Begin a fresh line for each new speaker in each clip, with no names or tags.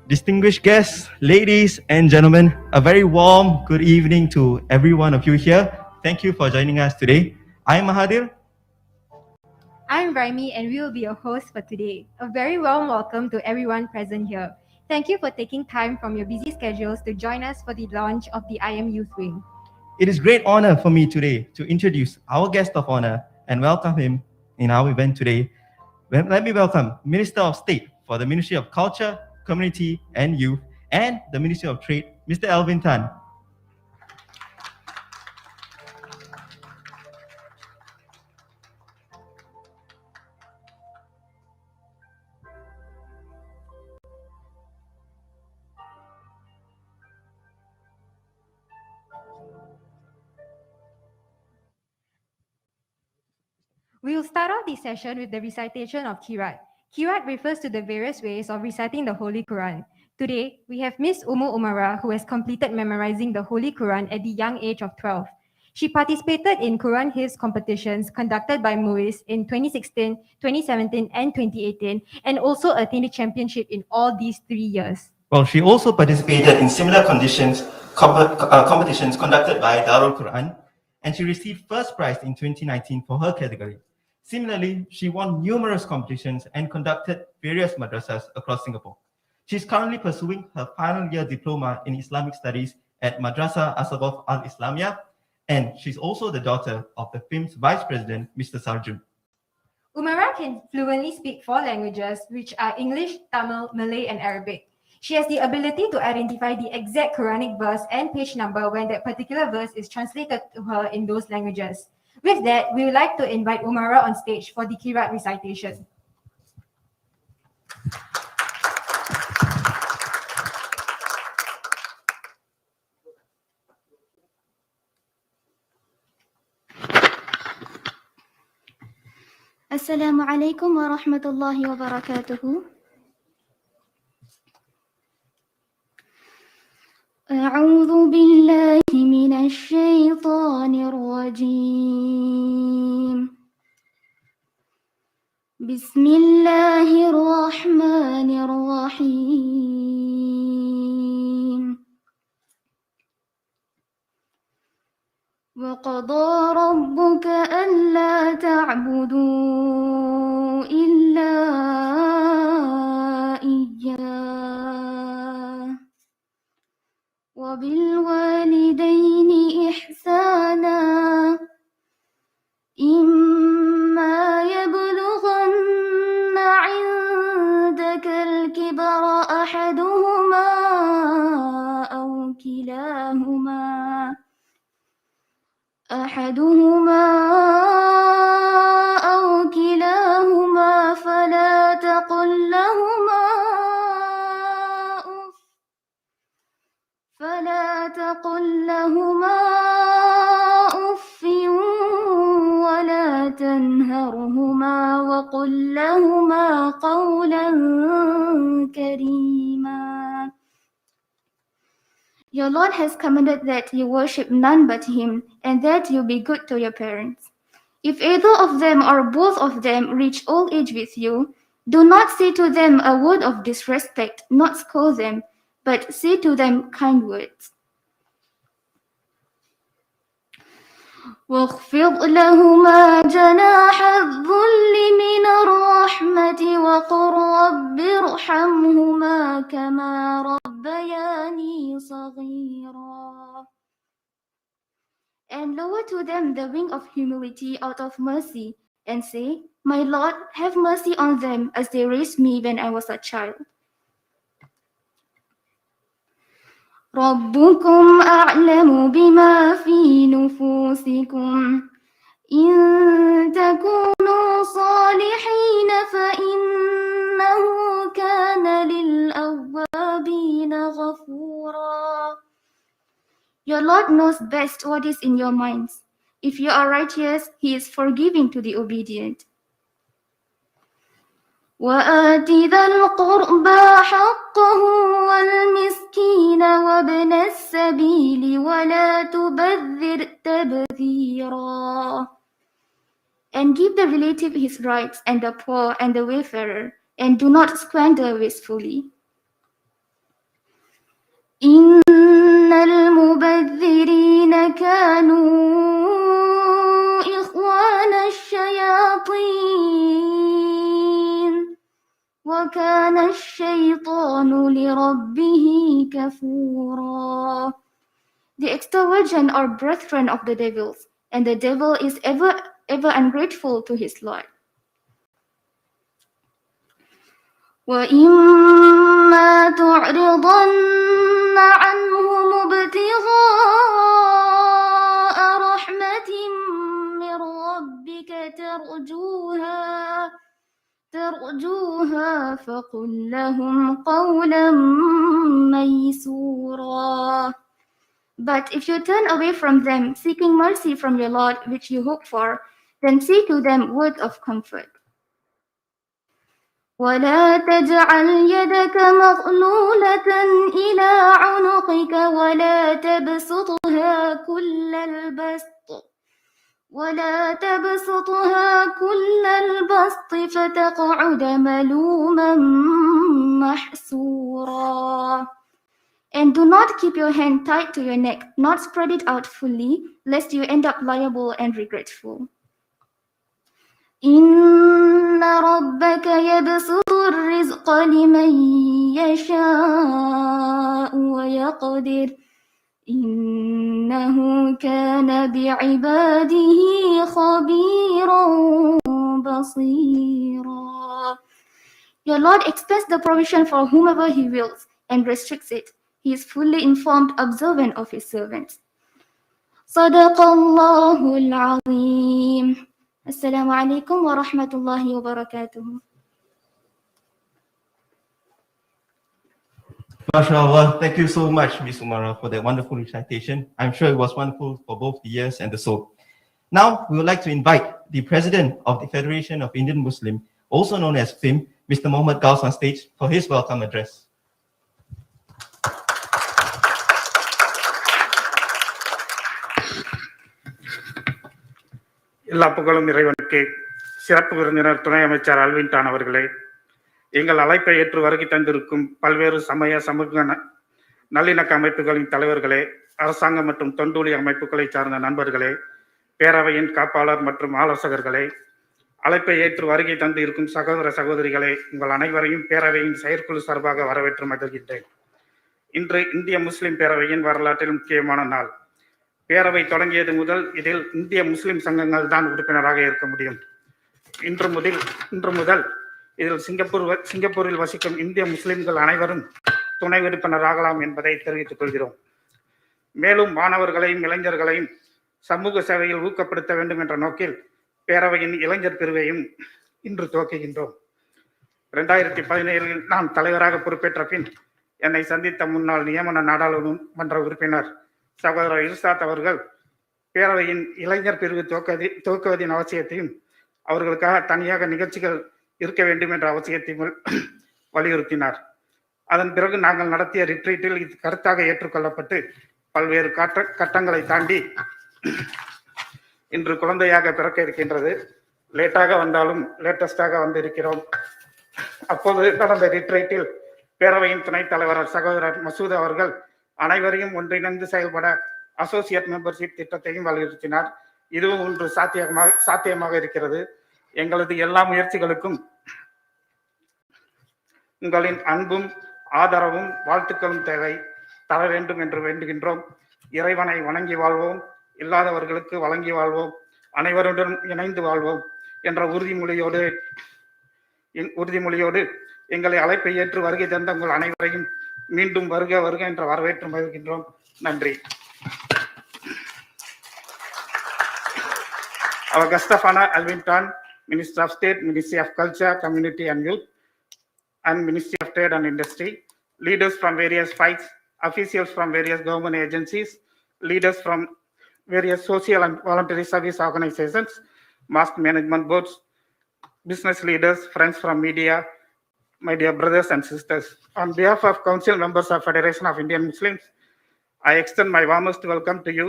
Distinguished guests, ladies and gentlemen, a very warm good evening to every one of you here. Thank you for joining us today. I'm Mahathir.
I'm Raimi and we will be your hosts for today. A very warm welcome to everyone present here. Thank you for taking time from your busy schedules to join us for the launch of the IM Youth Wing.
It is great honor for me today to introduce our guest of honor and welcome him in our event today. Let me welcome Minister of State for the Ministry of Culture, Community and Youth and the Ministry of Trade, Mr. Alvin Tan.
We will start off this session with the recitation of Kirat. Kirat refers to the various ways of reciting the Holy Quran. Today, we have Miss Umu Umara who has completed memorizing the Holy Quran at the young age of 12. She participated in Quran Hifz competitions conducted by MUIS in 2016, 2017 and 2018 and also attained a championship in all these 3 years.
Well, she also participated in similar competitions conducted by Darul Quran and she received first prize in 2019 for her category. Similarly, she won numerous competitions and conducted various madrasas across Singapore. She's currently pursuing her final year diploma in Islamic Studies at Madrasah Asghaf Al-Islamiyah, and she's also the daughter of the FIM's Vice President, Mr. Sarjun.
Umara can fluently speak 4 languages, which are English, Tamil, Malay, and Arabic. She has the ability to identify the exact Quranic verse and page number when that particular verse is translated to her in those languages. With that, we would like to invite Umara on stage for the Kirat recitation.
Assalamu alaikum wa rahmatullahi wa barakatuhu. أعوذ بالله من الشيطان الرجيم. بسم الله الرحمن الرحيم. وقضى ربك ألا تعبدوا إلا إياه وبالوالدين إحسانا إما يبلغن عندك الكبر أحدهما أو كلاهما فلا تقل لهما أف ولا تنهرهما وقل لهما قولا كريما. Your Lord has commanded that you worship none but Him, and that you be good to your parents. If either of them or both of them reach old age with you, do not say to them a word of disrespect, not scold them, but say to them kind words. واخفض لهما جناح الذل من الرحمة وقل رب ارحمهما كما ربياني صغيرا. And lower to them the wing of humility out of mercy, and say, My Lord, have mercy on them as they raised me when I was a child. ربكم أعلم بما في نفوسكم إن تكونوا صالحين فإنه كان للأوابين غفورا. Your Lord knows best what is in your minds. If you are righteous, He is forgiving to the obedient. وآت ذا القربى حقه والمسكين وابن السبيل ولا تبذر تبذيرا. And give the relative his rights, and the poor and the wayfarer, and do not squander wastefully. إن المبذرين كانوا إخوان الشياطين وكان الشيطان لربه كفورا. The extravagant are brethren of the devils, and the devil is ever ungrateful to his Lord. وَإِمَّا تُعْرِضَنَّ عَنْهُمُ ابْتِغَاءَ رَحْمَةٍ مِّن رَّبِّكَ ترجوها فقل لهم قولا ميسورا. But if you turn away from them, seeking mercy from your Lord, which you hope for, then say to them word of comfort. ولا تجعل يدك مغلولة إلى عنقك ولا تبسطها كل البسط فتقعد ملوما محسورا. And do not keep your hand tight to your neck, not spread it out fully, lest you end up liable and regretful. إن ربك يبسط الرزق لمن يشاء ويقدر إنه كان بعباده خبيرا بصيرا. Your Lord expects the provision for whomever He wills and restricts it. He is fully informed, observant of His servants. صدق الله العظيم. Assalamu alaikum wa rahmatullahi wa barakatuh.
MashaAllah, thank you so much, Ms. Umara, for that wonderful recitation. I'm sure it was wonderful for both the ears and the soul. Now, we would like to invite the President of the Federation of Indian Muslims, also known as FIM, Mr. Mohammed Gauss, on stage for his welcome address.
எல்லா புகழும் இறைவனுக்கு. சிறப்பு விருந்தினர் துணை அமைச்சர் அல்வின்டான் அவர்களே, எங்கள் அழைப்பை ஏற்று வருகை தந்திருக்கும் பல்வேறு சமய சமூக நல்லிணக்க அமைப்புகளின் தலைவர்களே, அரசாங்கம் மற்றும் தொண்டூழி அமைப்புகளை சார்ந்த நண்பர்களே, பேரவையின் காப்பாளர் மற்றும் ஆலோசகர்களே, அழைப்பை ஏற்று வருகை தந்து இருக்கும் சகோதர சகோதரிகளே, உங்கள் அனைவரையும் பேரவையின் செயற்குழு சார்பாக வரவேற்று மகிழ்கின்றேன். இன்று இந்திய முஸ்லிம் பேரவையின் வரலாற்றில் முக்கியமான நாள். பேரவை தொடங்கியது முதல் இதில் இந்திய முஸ்லிம் சங்கங்கள் தான் உறுப்பினராக இருக்க முடியும். இன்று முதல் இதில் சிங்கப்பூரில் வசிக்கும் இந்திய முஸ்லிம்கள் அனைவரும் துணை உறுப்பினராகலாம் என்பதை தெரிவித்துக் கொள்கிறோம். மேலும் மாணவர்களையும் இளைஞர்களையும் சமூக சேவையில் ஊக்கப்படுத்த வேண்டும் என்ற நோக்கில் பேரவையின் இளைஞர் பிரிவையும் இன்று துவக்குகின்றோம். 2017 நான் தலைவராக பொறுப்பேற்ற பின் என்னை சந்தித்த முன்னாள் நியமன நாடாளுமன்ற உறுப்பினர் சகோதரர் இர்சாத் அவர்கள் பேரவையின் இளைஞர் பிரிவு துவக்குவதின் அவசியத்தையும் அவர்களுக்காக தனியாக நிகழ்ச்சிகள் இருக்க வேண்டும் என்ற அவசியத்தையும் வலியுறுத்தினார். அதன் பிறகு நாங்கள் நடத்திய ரிட்ரீட்டில் இது கருத்தாக ஏற்றுக்கொள்ளப்பட்டு பல்வேறு கட்டங்களை தாண்டி இன்று குழந்தையாக பிறக்க இருக்கின்றது. லேட்டாக வந்தாலும் லேட்டஸ்டாக வந்திருக்கிறோம். அப்போது நடந்த ரிட்ரீட்டில் பேரவையின் துணைத் தலைவர் சகோதரர் மசூத் அவர்கள் அனைவரையும் ஒன்றிணைந்து செயல்பட அசோசியேட் மெம்பர்ஷிப் திட்டத்தையும் வலியுறுத்தினார். இதுவும் ஒன்று சாத்தியமாக இருக்கிறது. எங்களது எல்லா முயற்சிகளுக்கும் உங்களின் அன்பும் ஆதரவும் வாழ்த்துக்களும் தேவை. தர வேண்டும் என்று வேண்டுகின்றோம். இறைவனை வணங்கி வாழ்வோம், இல்லாதவர்களுக்கு வழங்கி வாழ்வோம், அனைவருடன் இணைந்து வாழ்வோம் என்ற உறுதிமொழியோடு எங்களை அழைப்பை ஏற்று வருகை தந்த உங்கள் அனைவரையும் மீண்டும் வருக வருக என்ற வரவேற்று மகிழ்கின்றோம். நன்றி. Our guest of honor, Alvin Tan, Minister of State, Ministry of Culture, Community and Youth, and Ministry of Trade and Industry, leaders from various fights, officials from various government agencies, leaders from various social and voluntary service organizations, mosque management boards, business leaders, friends from media, my dear brothers and sisters. On behalf of Council members of Federation of Indian Muslims, I extend my warmest welcome to you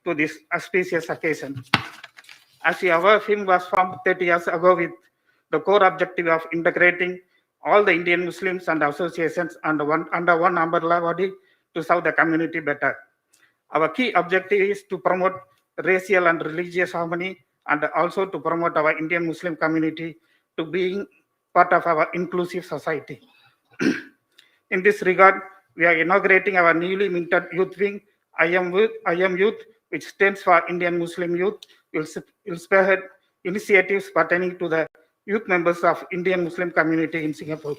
to this auspicious occasion. As you are aware, FIM was formed 30 years ago with the core objective of integrating all the Indian Muslims and associations under one umbrella body to serve the community better. Our key objective is to promote racial and religious harmony and also to promote our Indian Muslim community to being part of our inclusive society. In this regard, we are inaugurating our newly minted youth wing, I Am Youth, which stands for Indian Muslim Youth, will spearhead initiatives pertaining to the youth members of Indian Muslim community in Singapore.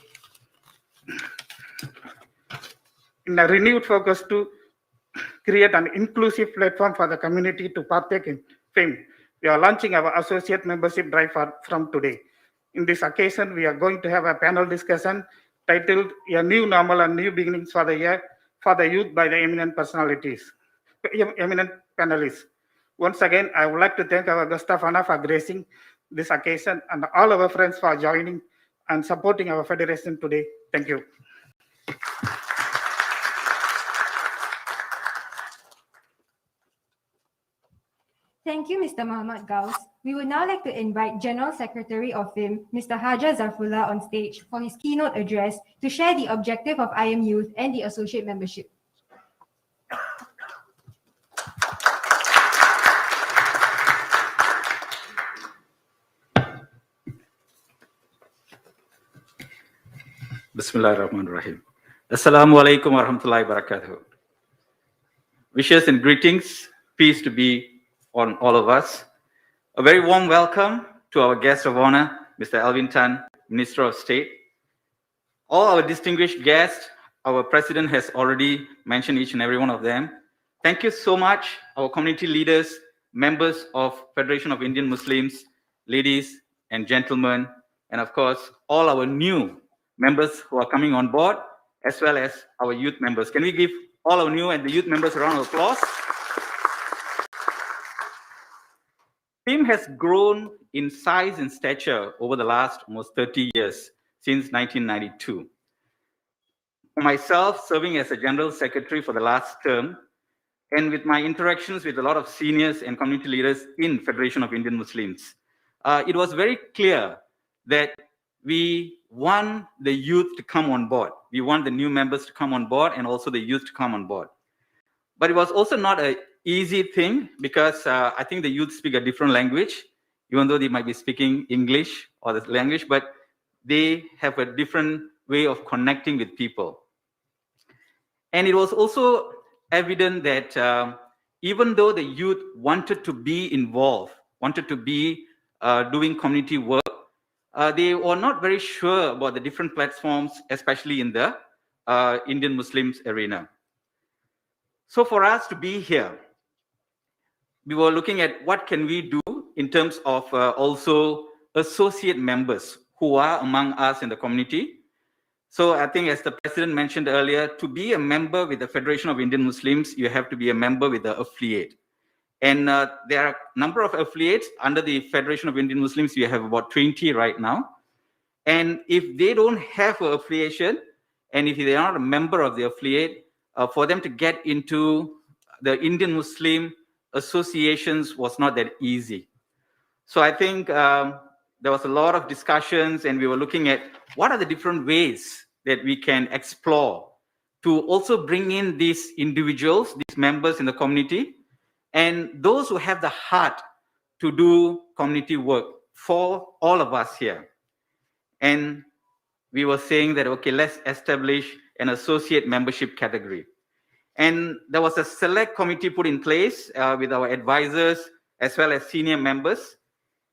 In a renewed focus to create an inclusive platform for the community to partake in FIM, we are launching our associate membership drive from today. In this occasion, we are going to have a panel discussion titled A New Normal and New Beginnings for the Year for the Youth by the eminent panelists. Once again, I would like to thank our Gustafana for gracing this occasion and all our friends for joining and supporting our federation today. Thank you.
Thank you, Mr. Muhammad Gauss. We would now like to invite General Secretary of FIM, Mr. Haja Zarfullah, on stage for his keynote address to share the objective of I Am Youth and the associate membership.
Bismillahirrahmanirrahim. Assalamu alaikum warahmatullahi wabarakatuh. Wishes and greetings, peace to be on all of us. A very warm welcome to our guest of honor, Mr. Alvin Tan, Minister of State. All our distinguished guests, our president has already mentioned each and every one of them. Thank you so much, our community leaders, members of Federation of Indian Muslims, ladies and gentlemen, and of course, all our new members who are coming on board, as well as our youth members. Can we give all our new and the youth members a round of applause? FIM has grown in size and stature over the last almost 30 years, since 1992. For myself, serving as a General Secretary for the last term, and with my interactions with a lot of seniors and community leaders in Federation of Indian Muslims, it was very clear that we want the youth to come on board. We want the new members to come on board and also the youth to come on board. But it was also not an easy thing because I think the youth speak a different language, even though they might be speaking English or the language, but they have a different way of connecting with people. And it was also evident that even though the youth wanted to be involved, wanted to be doing community work, they were not very sure about the different platforms, especially in the Indian Muslims arena. So for us to be here, we were looking at what can we do in terms of also associate members who are among us in the community. So I think as the president mentioned earlier, to be a member with the Federation of Indian Muslims, you have to be a member with the affiliate. And there are a number of affiliates under the Federation of Indian Muslims. We have about 20 right now. And if they don't have an affiliation, and if they are not a member of the affiliate, for them to get into the Indian Muslim associations was not that easy. So I think there was a lot of discussions, and we were looking at what are the different ways that we can explore to also bring in these individuals, these members in the community, and those who have the heart to do community work for all of us here. And we were saying that, okay, let's establish an associate membership category. And there was a select committee put in place with our advisors as well as senior members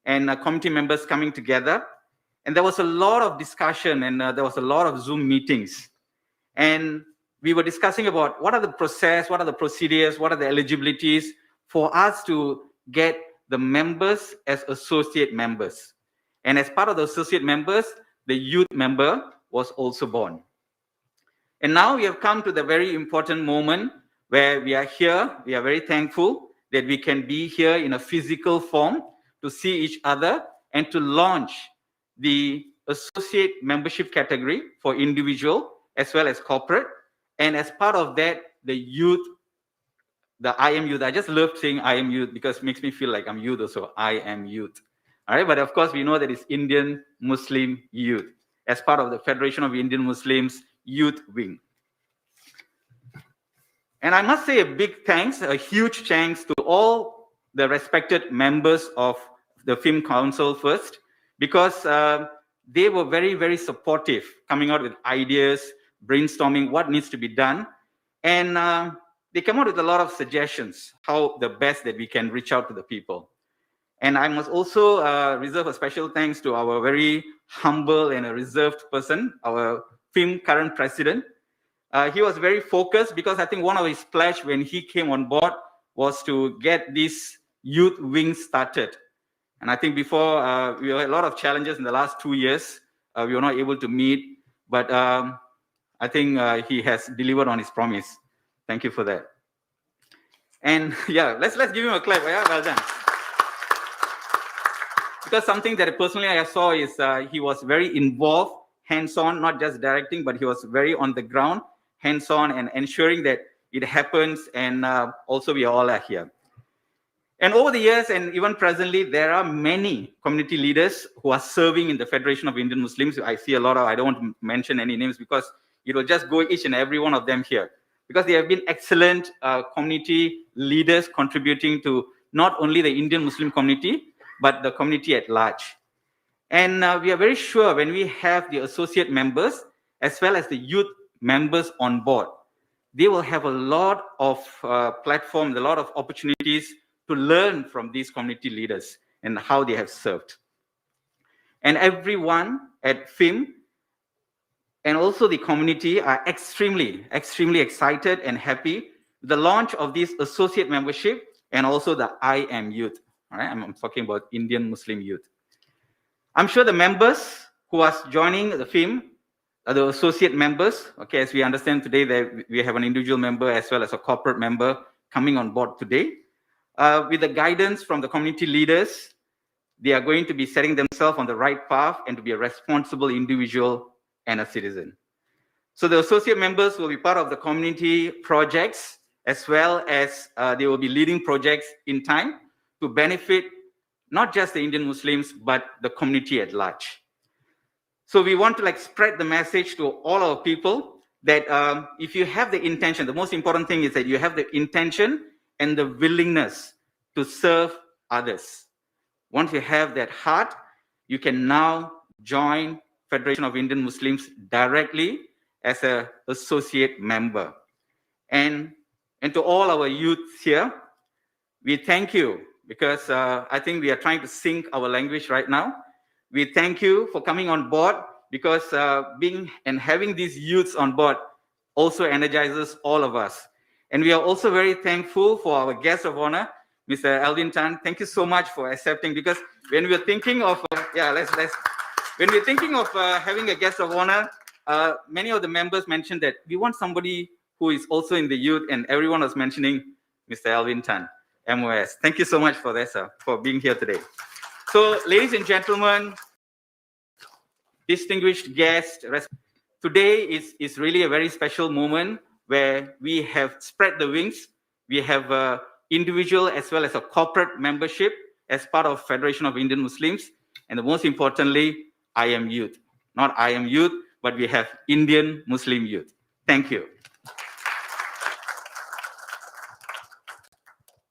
and committee members coming together. And there was a lot of discussion and there was a lot of Zoom meetings. And we were discussing about what are the process, what are the procedures, what are the eligibilities for us to get the members as associate members. And as part of the associate members, the youth member was also born. And now we have come to the very important moment where we are here. We are very thankful that we can be here in a physical form to see each other and to launch the associate membership category for individual as well as corporate. And as part of that, the youth, the I Am Youth. I just love saying I Am Youth because it makes me feel like I'm youth also. I am youth. All right, but of course we know that it's Indian Muslim Youth as part of the Federation of Indian Muslims Youth Wing. And I must say a big thanks, a huge thanks to all the respected members of the FIM Council first, because they were very, very supportive, coming out with ideas, brainstorming what needs to be done. And they came out with a lot of suggestions, how the best that we can reach out to the people. And I must also reserve a special thanks to our very humble and a reserved person, our FIM current president. He was very focused because I think one of his pledge when he came on board was to get this youth wing started. And I think before we had a lot of challenges in the last 2 years, we were not able to meet, but I think he has delivered on his promise. Thank you for that. And yeah, let's give him a clap. Yeah, well done. Because something that personally I saw is he was very involved, hands-on, not just directing, but he was very on the ground, hands-on, and ensuring that it happens, and also we all are here. And over the years, and even presently, there are many community leaders who are serving in the Federation of Indian Muslims. I see a lot of, I don't want to mention any names because it will just go each and every one of them here. Because they have been excellent community leaders contributing to not only the Indian Muslim community, but the community at large. And we are very sure when we have the associate members, as well as the youth members on board, they will have a lot of platforms, a lot of opportunities to learn from these community leaders and how they have served. And everyone at FIM and also the community are extremely excited and happy with the launch of this associate membership and also the I Am Youth. All right, I'm talking about Indian Muslim youth. I'm sure the members who are joining the FIM are the associate members. Okay, as we understand today, that we have an individual member as well as a corporate member coming on board today. With the guidance from the community leaders, they are going to be setting themselves on the right path and to be a responsible individual and a citizen. So the associate members will be part of the community projects, as well as they will be leading projects in time to benefit not just the Indian Muslims, but the community at large. So we want to spread the message to all our people that if you have the intention, the most important thing is that you have the intention and the willingness to serve others. Once you have that heart, you can now join Federation of Indian Muslims directly as an associate member. And to all our youth here, we thank you because I think we are trying to sync our language right now. We thank you for coming on board because being and having these youths on board also energizes all of us. And we are also very thankful for our guest of honor, Mr. Alvin Tan. Thank you so much for accepting, because when we are thinking of, when we're thinking of having a guest of honor, many of the members mentioned that we want somebody who is also in the youth, and everyone was mentioning Mr. Alvin Tan, MOS. Thank you so much for that, sir, for being here today. So, ladies and gentlemen, distinguished guests, today is really a very special moment where we have spread the wings. We have individual as well as a corporate membership as part of Federation of Indian Muslims. And the most importantly, I Am Youth. Not I Am Youth, but we have Indian Muslim youth. Thank you.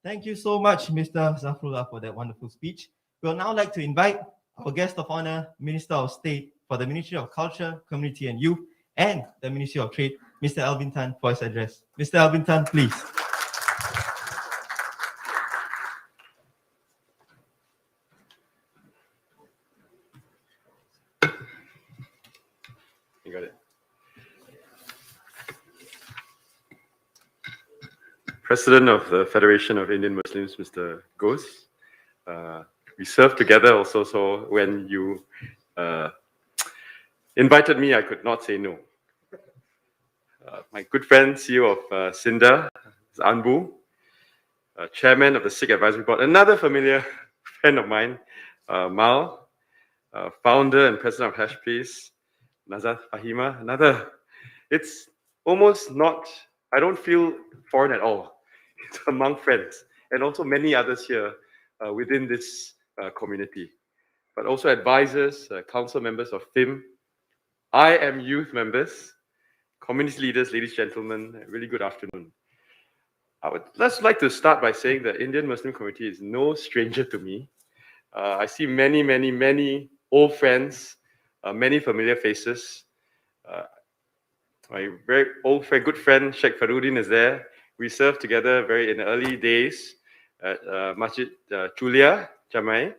Thank you so much, Mr. Zafrullah, for that wonderful speech. We'll now like to invite our guest of honor, Minister of State for the Ministry of Culture, Community and Youth, and the Ministry of Trade, Mr. Alvin Tan, for his address. Mr. Alvin Tan, please.
You got it. President of the Federation of Indian Muslims, Mr. Ghosh. We served together also, so when you invited me, I could not say no. My good friend, CEO of SINDA, Anbu, Chairman of the Sikh Advisory Board, another familiar friend of mine, Mal, Founder and President of Hash Peace, Nazat Fahima, another. It's almost not, I don't feel foreign at all. It's among friends, and also many others here within this community, but also advisors, council members of FIM, I Am Youth members, community leaders, ladies and gentlemen, really good afternoon. I would just like to start by saying the Indian Muslim community is no stranger to me. I see many old friends, many familiar faces. My very old friend, good friend, Sheikh Farudin is there. We served together very in the early days at Masjid Julia, Jamai.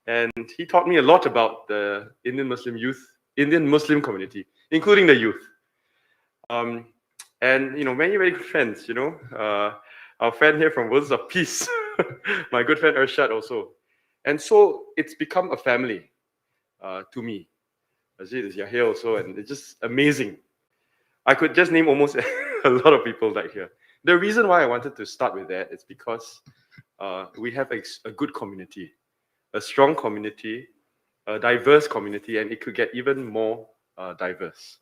And he taught me a lot about the Indian Muslim community, including the youth. And many very good friends. Our friend here from Worlds of Peace, my good friend Arshad also. And so it's become a family to me. Ajit is here also, and it's just amazing. I could just name almost a lot of people right here. The reason why I wanted to start with that is because we have a good community, a strong community, a diverse community, and it could get even more diverse.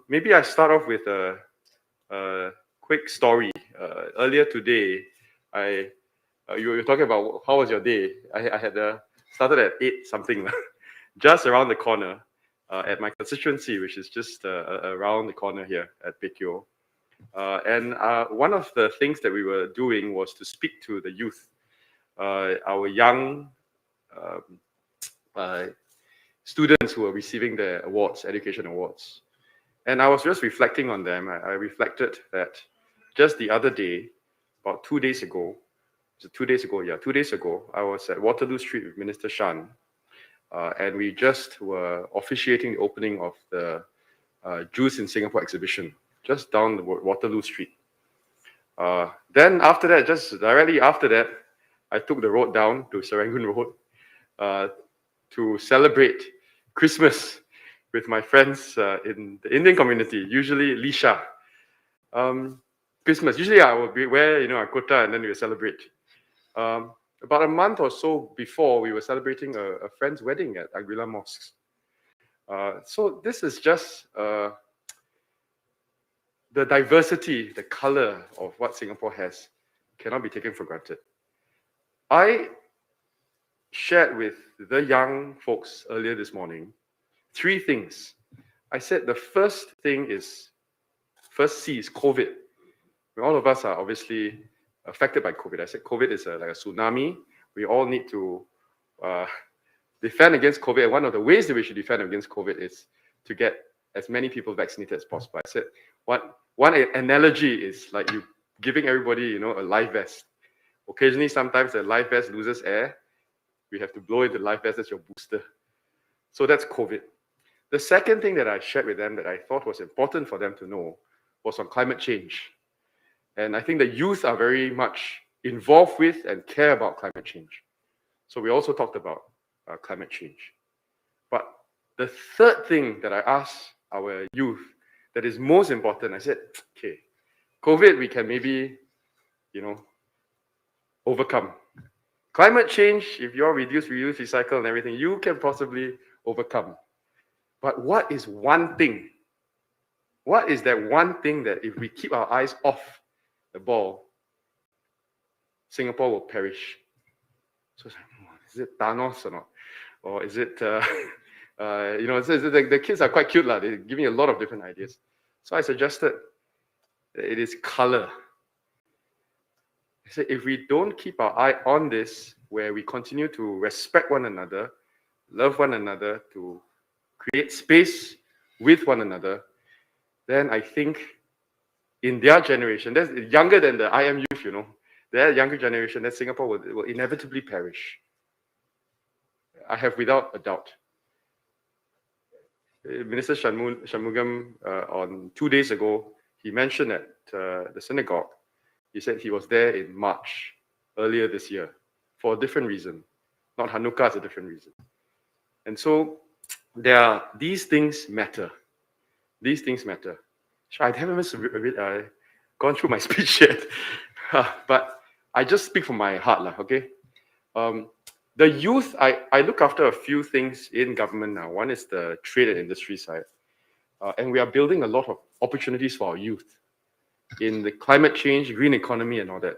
Maybe I start off with a quick story. Earlier today, you were talking about how was your day. I had started at 8 something, just around the corner at my constituency, which is just around the corner here at Pekyo. And one of the things that we were doing was to speak to the youth, our young students who are receiving their awards, education awards. And I was just reflecting on them. I reflected that just the other day, about 2 days ago, I was at Waterloo Street with Minister Shan, and we just were officiating the opening of the Jews in Singapore exhibition, just down the Waterloo Street. Then after that, just directly after that, I took the road down to Serangoon Road to celebrate Christmas with my friends in the Indian community, usually Lisha. Christmas, usually I will wear a kurta and then we will celebrate. About a month or so before, we were celebrating a friend's wedding at Aguila Mosque. So this is just the diversity, the color of what Singapore has cannot be taken for granted. I shared with the young folks earlier this morning 3 things. I said the first C is COVID. All of us are obviously affected by COVID. I said COVID is like a tsunami. We all need to defend against COVID. And one of the ways that we should defend against COVID is to get as many people vaccinated as possible. I said one analogy is like you giving everybody, a life vest. Occasionally, sometimes the life vest loses air. We have to blow into the life vest as your booster. So that's COVID. The second thing that I shared with them that I thought was important for them to know was on climate change. And I think the youth are very much involved with and care about climate change. So we also talked about climate change. But the third thing that I asked our youth that is most important, I said, okay, COVID we can maybe, overcome. Climate change, if you all reduce, reuse, recycle and everything, you can possibly overcome. But what is one thing? What is that one thing that if we keep our eyes off the ball, Singapore will perish? So is it Thanos or not? Or is it, the kids are quite cute. They give me a lot of different ideas. So I suggested it is color. I said, if we don't keep our eye on this, where we continue to respect one another, love one another, to create space with one another, then I think in their generation, that's younger than the IM youth, their younger generation, that Singapore will inevitably perish. I have without a doubt. Minister Shanmugam, on 2 days ago, he mentioned at the synagogue, he said he was there in March, earlier this year, for a different reason. Not Hanukkah, it's a different reason. And so these things matter. These things matter. I haven't gone through my speech yet, but I just speak from my heart, okay? The youth, I look after a few things in government now. One is the trade and industry side. And we are building a lot of opportunities for our youth in the climate change, green economy and all that.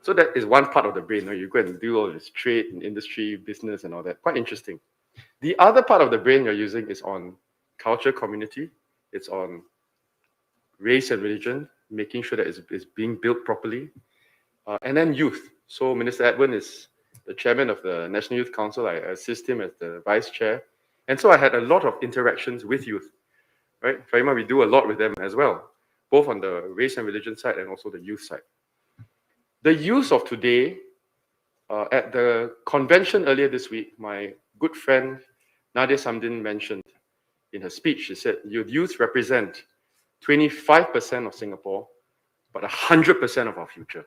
So that is one part of the brain. You go and do all this trade and industry, business and all that. Quite interesting. The other part of the brain you're using is on culture, community. It's on race and religion, making sure that it's being built properly. And then youth. So Minister Edwin is the chairman of the National Youth Council. I assist him as the vice chair. And so I had a lot of interactions with youth, right? FIMA, we do a lot with them as well, both on the race and religion side and also the youth side. The youth of today, at the convention earlier this week, my good friend Nadia Samdin mentioned in her speech, she said, youth represent 25% of Singapore, but 100% of our future.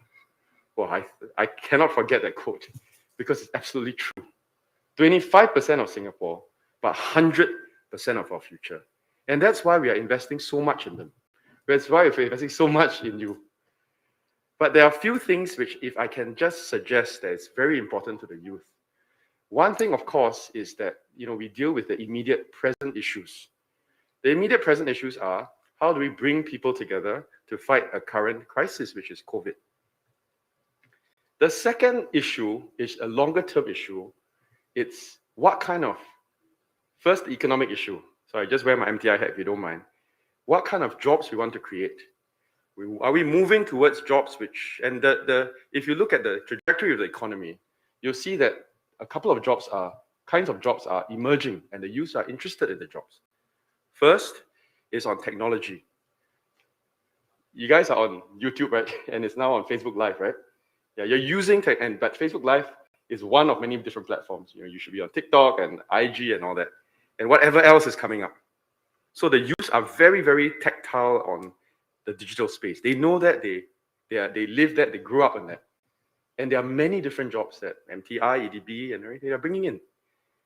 Well, I cannot forget that quote because it's absolutely true. 25% of Singapore, but 100% of our future. And that's why we are investing so much in them. That's why we're investing so much in you. But there are a few things which, if I can just suggest, that is very important to the youth. One thing, of course, is that we deal with the immediate present issues. The immediate present issues are, how do we bring people together to fight a current crisis, which is COVID? The second issue is a longer term issue. It's what kind of, first, the economic issue. So I just wear my MTI hat if you don't mind. What kind of jobs we want to create? Are we moving towards jobs which, and if you look at the trajectory of the economy, you'll see that a couple of kinds of jobs are emerging and the youth are interested in the jobs. First is on technology. You guys are on YouTube, right? And it's now on Facebook Live, right? Yeah, you're using tech, but Facebook Live is one of many different platforms. You should be on TikTok and IG and all that, and whatever else is coming up. So the youth are very, very tactile on the digital space. They know that, they live that, they grew up in that. And there are many different jobs that MTI, EDB, and everything they are bringing in.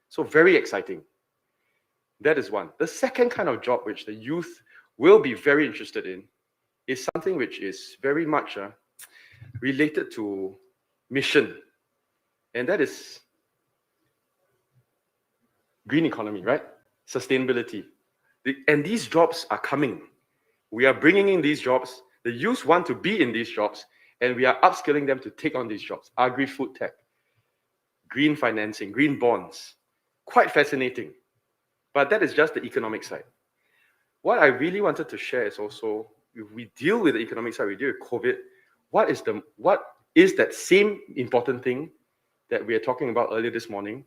So very exciting. That is one. The second kind of job which the youth will be very interested in is something which is very much related to mission. And that is green economy, right? Sustainability. And these jobs are coming. We are bringing in these jobs. The youth want to be in these jobs, and we are upskilling them to take on these jobs. Agri-food tech, green financing, green bonds. Quite fascinating. But that is just the economic side. What I really wanted to share is also, if we deal with the economic side, we deal with COVID, what is that same important thing that we are talking about earlier this morning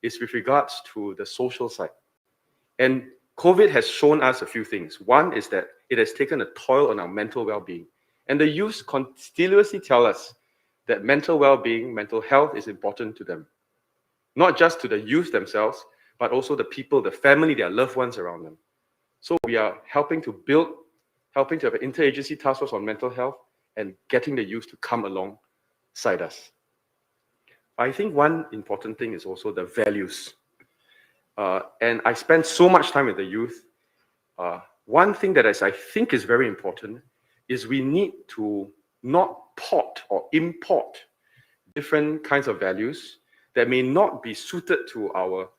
is with regards to the social side. And COVID has shown us a few things. One is that it has taken a toll on our mental well-being. And the youth continuously tell us that mental well-being, mental health is important to them. Not just to the youth themselves, but also the people, the family, their loved ones around them. So we are helping to have an interagency task force on mental health and getting the youth to come alongside us. I think one important thing is also the values. And I spend so much time with the youth. One thing that I think is very important is we need to not pot or import different kinds of values that may not be suited to our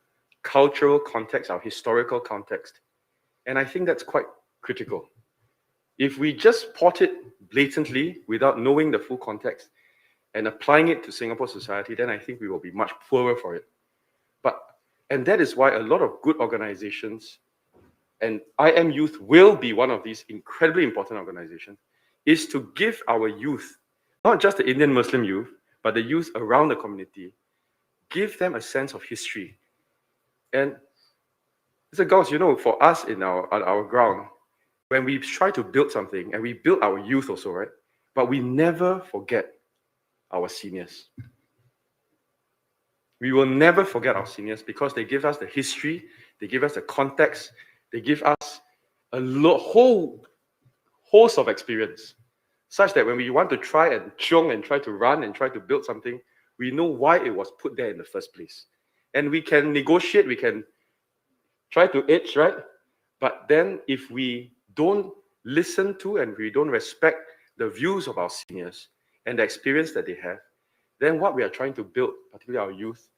cultural context, our historical context. And I think that's quite critical. If we just pot it blatantly without knowing the full context and applying it to Singapore society, then I think we will be much poorer for it. And that is why a lot of good organizations, and IMYouth will be one of these incredibly important organizations, is to give our youth, not just the Indian Muslim youth, but the youth around the community, give them a sense of history. And Mr. Gauss, for us on our ground, when we try to build something, and we build our youth also, right? But we never forget our seniors. We will never forget our seniors because they give us the history, they give us the context, they give us a whole host of experience, such that when we want to try and chiong and try to run and try to build something, we know why it was put there in the first place. And we can negotiate, we can try to itch, right? But then if we don't listen to and we don't respect the views of our seniors and the experience that they have, then what we are trying to build, particularly our youth,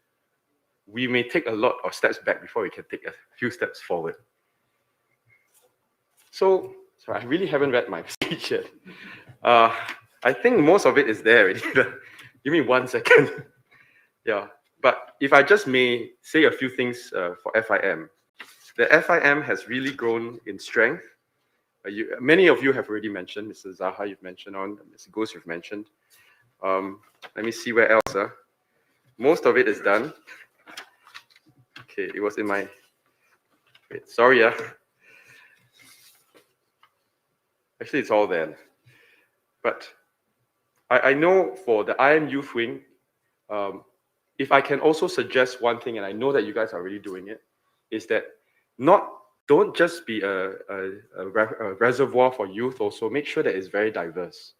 we may take a lot of steps back before we can take a few steps forward. So I really haven't read my speech yet. I think most of it is there already. Give me 1 second. Yeah, but if I just may say a few things for FIM. The FIM has really grown in strength. Many of you have already mentioned, Mr. Zaha, you've mentioned on, Mr. Goose, you've mentioned. Let me see where else. Most of it is done. Okay, it was in my, wait, sorry. Actually, it's all there. But I know for the I Am Youth Wing, if I can also suggest one thing, and I know that you guys are already doing it, is that don't just be a reservoir for youth, also make sure that it's very diverse.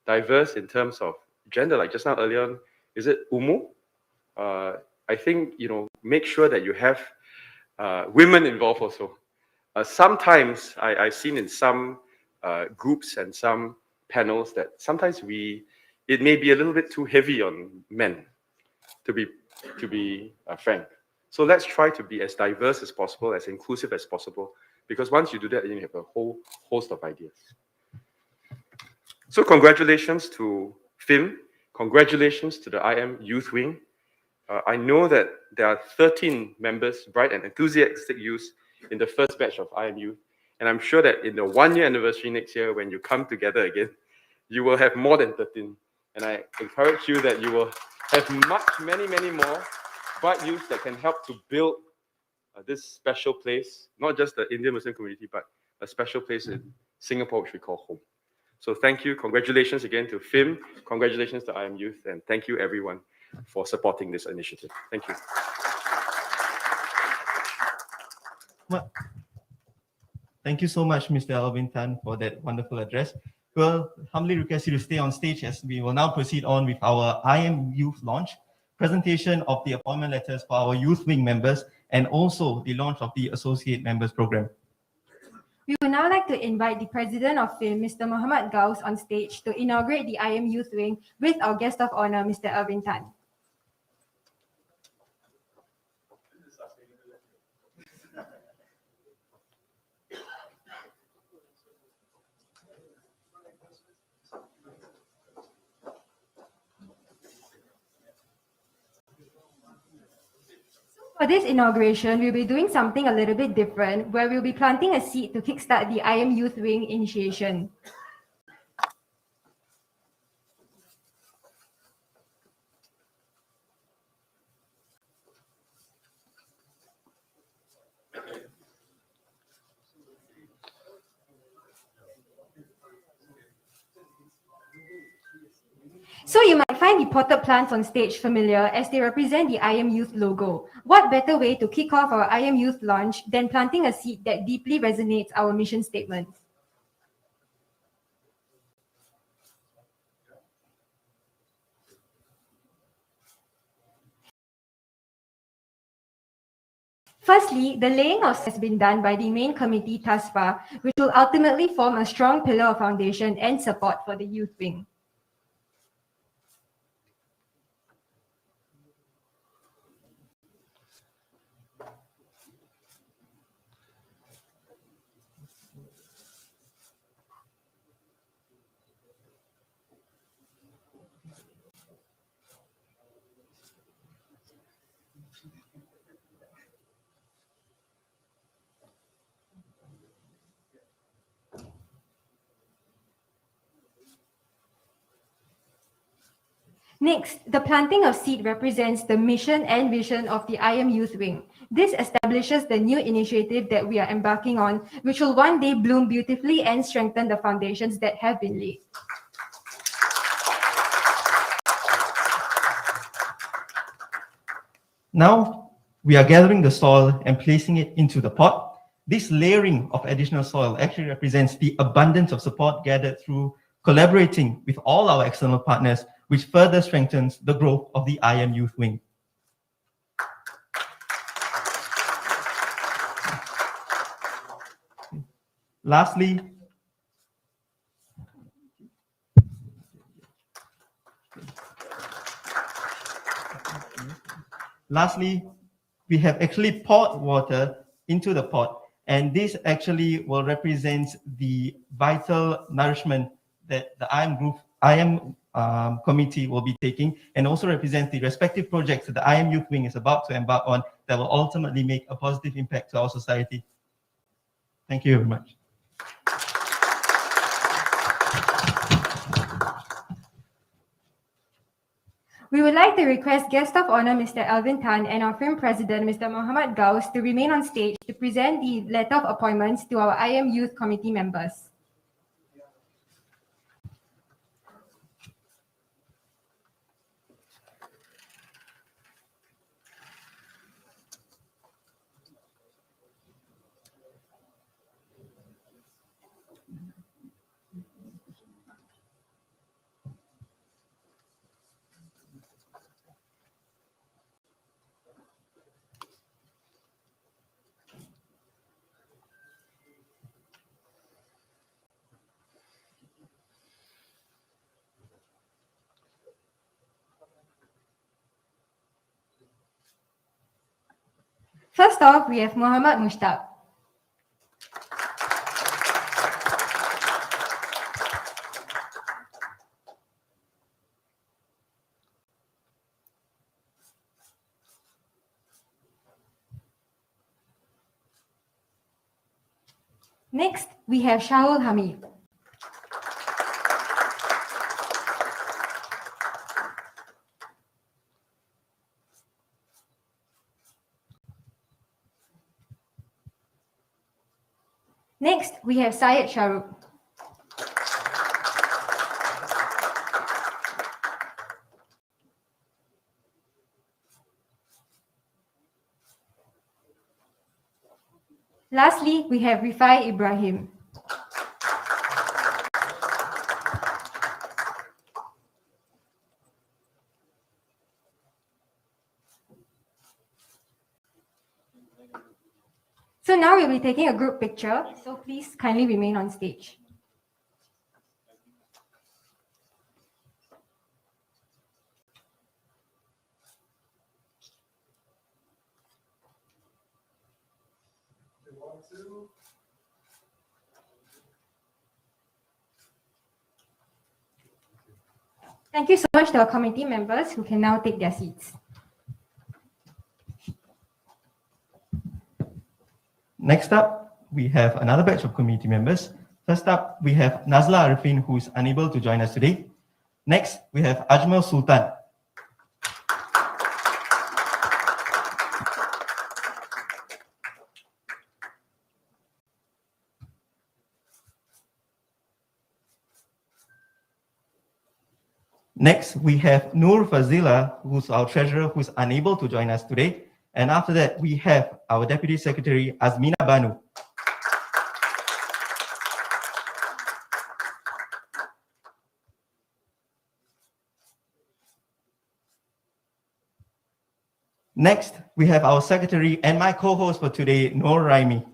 Diverse in terms of gender, like just now earlier on, is it Umu? I think, make sure that you have women involved also. Sometimes I've seen in some groups and some panels that sometimes it may be a little bit too heavy on men, to be frank. So let's try to be as diverse as possible, as inclusive as possible, because once you do that, you have a whole host of ideas. So congratulations to FIM, congratulations to the I Am Youth Wing. I know that there are 13 members, bright and enthusiastic youth in the first batch of I Am Youth, and I'm sure that in the 1-year anniversary next year, when you come together again, you will have more than 13. And I encourage you that you will have many more bright youth that can help to build this special place, not just the Indian Muslim community, but a special place in Singapore, which we call home. So thank you. Congratulations again to FIM. Congratulations to I Am Youth. And thank you, everyone, for supporting this initiative. Thank you.
Well, thank you so much, Mr. Alvin Tan, for that wonderful address. We'll humbly request you to stay on stage as we will now proceed on with our I Am Youth launch, presentation of the appointment letters for our Youth Wing members, and also the launch of the Associate Members Program.
We would now like to invite the President of FIM, Mr. Muhammad Gauss, on stage to inaugurate the I Am Youth Wing with our guest of honor, Mr. Alvin Tan. For this inauguration, we'll be doing something a little bit different, where we'll be planting a seed to kickstart the I Am Youth Wing initiation. So you might find the potted plants on stage familiar as they represent the I Am Youth logo. What better way to kick off our I Am Youth launch than planting a seed that deeply resonates our mission statement? Firstly, the laying of has been done by the main committee thus far, which will ultimately form a strong pillar of foundation and support for the youth wing. Next, the planting of seed represents the mission and vision of the I Am Youth Wing. This establishes the new initiative that we are embarking on, which will one day bloom beautifully and strengthen the foundations that have been laid.
Now, we are gathering the soil and placing it into the pot. This layering of additional soil actually represents the abundance of support gathered through collaborating with all our external partners, which further strengthens the growth of the I Am Youth Wing. Lastly, we have actually poured water into the pot, and this actually will represent the vital nourishment that the I Am committee will be taking, and also represents the respective projects that the I Am Youth Wing is about to embark on that will ultimately make a positive impact to our society. Thank you very much.
We would like to request guest of honor Mr. Alvin Tan and our FIM president Mr. Muhammad Gauss to remain on stage to present the letter of appointments to our IM Youth Committee members. First off, we have Muhammad Mushtaq. Next, we have Shahul Hamid. Next, we have Syed Shahrukh. Lastly, we have Rifai Ibrahim. So now we'll be taking a group picture, so please kindly remain on stage. Thank you so much to our committee members who can now take their seats.
Next up, we have another batch of committee members. First up, we have Nazla Arifin, who is unable to join us today. Next, we have Ajmal Sultan. Next, we have Noor Fazila, who's our treasurer, who's unable to join us today. And after that, we have our Deputy Secretary, Azmina Banu. Next, we have our secretary and my co-host for today, Noor Raimi.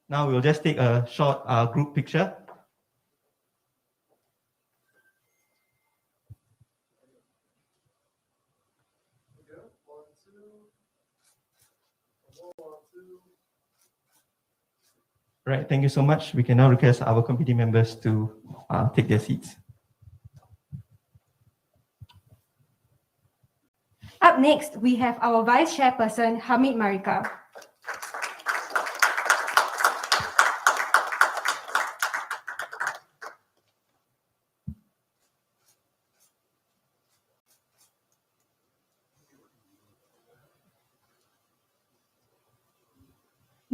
Now we'll just take a short group picture. Right, thank you so much. We can now request our committee members to take their seats.
Up next, we have our Vice Chairperson, Hamid Marika.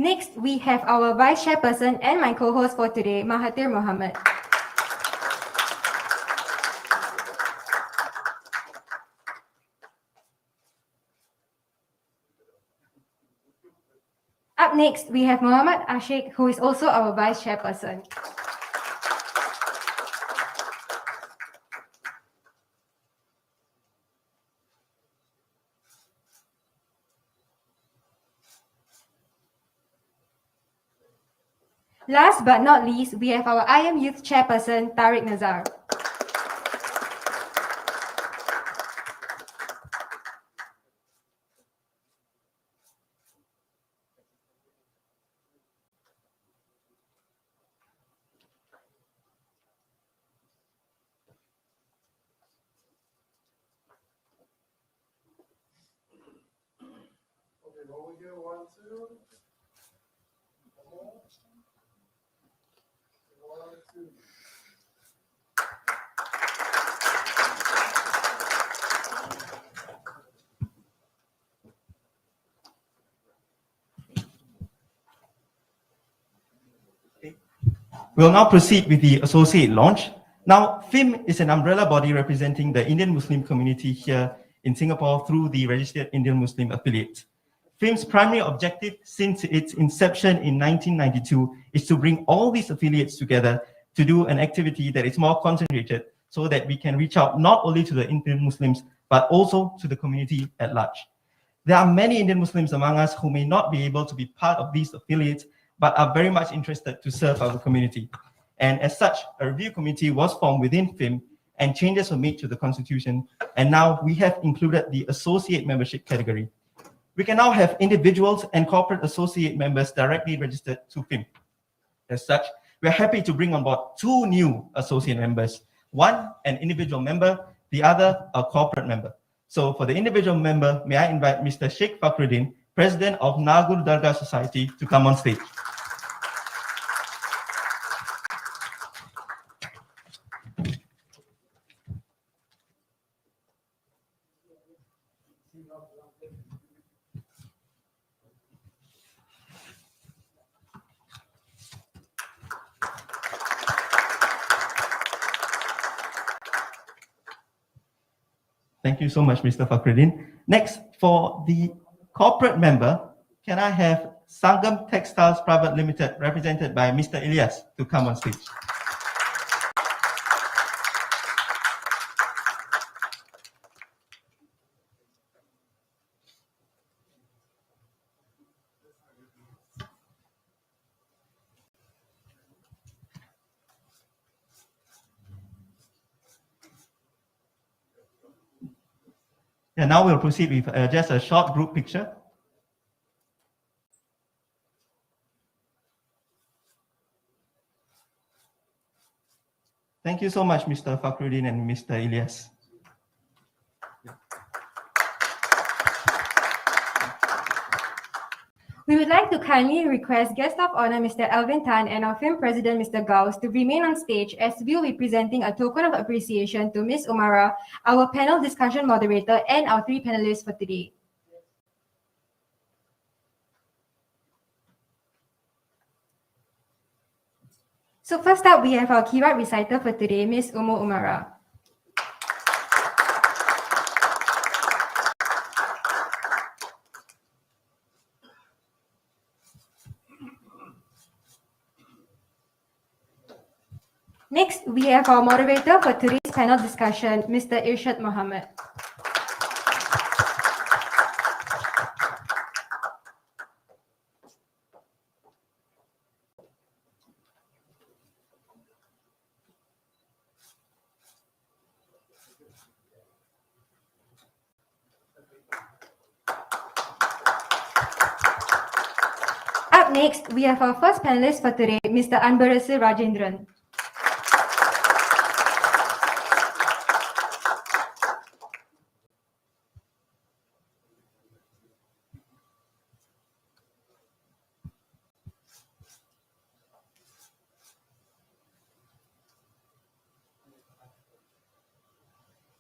Next, we have our Vice Chairperson and my co-host for today, Mahathir Mohamad. Up next, we have Muhammad Ashik, who is also our Vice Chairperson. Last but not least, we have our IM Youth Chairperson, Tariq Nazar.
We'll now proceed with the associate launch. Now, FIM is an umbrella body representing the Indian Muslim community here in Singapore through the registered Indian Muslim affiliate. FIM's primary objective since its inception in 1992 is to bring all these affiliates together to do an activity that is more concentrated so that we can reach out not only to the Indian Muslims, but also to the community at large. There are many Indian Muslims among us who may not be able to be part of these affiliates, but are very much interested to serve our community. And as such, a review committee was formed within FIM and changes were made to the constitution. And now we have included the associate membership category. We can now have individuals and corporate associate members directly registered to FIM. As such, we're happy to bring on board two new associate members, one an individual member, the other a corporate member. So for the individual member, may I invite Mr. Sheikh Fakhruddin, President of Nagur Dargah Society, to come on stage. Thank you so much, Mr. Fakhruddin. Next, for the corporate member, can I have Sangam Textiles Private Limited, represented by Mr. Ilyas, to come on stage. And now we'll proceed with just a short group picture. Thank you so much, Mr. Fakhruddin and Mr. Ilyas.
We would like to kindly request guest of honor Mr. Alvin Tan and our FIM President Mr. Gauss to remain on stage as we will be presenting a token of appreciation to Ms. Umara, our panel discussion moderator, and our three panelists for today. So first up, we have our Kirat reciter for today, Ms. Umara. Next, we have our moderator for today's panel discussion, Mr. Irshad Mohammed. Up next, we have our first panelist for today, Mr. Anbarasa Rajendran.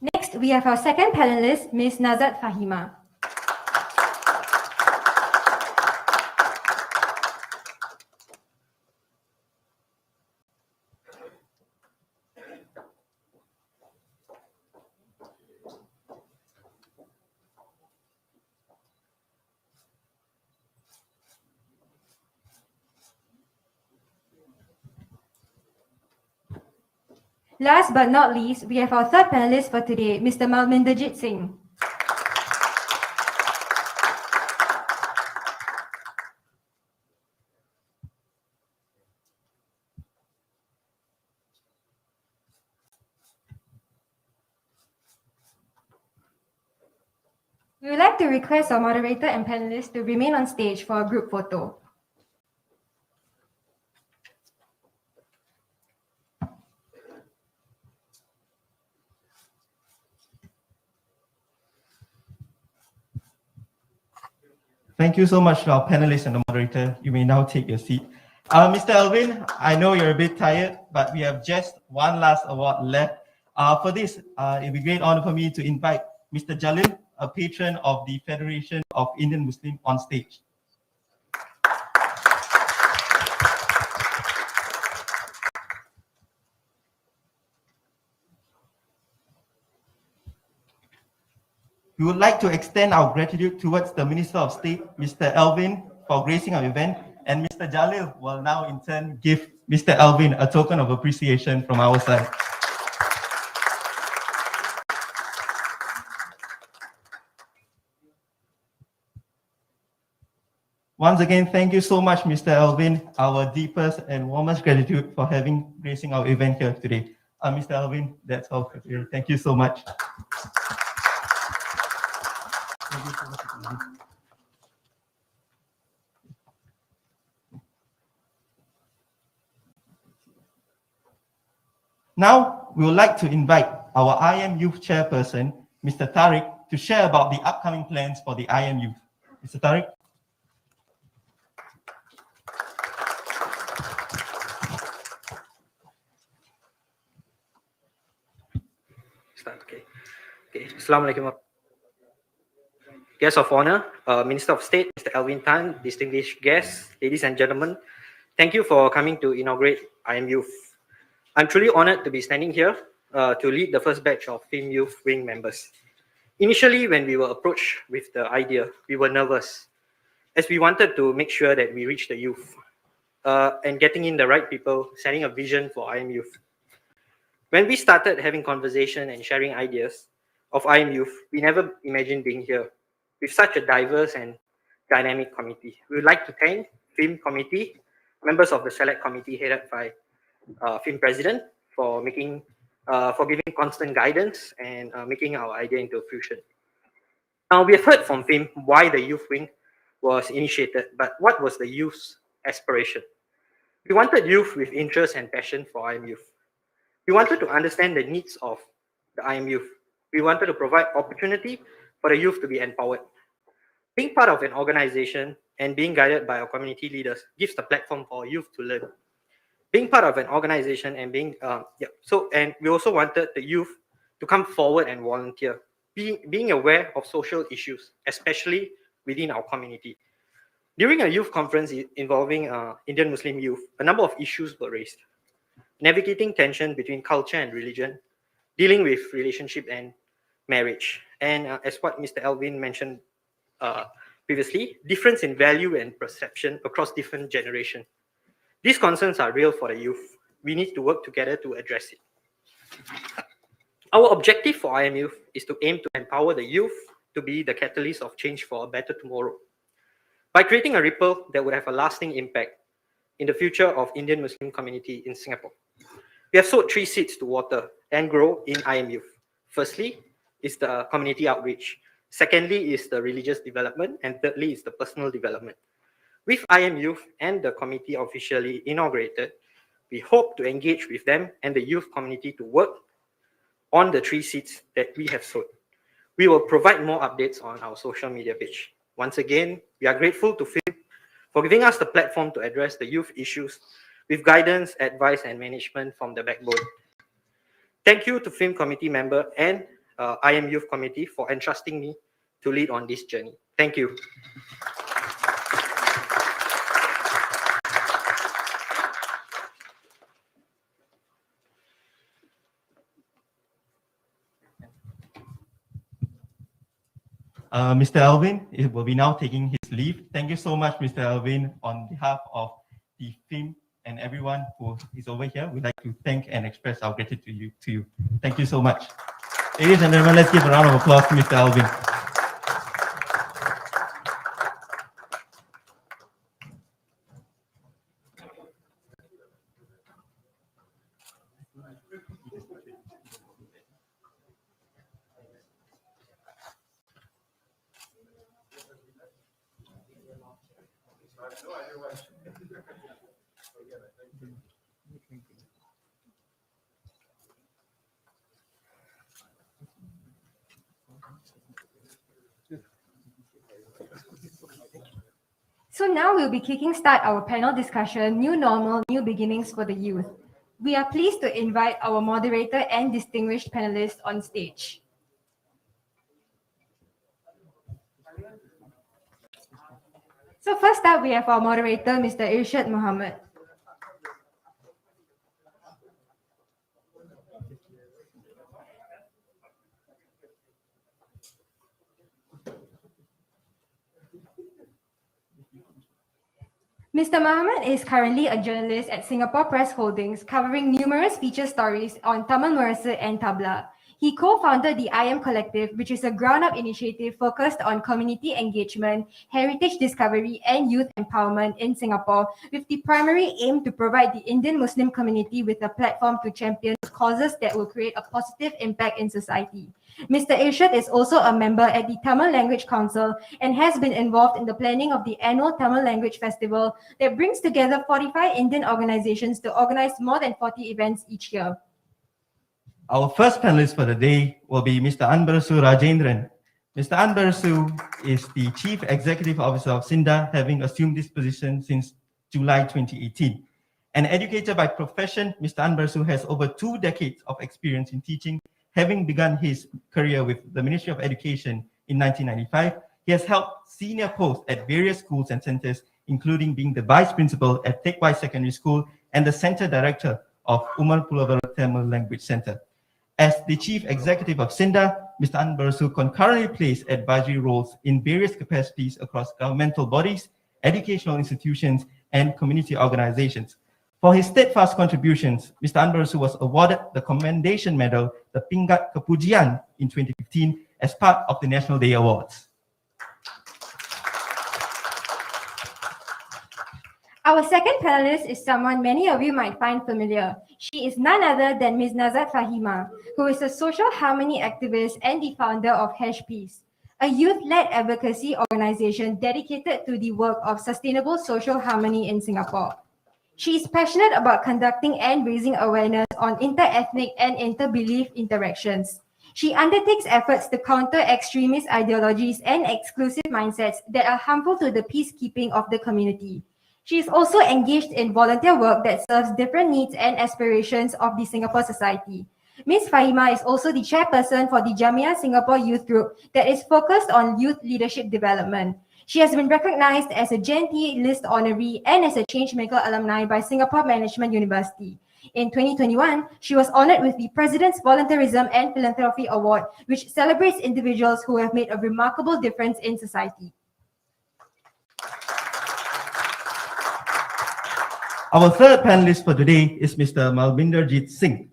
Next, we have our second panelist, Ms. Nazat Fahima. Last but not least, we have our third panelist for today, Mr. Malminderjit Singh. We would like to request our moderator and panelists to remain on stage for a group photo.
Thank you so much to our panelists and the moderator. You may now take your seat. Mr. Alvin, I know you're a bit tired, but we have just one last award left. For this, it'd be a great honor for me to invite Mr. Jalil, a patron of the Federation of Indian Muslims, on stage. We would like to extend our gratitude towards the Minister of State, Mr. Alvin, for gracing our event, and Mr. Jalil will now in turn give Mr. Alvin a token of appreciation from our side. Once again, thank you so much, Mr. Alvin. Our deepest and warmest gratitude for gracing our event here today. Mr. Alvin, that's all for today. Thank you so much. Now, we would like to invite our IM Youth Chairperson, Mr. Tariq, to share about the upcoming plans for the IM Youth. Mr. Tariq?
Okay. Assalamualaikum. Guests of honor, Minister of State, Mr. Alvin Tan, distinguished guests, ladies and gentlemen, thank you for coming to inaugurate IM Youth. I'm truly honored to be standing here to lead the first batch of FIM Youth Wing members. Initially, when we were approached with the idea, we were nervous, as we wanted to make sure that we reach the youth and getting in the right people, setting a vision for IM Youth. When we started having conversation and sharing ideas of IM Youth, we never imagined being here with such a diverse and dynamic committee. We would like to thank FIM committee, members of the select committee headed by FIM president for giving constant guidance and making our idea into fruition. Now, we have heard from FIM why the youth wing was initiated, but what was the youth's aspiration? We wanted youth with interest and passion for IM Youth. We wanted to understand the needs of the IM Youth. We wanted to provide opportunity for the youth to be empowered. Being part of an organization and being guided by our community leaders gives the platform for youth to learn. Being part of an organization and and we also wanted the youth to come forward and volunteer, being aware of social issues, especially within our community. During a youth conference involving Indian Muslim youth, a number of issues were raised. Navigating tension between culture and religion, dealing with relationship and marriage, and as what Mr. Alvin mentioned previously, difference in value and perception across different generations. These concerns are real for the youth. We need to work together to address it. Our objective for IM Youth is to aim to empower the youth to be the catalyst of change for a better tomorrow, by creating a ripple that would have a lasting impact in the future of Indian Muslim community in Singapore. We have sowed 3 seeds to water and grow in IM Youth. Firstly is the community outreach. Secondly is the religious development. And thirdly is the personal development. With IM Youth and the committee officially inaugurated, we hope to engage with them and the youth community to work on the 3 seeds that we have sowed. We will provide more updates on our social media page. Once again, we are grateful to FIM for giving us the platform to address the youth issues with guidance, advice, and management from the backbone. Thank you to FIM committee member and IM Youth Committee for entrusting me to lead on this journey. Thank you.
Mr. Alvin will be now taking his leave. Thank you so much, Mr. Alvin. On behalf of the FIM and everyone who is over here, we'd like to thank and express our gratitude to you. Thank you so much. Ladies and gentlemen, let's give a round of applause to Mr. Alvin.
So now we'll be kicking start our panel discussion, New Normal, New Beginnings for the Youth. We are pleased to invite our moderator and distinguished panelists on stage. So first up, we have our moderator, Mr. Irshad Muhammad. Mr. Muhammad is currently a journalist at Singapore Press Holdings, covering numerous feature stories on Tamil Murasa and Tabla. He co-founded the I Am Collective, which is a ground-up initiative focused on community engagement, heritage discovery, and youth empowerment in Singapore, with the primary aim to provide the Indian Muslim community with a platform to champion causes that will create a positive impact in society. Mr. Irshad is also a member at the Tamil Language Council and has been involved in the planning of the annual Tamil Language Festival that brings together 45 Indian organizations to organize more than 40 events each year.
Our first panelist for the day will be Mr. Anbarasu Rajendran. Mr. Anbarasu is the Chief Executive Officer of SINDA, having assumed this position since July 2018. An educator by profession, Mr. Anbarasu has over 2 decades of experience in teaching, having begun his career with the Ministry of Education in 1995. He has held senior posts at various schools and centers, including being the Vice Principal at Tekwai Secondary School and the Center Director of Umar Pulavar Tamil Language Center. As the Chief Executive of SINDA, Mr. Anbarasu concurrently plays advisory roles in various capacities across governmental bodies, educational institutions, and community organizations. For his steadfast contributions, Mr. Anbarasu was awarded the Commendation Medal, the Pingat Kepujian, in 2015 as part of the National Day Awards.
Our second panelist is someone many of you might find familiar. She is none other than Ms. Nazat Fahima, who is a social harmony activist and the founder of Peace, a youth-led advocacy organization dedicated to the work of sustainable social harmony in Singapore. She is passionate about conducting and raising awareness on inter-ethnic and inter-belief interactions. She undertakes efforts to counter extremist ideologies and exclusive mindsets that are harmful to the peacekeeping of the community. She is also engaged in volunteer work that serves different needs and aspirations of the Singapore society. Ms. Fahima is also the chairperson for the Jamia Singapore Youth Group that is focused on youth leadership development. She has been recognized as a Gen T List honoree and as a Changemaker alumni by Singapore Management University. In 2021, she was honored with the President's Volunteerism and Philanthropy Award, which celebrates individuals who have made a remarkable difference in society.
Our third panelist for today is Mr. Malbinderjit Singh.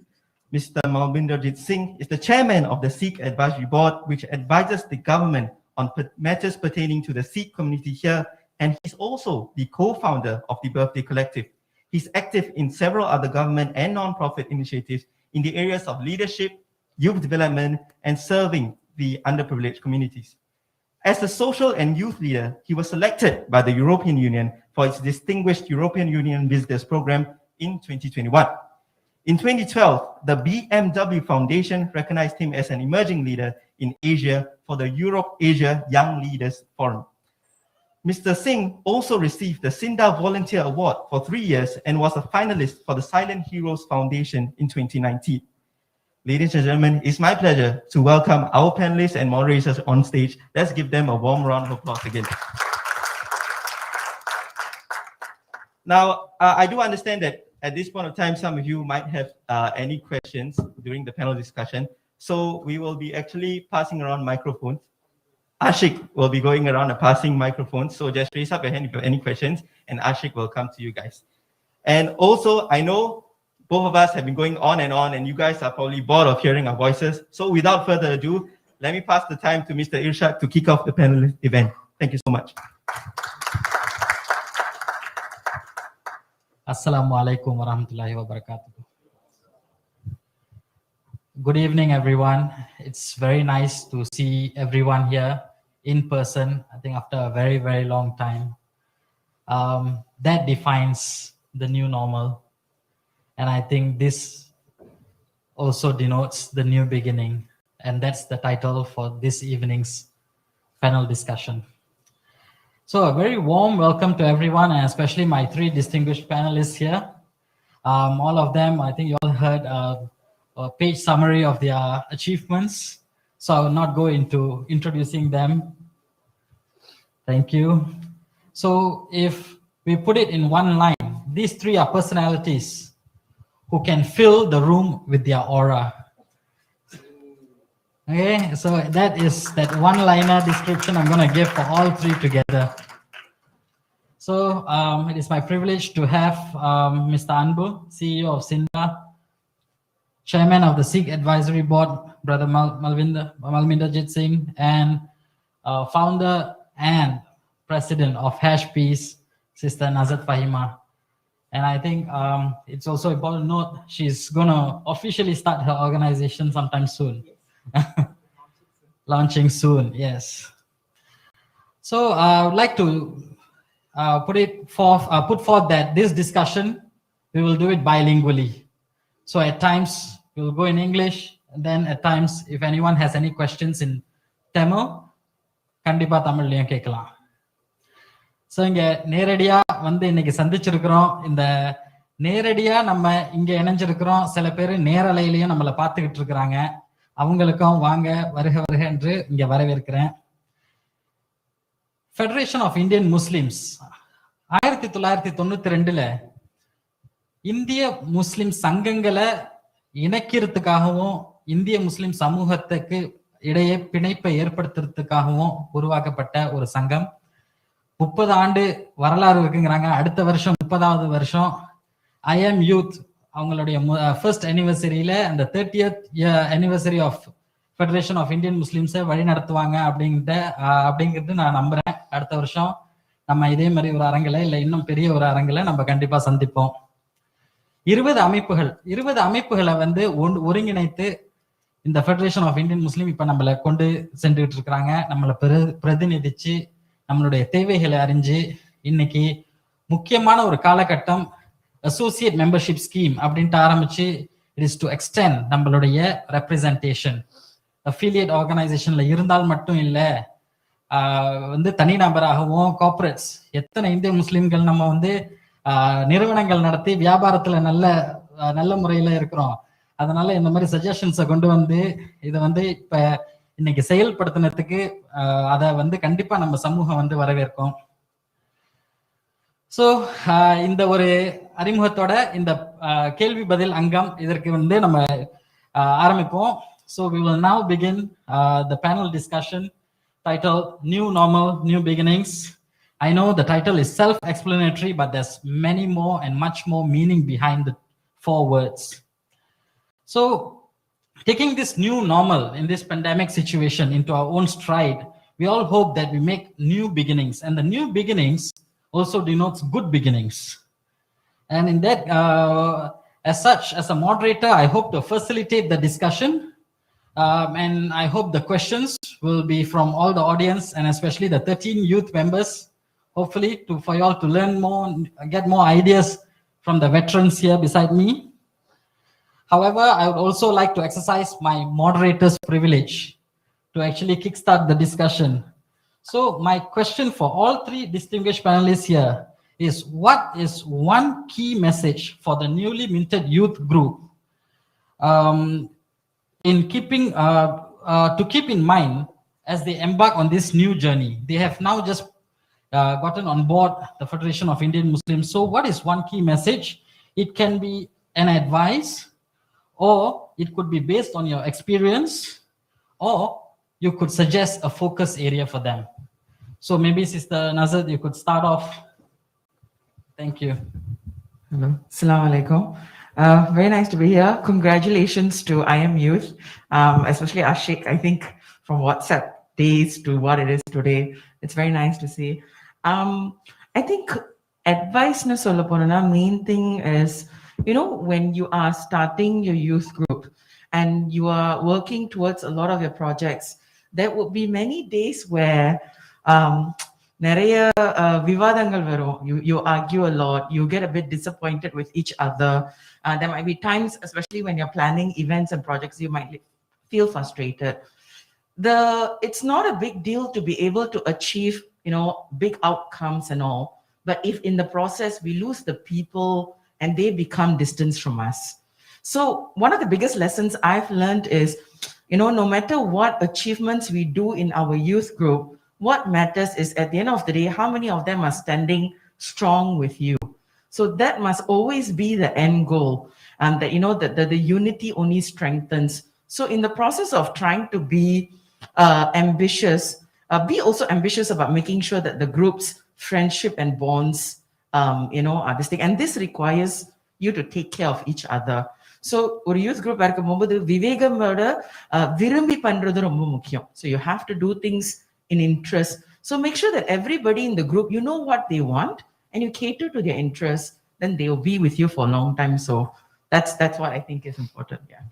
Mr. Malbinderjit Singh is the chairman of the Sikh Advisory Board, which advises the government on matters pertaining to the Sikh community here, and he's also the co-founder of the Birthday Collective. He's active in several other government and non-profit initiatives in the areas of leadership, youth development, and serving the underprivileged communities. As a social and youth leader, he was selected by the European Union for its distinguished European Union Visitors Program in 2021. In 2012, the BMW Foundation recognized him as an emerging leader in Asia for the Europe-Asia Young Leaders Forum. Mr. Singh also received the SINDA Volunteer Award for 3 years and was a finalist for the Silent Heroes Foundation in 2019. Ladies and gentlemen, it's my pleasure to welcome our panelists and moderators on stage. Let's give them a warm round of applause again. Now, I do understand that at this point of time, some of you might have any questions during the panel discussion. So we will be actually passing around microphones. Ashik will be going around and passing microphones. So just raise up your hand if you have any questions, and Ashik will come to you guys. And also, I know both of us have been going on, and you guys are probably bored of hearing our voices. So without further ado, let me pass the time to Mr. Irshad to kick off the panel event. Thank you so much.
Assalamualaikum warahmatullahi wabarakatuh. Good evening, everyone. It's very nice to see everyone here in person, I think after a very, very long time. That defines the new normal. And I think this also denotes the new beginning. And that's the title for this evening's panel discussion. So a very warm welcome to everyone, and especially my three distinguished panelists here. All of them, I think you all heard a page summary of their achievements. So I will not go into introducing them. Thank you. So if we put it in one line, these three are personalities who can fill the room with their aura. Okay, so that is that one-liner description I'm going to give for all three together. So it is my privilege to have Mr. Anbu, CEO of SINDA, Chairman of the Sikh Advisory Board, Brother Malminderjit Singh, and Founder and President of Hash Peace, Sister Nazat Fahima. And I think it's also important to note she's going to officially start her organization sometime soon. Launching soon, yes. So I would like to put forth that this discussion, we will do it bilingually. So at times we'll go in English, and then at times if anyone has any questions in Tamil, kandipa Tamillayum kekkalam. So இங்க நேரடியா வந்து இன்னைக்கு சந்திச்சிருக்கிறோம். இந்த நேரடியா நம்ம இங்க இணைஞ்சிருக்கிறோம். சில பேர் நேரலையிலயும் நம்மளை பார்த்துக்கிட்டு இருக்கிறாங்க. அவங்களுக்கும் வாங்க வருக வருக என்று இங்க வரவேற்கிறேன். ஃபெடரேஷன் ஆஃப் இந்தியன் முஸ்லிம்ஸ் 1992ல இந்திய முஸ்லிம் சங்கங்களை இணைக்கிறதுக்காகவும் இந்திய முஸ்லிம் சமூகத்துக்கு இடையே பிணைப்பை ஏற்படுத்துறதுக்காகவும் உருவாக்கப்பட்ட ஒரு சங்கம். 30 ஆண்டு வரலாறு இருக்குங்கிறாங்க. அடுத்த வருஷம் 30வது வருஷம் IM யூத் அவங்களுடைய ஃபர்ஸ்ட் அனிவர்சரியில அந்த 30th anniversary of federation of Indian முஸ்லிம்ஸை வழி நடத்துவாங்க அப்படிங்கிறது நான் நம்புறேன். அடுத்த வருஷம் நம்ம இதே மாதிரி ஒரு அரங்கில இல்லை இன்னும் பெரிய ஒரு அரங்கில நம்ம கண்டிப்பா சந்திப்போம். 20 அமைப்புகளை வந்து ஒருங்கிணைத்து இந்த ஃபெடரேஷன் ஆஃப் இந்தியன் முஸ்லீம் இப்ப நம்மளை கொண்டு சென்றுட்டு இருக்கிறாங்க. நம்மளை பிரதிநிதிச்சு நம்மளுடைய தேவைகளை அறிஞ்சு இன்னைக்கு முக்கியமான ஒரு காலகட்டம் அசோசியேட் மெம்பர்ஷிப் ஸ்கீம் அப்படின்ட்டு ஆரம்பிச்சு இட் இஸ் டு எக்ஸ்டெண்ட் நம்மளுடைய ரெப்ரசன்டேஷன். அஃபிலியேட் ஆர்கனைசேஷன்ல இருந்தால் மட்டும் இல்லை, வந்து தனிநபராகவும் கார்பரேட்ஸ் எத்தனை இந்திய முஸ்லிம்கள் நம்ம வந்து நிறுவனங்கள் நடத்தி வியாபாரத்துல நல்ல முறையில இருக்கிறோம். அதனால இந்த மாதிரி சஜஷன்ஸை கொண்டு வந்து இதை வந்து இப்ப இன்னைக்கு செயல்படுத்தினதுக்கு அதை வந்து கண்டிப்பா நம்ம சமூகம் வந்து வரவேற்கும். ஸோ இந்த ஒரு அறிமுகத்தோட இந்த கேள்வி பதில் அங்கம் இதற்கு வந்து நம்ம ஆரம்பிப்போம். So we will now begin the panel discussion titled New Normal, New Beginnings. I know the title is self-explanatory, but there's many more and much more meaning behind the 4 words. So taking this new normal in this pandemic situation into our own stride, we all hope that we make new beginnings, and the new beginnings also denotes good beginnings. And in that, as such, as a moderator, I hope to facilitate the discussion, and I hope the questions will be from all the audience, and especially the 13 youth members, hopefully for you all to learn more, get more ideas from the veterans here beside me. However, I would also like to exercise my moderator's privilege to actually kickstart the discussion. So my question for all 3 distinguished panelists here is, what is one key message for the newly minted youth group in keeping to keep in mind as they embark on this new journey? They have now just gotten on board the Federation of Indian Muslims. So what is one key message? It can be an advice, or it could be based on your experience, or you could suggest a focus area for them. So maybe Sister Nazat, you could start off. Thank you.
Hello. Assalamu alaikum. Very nice to be here. Congratulations to IM Youth, especially Ashik, I think from WhatsApp days to what it is today. It's very nice to see. I think advice na solla main thing is, you know, when you are starting your youth group and you are working towards a lot of your projects, there will be many days where நிறைய விவாதங்கள் வரும். You argue a lot, you get a bit disappointed with each other. There might be times, especially when you're planning events and projects, you might feel frustrated. It's not a big deal to be able to achieve big outcomes and all. But if in the process we lose the people and they become distance from us. So one of the biggest lessons I've learned is, no matter what achievements we do in our youth group, what matters is at the end of the day, how many of them are standing strong with you. So that must always be the end goal, and that the unity only strengthens. So in the process of trying to be ambitious, be also ambitious about making sure that the group's friendship and bonds, are this thing. And this requires you to take care of each other. So ஒரு youth group இருக்கும்போது விவேகமோட விரும்பி பண்றது ரொம்ப முக்கியம். So you have to do things in interest. So make sure that everybody in the group, you know what they want and you cater to their interests, then they will be with you for a long time. So that's what I think is important. Yeah.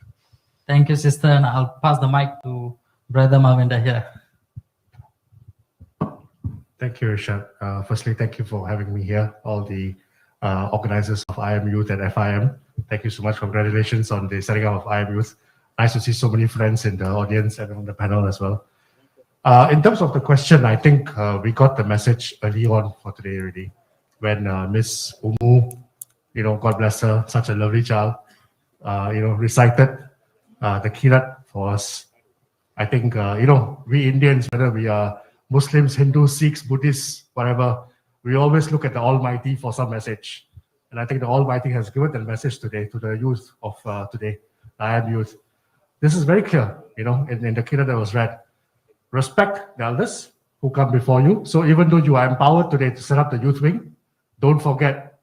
Thank you, sister. And I'll pass the mic to Brother Mavinda here.
Thank you, Rishad. Firstly, thank you for having me here, all the organizers of IM Youth and FIM. Thank you so much. Congratulations on the setting up of IM Youth. Nice to see so many friends in the audience and on the panel as well. In terms of the question, I think we got the message early on for today already. When Miss Umu, God bless her, such a lovely child, recited the Kirat for us. I think, we Indians, whether we are Muslims, Hindus, Sikhs, Buddhists, whatever, we always look at the Almighty for some message. And I think the Almighty has given that message today to the youth of today, I am youth. This is very clear, in the Kirat that was read. Respect the elders who come before you. So even though you are empowered today to set up the youth wing, don't forget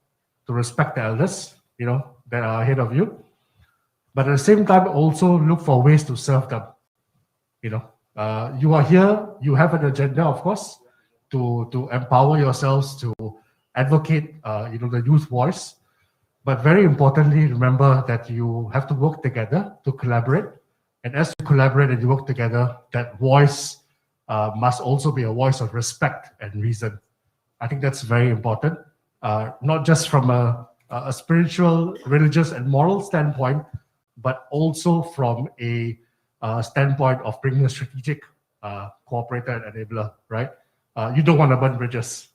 to respect the elders, that are ahead of you. But at the same time, also look for ways to serve them. You are here, you have an agenda, of course, to empower yourselves, to advocate, the youth voice. But very importantly, remember that you have to work together to collaborate. And as you collaborate and you work together, that voice must also be a voice of respect and reason. I think that's very important, not just from a spiritual, religious, and moral standpoint, but also from a standpoint of bringing a strategic cooperator and enabler, right? You don't want to burn bridges,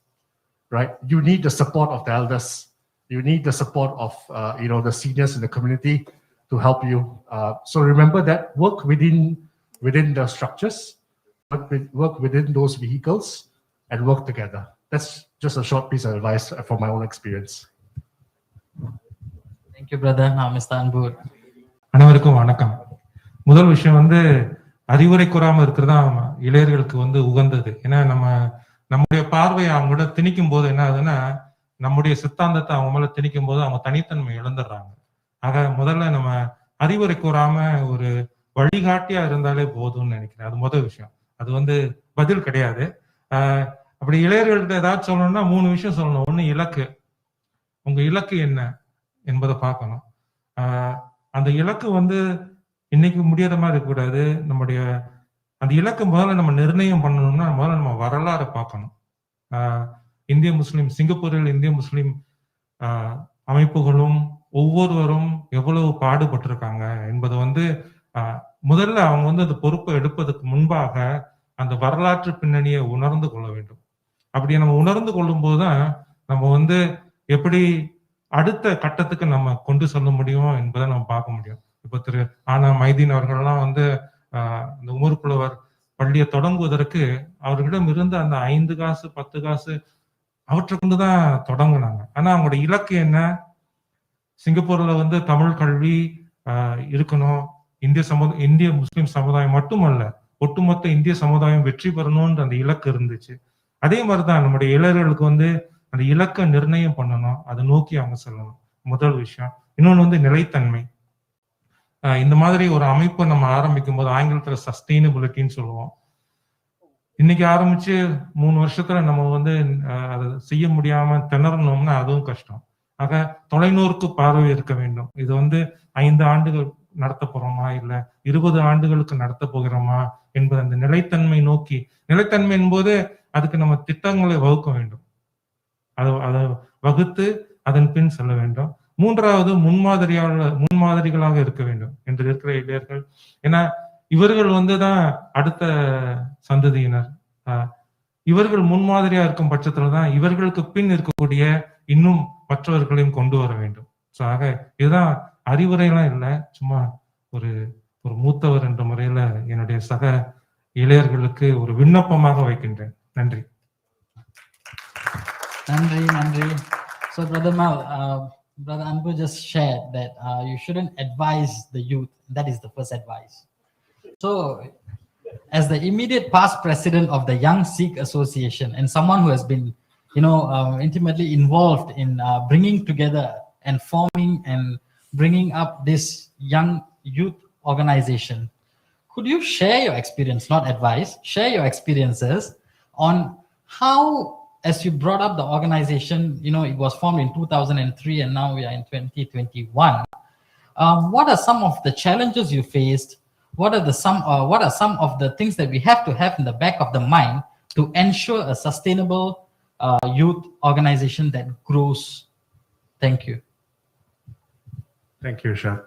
right? You need the support of the elders. You need the support of, the seniors in the community to help you. So remember that work within the structures, work within those vehicles, and work together. That's just a short piece of advice from my own experience.
Thank you, brother. Now, Mr. Anbud.
அனைவருக்கும் வணக்கம். முதல் விஷயம் அறிவுரை கூறாம இருக்கிறதா இளையர்களுக்கு உகந்தது. ஏன்னா நம்முடைய பார்வையை அவங்களோட திணிக்கும் போது என்ன ஆகுதுன்னா, நம்முடைய சித்தாந்தத்தை அவங்க மேல திணிக்கும் போது அவங்க தனித்தன்மை இழந்துடுறாங்க. ஆக முதல்ல நம்ம அறிவுரை கூறாம ஒரு வழிகாட்டியா இருந்தாலே போதும்னு நினைக்கிறேன். அது முதல் விஷயம். அது பதில் கிடையாது. அப்படி இளையர்கள்ட்ட ஏதாச்சும் சொல்லணும்னா 3 விஷயம் சொல்லணும். 1, இலக்கு. உங்க இலக்கு என்ன என்பதை பார்க்கணும். அந்த இலக்கு இன்னைக்கு முடியாத மாதிரி இருக்கக்கூடாது. நம்முடைய அந்த இலக்கு முதல்ல நம்ம நிர்ணயம் பண்ணணும்னா முதல்ல நம்ம வரலாறு பார்க்கணும். இந்திய முஸ்லிம், சிங்கப்பூரில் இந்திய முஸ்லிம் அமைப்புகளும் ஒவ்வொருவரும் எவ்வளவு பாடுபட்டிருக்காங்க என்பது முதல்ல அவங்க அந்த பொறுப்பை எடுப்பதற்கு முன்பாக அந்த வரலாற்று பின்னணியை உணர்ந்து கொள்ள வேண்டும். அப்படி நம்ம உணர்ந்து கொள்ளும் போதுதான் நம்ம எப்படி அடுத்த கட்டத்துக்கு நம்ம கொண்டு செல்ல முடியும் என்பதை நம்ம பார்க்க முடியும். இப்ப திரு ஆனா மைதீன் அவர்கள்லாம் இந்த உமர் புலவர் பள்ளியை தொடங்குவதற்கு அவர்களிடம் இருந்த அந்த 5 காசு 10 காசு அவற்றை கொண்டுதான் தொடங்கினாங்க. ஆனா அவங்களோட இலக்கு என்ன? சிங்கப்பூர்ல தமிழ் கல்வி இருக்கணும், இந்திய முஸ்லிம் சமுதாயம் மட்டுமல்ல, ஒட்டுமொத்த இந்திய சமுதாயம் வெற்றி பெறணும்ன்ற அந்த இலக்கு இருந்துச்சு. அதே மாதிரிதான் நம்முடைய இளைஞர்களுக்கு அந்த இலக்கை நிர்ணயம் பண்ணணும், அதை நோக்கி அவங்க செல்லணும். முதல் விஷயம். இன்னொன்னு நிலைத்தன்மை. இந்த மாதிரி ஒரு அமைப்பை நம்ம ஆரம்பிக்கும் போது ஆங்கிலத்துல சஸ்டைனபிலிட்டின்னு சொல்லுவோம். இன்னைக்கு ஆரம்பிச்சு 3 வருஷத்துல நம்ம அதை செய்ய முடியாம திணறணும்னா அதுவும் கஷ்டம். ஆக தொலைநோக்கு பார்வை இருக்க வேண்டும். இது 5 ஆண்டுகள் நடத்த போறோமா இல்ல 20 ஆண்டுகளுக்கு நடத்த போகிறோமா என்பது அந்த நிலைத்தன்மை நோக்கி. நிலைத்தன்மை என்பது அதுக்கு நம்ம திட்டங்களை வகுக்க வேண்டும். அதை வகுத்து அதன் பின் செல்ல வேண்டும். 3வது முன்மாதிரிகளாக இருக்க வேண்டும் என்று இருக்கிற இளைஞர்கள். ஏன்னா இவர்கள் தான் அடுத்த சந்ததியினர். இவர்கள் முன்மாதிரியா இருக்கும் பட்சத்துல தான் இவர்களுக்கு பின் இருக்கக்கூடிய இன்னும் மற்றவர்களையும் கொண்டு வர வேண்டும். ஸோ ஆக இதுதான் அறிவுரைலாம் இல்லை, சும்மா ஒரு ஒரு மூத்தவர் என்ற முறையில என்னுடைய சக இளையர்களுக்கு ஒரு விண்ணப்பமாக வைக்கின்றேன். நன்றி.
Nandri. So Brother Mal, Brother Anbu just shared that you shouldn't advise the youth. That is the first advice. So as the immediate past president of the Young Sikh Association and someone who has been, intimately involved in bringing together and forming and bringing up this young youth organization, could you share your experience, not advice, share your experiences on how, as you brought up the organization, it was formed in 2003 and now we are in 2021. What are some of the challenges you faced? What are some of the things that we have to have in the back of the mind to ensure a sustainable youth organization that grows? Thank you.
Thank you, Shah.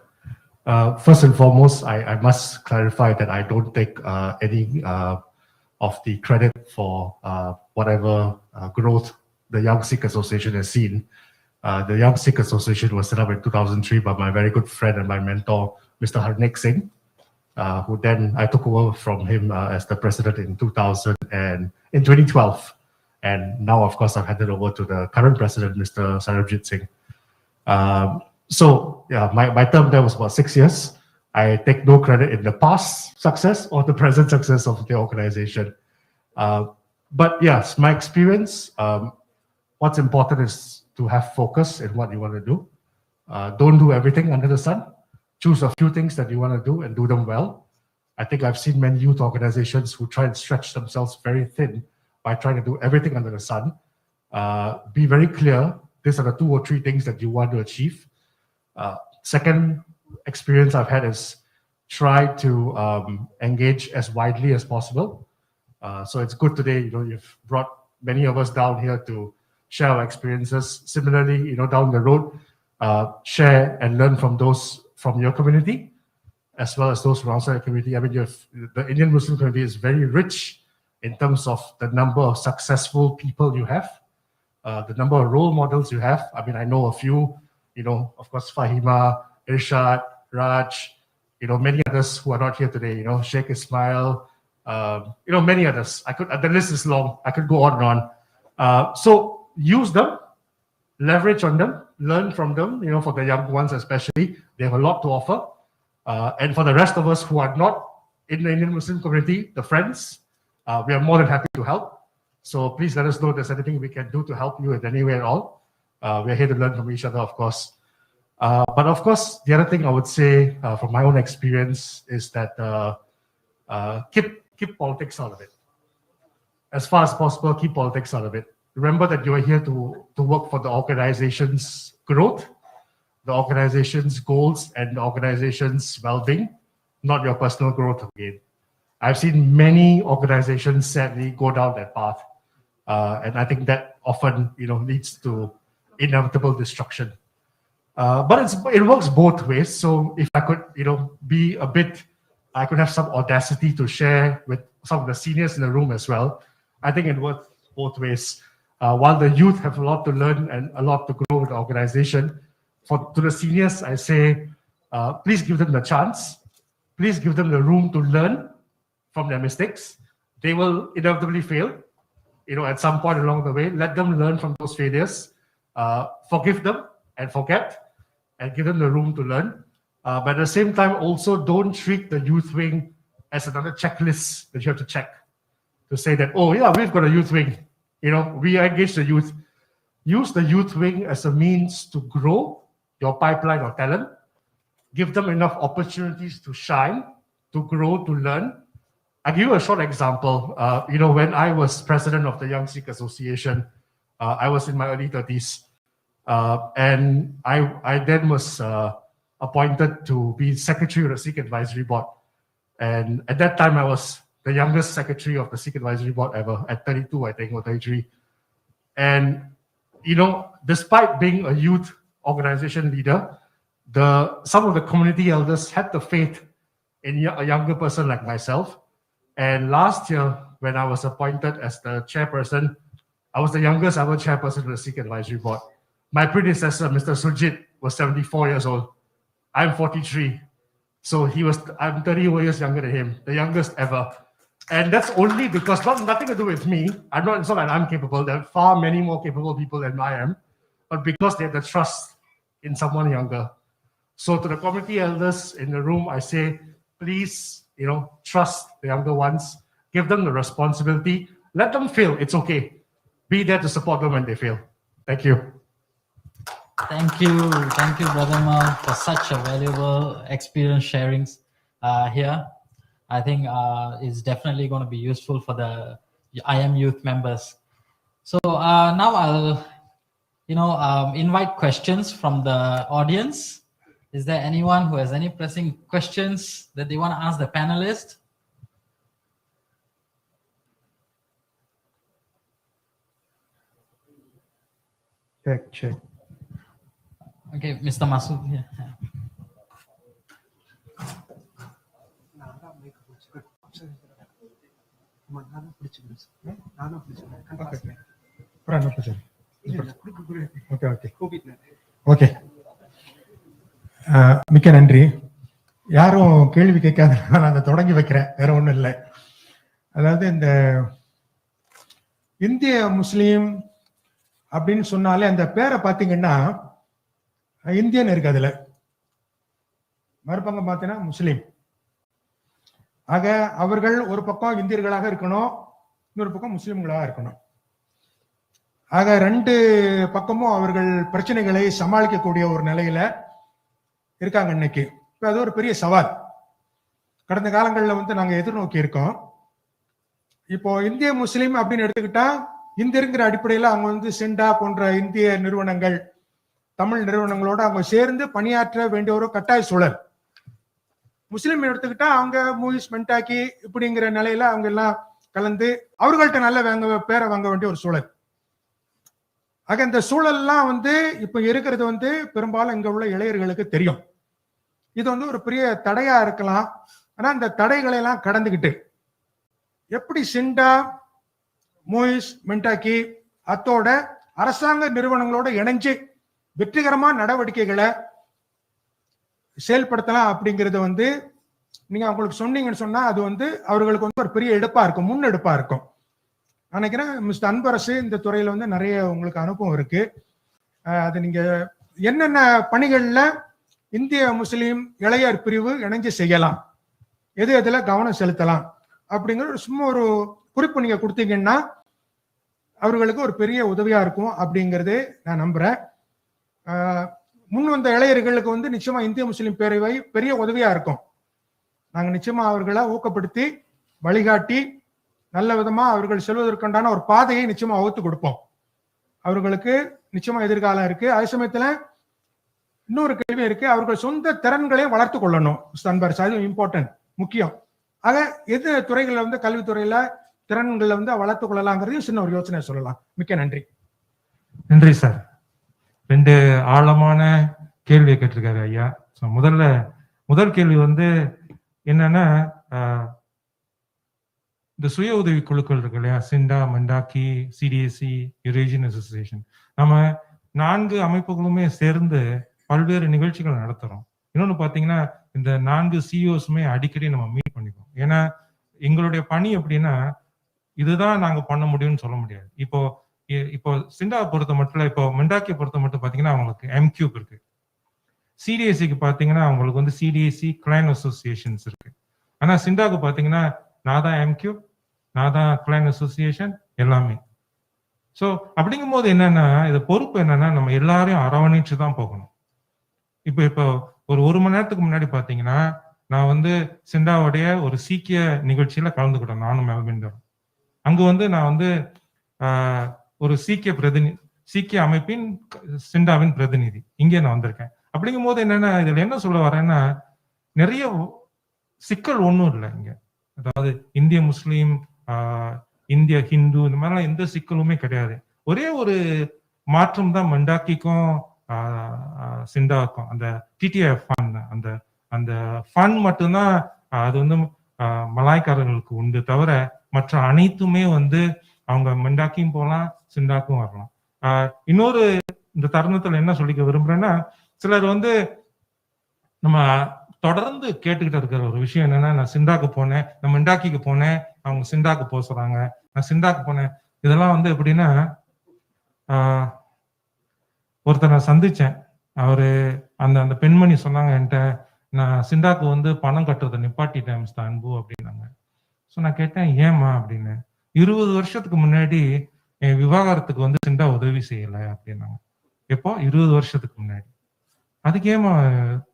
First and foremost, I must clarify that I don't take any of the credit for whatever growth the Young Sikh Association has seen. The Young Sikh Association was set up in 2003 by my very good friend and my mentor, Mr. Harnik Singh, who then I took over from him as the president in 2012. And now, of course, I've handed over to the current president, Mr. Sarabjit Singh. So yeah, my term there was about 6 years. I take no credit in the past success or the present success of the organization. But yes, my experience, what's important is to have focus in what you want to do. Don't do everything under the sun. Choose a few things that you want to do and do them well. I think I've seen many youth organizations who try and stretch themselves very thin by trying to do everything under the sun. Be very clear. These are the 2 or 3 things that you want to achieve. Second experience I've had is try to engage as widely as possible. So it's good today, you've brought many of us down here to share our experiences. Similarly, down the road, share and learn from those from your community, as well as those from outside the community. I mean, the Indian Muslim community is very rich in terms of the number of successful people you have, the number of role models you have. I mean, I know a few, of course, Fahima, Irshad, Raj, many others who are not here today, Sheikh Ismail, many others. The list is long. I could go on and on. So use them, leverage on them, learn from them, for the young ones especially. They have a lot to offer. And for the rest of us who are not in the Indian Muslim community, the friends, we are more than happy to help. So please let us know if there's anything we can do to help you in any way at all. We're here to learn from each other, of course. But of course, the other thing I would say from my own experience is that keep politics out of it. As far as possible, keep politics out of it. Remember that you are here to work for the organization's growth, the organization's goals, and the organization's well-being, not your personal growth again. I've seen many organizations sadly go down that path. And I think that often, leads to inevitable destruction. But it works both ways. So if I could, I could have some audacity to share with some of the seniors in the room as well. I think it works both ways. While the youth have a lot to learn and a lot to grow with the organization, to the seniors, I say, please give them the chance. Please give them the room to learn from their mistakes. They will inevitably fail, at some point along the way. Let them learn from those failures. Forgive them and forget, and give them the room to learn. But at the same time, also don't treat the youth wing as another checklist that you have to check to say that, oh yeah, we've got a youth wing. We engage the youth. Use the youth wing as a means to grow your pipeline of talent. Give them enough opportunities to shine, to grow, to learn. I'll give you a short example. When I was president of the Young Sikh Association, I was in my early 30s. And I then was appointed to be secretary of the Sikh Advisory Board. And at that time, I was the youngest secretary of the Sikh Advisory Board ever, at 32, I think, or 33. And, despite being a youth organization leader, some of the community elders had the faith in a younger person like myself. And last year, when I was appointed as the chairperson. I was the youngest ever chairperson of the Sikh Advisory Board. My predecessor, Mr. Sujit, was 74 years old. I'm 43. So I'm 30 years younger than him, the youngest ever. And that's only because, nothing to do with me. It's not that I'm capable. There are far many more capable people than I am, but because they have the trust in someone younger. So to the committee elders in the room, I say, please, trust the younger ones, give them the responsibility, let them fail. It's okay. Be there to support them when they fail. Thank you.
Thank you, Brother Mal, for such a valuable experience sharings here. I think it's definitely going to be useful for the IM Youth members. So now I'll, invite questions from the audience. Is there anyone who has any pressing questions that they want to ask the panelists?
Check.
Okay, Mr. Masood. Yeah.
Okay. மிக்க நன்றி. யாரும் கேள்வி கேட்காத நான் அதை தொடங்கி வைக்கிறேன், வேற ஒண்ணும் இல்லை. அதாவது இந்த இந்திய முஸ்லீம் அப்படின்னு சொன்னாலே அந்த பேரை பார்த்தீங்கன்னா இந்தியன் இருக்கு, அதுல மறுபக்கம் பார்த்தீங்கன்னா முஸ்லீம். ஆக அவர்கள் ஒரு பக்கம் இந்தியர்களாக இருக்கணும், இன்னொரு பக்கம் முஸ்லிம்களாக இருக்கணும். ஆக ரெண்டு பக்கமும் அவர்கள் பிரச்சனைகளை சமாளிக்கக்கூடிய ஒரு நிலையில இருக்காங்க இன்னைக்கு. இப்ப அது ஒரு பெரிய சவால். கடந்த காலங்களில் நாங்க எதிர்நோக்கி இருக்கோம். இப்போ இந்திய முஸ்லீம் அப்படின்னு எடுத்துக்கிட்டா இந்தியங்கிற அடிப்படையில் அவங்க செண்டா போன்ற இந்திய நிறுவனங்கள், தமிழ் நிறுவனங்களோட அவங்க சேர்ந்து பணியாற்ற வேண்டிய ஒரு கட்டாய சூழல். முஸ்லீம் எடுத்துக்கிட்டா அவங்க மூவிஸ் மென்டாக்கி இப்படிங்கிற நிலையில அவங்க எல்லாம் கலந்து அவர்கள்ட்ட நல்ல பேரை வாங்க வேண்டிய ஒரு சூழல். ஆக இந்த சூழல்லாம் இப்ப இருக்கிறது பெரும்பாலும் இங்க உள்ள இளைஞர்களுக்கு தெரியும். இது ஒரு பெரிய தடையா இருக்கலாம். ஆனா இந்த தடைகளை எல்லாம் கடந்துகிட்டு எப்படி சிண்டா, மூயிஸ், மென்டாக்கி அத்தோட அரசாங்க நிறுவனங்களோட இணைஞ்சு வெற்றிகரமான நடவடிக்கைகளை செயல்படுத்தலாம் அப்படிங்கறது நீங்க அவங்களுக்கு சொன்னீங்கன்னு சொன்னா அது அவர்களுக்கு ஒரு பெரிய எடுப்பா இருக்கும், முன்னெடுப்பா இருக்கும். நினைக்கிறேன் மிஸ்டர் அன்பரசு இந்த துறையில நிறைய உங்களுக்கு அனுபவம் இருக்கு. அது நீங்க என்னென்ன பணிகள்ல இந்திய முஸ்லீம் இளைஞர் பிரிவு இணைஞ்சு செய்யலாம், எது எதுல கவனம் செலுத்தலாம் அப்படிங்கிற சும்மா ஒரு குறிப்பு நீங்க கொடுத்தீங்கன்னா அவர்களுக்கு ஒரு பெரிய உதவியா இருக்கும் அப்படிங்கறது நான் நம்புறேன். முன் வந்த இளைஞர்களுக்கு நிச்சயமா இந்திய முஸ்லீம் பேரவை பெரிய உதவியா இருக்கும். நாங்க நிச்சயமா அவர்களை ஊக்கப்படுத்தி வழிகாட்டி நல்ல விதமா அவர்கள் செல்வதற்குண்டான ஒரு பாதையை நிச்சயமா வகுத்து கொடுப்போம். அவர்களுக்கு நிச்சயமா எதிர்காலம் இருக்கு. அதே சமயத்துல இன்னொரு கேள்வி இருக்கு, அவர்கள் சொந்த திறன்களை வளர்த்து கொள்ளணும். அது இம்பார்ட்டன்ட், முக்கியம். ஆக எது துறைகள்ல கல்வித்துறையில திறன்களை வளர்த்து கொள்ளலாங்கிறதையும் சின்ன ஒரு யோசனை சொல்லலாம். மிக்க நன்றி.
நன்றி சார். ரெண்டு ஆழமான கேள்வியை கேட்டிருக்காரு ஐயா. முதல் கேள்வி என்னன்னா, இந்த சுய உதவி குழுக்கள் இருக்கு இல்லையா, சிண்டா, மண்டாக்கி, சிடிஎஸ்சி, யூரேஷியன் அசோசியேஷன், நம்ம 4 அமைப்புகளுமே சேர்ந்து பல்வேறு நிகழ்ச்சிகள் நடத்துறோம். இன்னொன்னு பாத்தீங்கன்னா இந்த 4 சிஇஓஸுமே அடிக்கடி நம்ம மீட் பண்ணிக்குவோம். ஏன்னா எங்களுடைய பணி எப்படின்னா இதுதான் நாங்க பண்ண முடியும்னு சொல்ல முடியாது. இப்போ சிண்டாவை பொறுத்த மட்டும், இப்போ மெண்டாக்கியை பொறுத்த மட்டும் பாத்தீங்கன்னா அவங்களுக்கு எம்கியூப் இருக்கு. சிடிஎஸ்சிக்கு பாத்தீங்கன்னா அவங்களுக்கு சிடிஎஸ்சி கிளைன் அசோசியேஷன்ஸ் இருக்கு. ஆனா சிண்டாவுக்கு பாத்தீங்கன்னா நான் தான் எம்கியூப், நான் தான் கிளைன் அசோசியேஷன் எல்லாமே. ஸோ அப்படிங்கும் போது என்னன்னா இது பொறுப்பு என்னன்னா நம்ம எல்லாரையும் அரவணைச்சு தான் போகணும். இப்போ ஒரு மணி நேரத்துக்கு முன்னாடி பாத்தீங்கன்னா நான் சிண்டாவுடைய ஒரு சீக்கிய நிகழ்ச்சியில கலந்துக்கிட்டேன், நானும் மெல்பின்டரும். அங்கு நான் ஒரு சீக்கிய அமைப்பின் சிண்டாவின் பிரதிநிதி இங்கே நான் வந்திருக்கேன். அப்படிங்கும் போது என்னன்னா இதுல என்ன சொல்ல வரேன்னா நிறைய சிக்கல் ஒன்றும் இல்லை இங்க. அதாவது இந்திய முஸ்லீம், இந்திய ஹிந்து, இந்த மாதிரிலாம் எந்த சிக்கலுமே கிடையாது. ஒரே ஒரு மாற்றம் தான் மண்டாக்கிக்கும் சிண்டாவுக்கும். அந்த டிடிஎஃப் ஃபண்ட், அந்த ஃபண்ட் மட்டும்தான் அது மலாய்க்காரர்களுக்கு உண்டு, தவிர மற்ற அனைத்துமே வந்து அவங்க மெண்டாக்கியும் போகலாம், சிண்டாக்கும் வரலாம். இன்னொரு இந்த தருணத்துல என்ன சொல்லிக்க விரும்புறேன்னா, சிலர் வந்து நம்ம தொடர்ந்து கேட்டுக்கிட்டு இருக்கிற ஒரு விஷயம் என்னன்னா, நான் சிண்டாக்கு போனேன், நான் மெண்டாக்கிக்கு போனேன், அவங்க சிண்டாக்கு போக சொல்றாங்க, நான் சிண்டாக்கு போனேன். இதெல்லாம் வந்து எப்படின்னா, ஒருத்தர் நான் சந்திச்சேன். அவரு அந்த பெண்மணி சொன்னாங்க என்கிட்ட, நான் சிண்டாக்கு வந்து பணம் கட்டுறதை நிப்பாட்டிட்டேன் மிஸ்டர் அன்பு அப்படின்னாங்க. ஸோ நான் கேட்டேன் ஏமா அப்படின்னு. 20 வருஷத்துக்கு முன்னாடி என் விவாகரத்துக்கு வந்து சிண்டா உதவி செய்யலை அப்படின்னாங்க. எப்போ? 20 வருஷத்துக்கு முன்னாடி. அதுக்கு ஏமா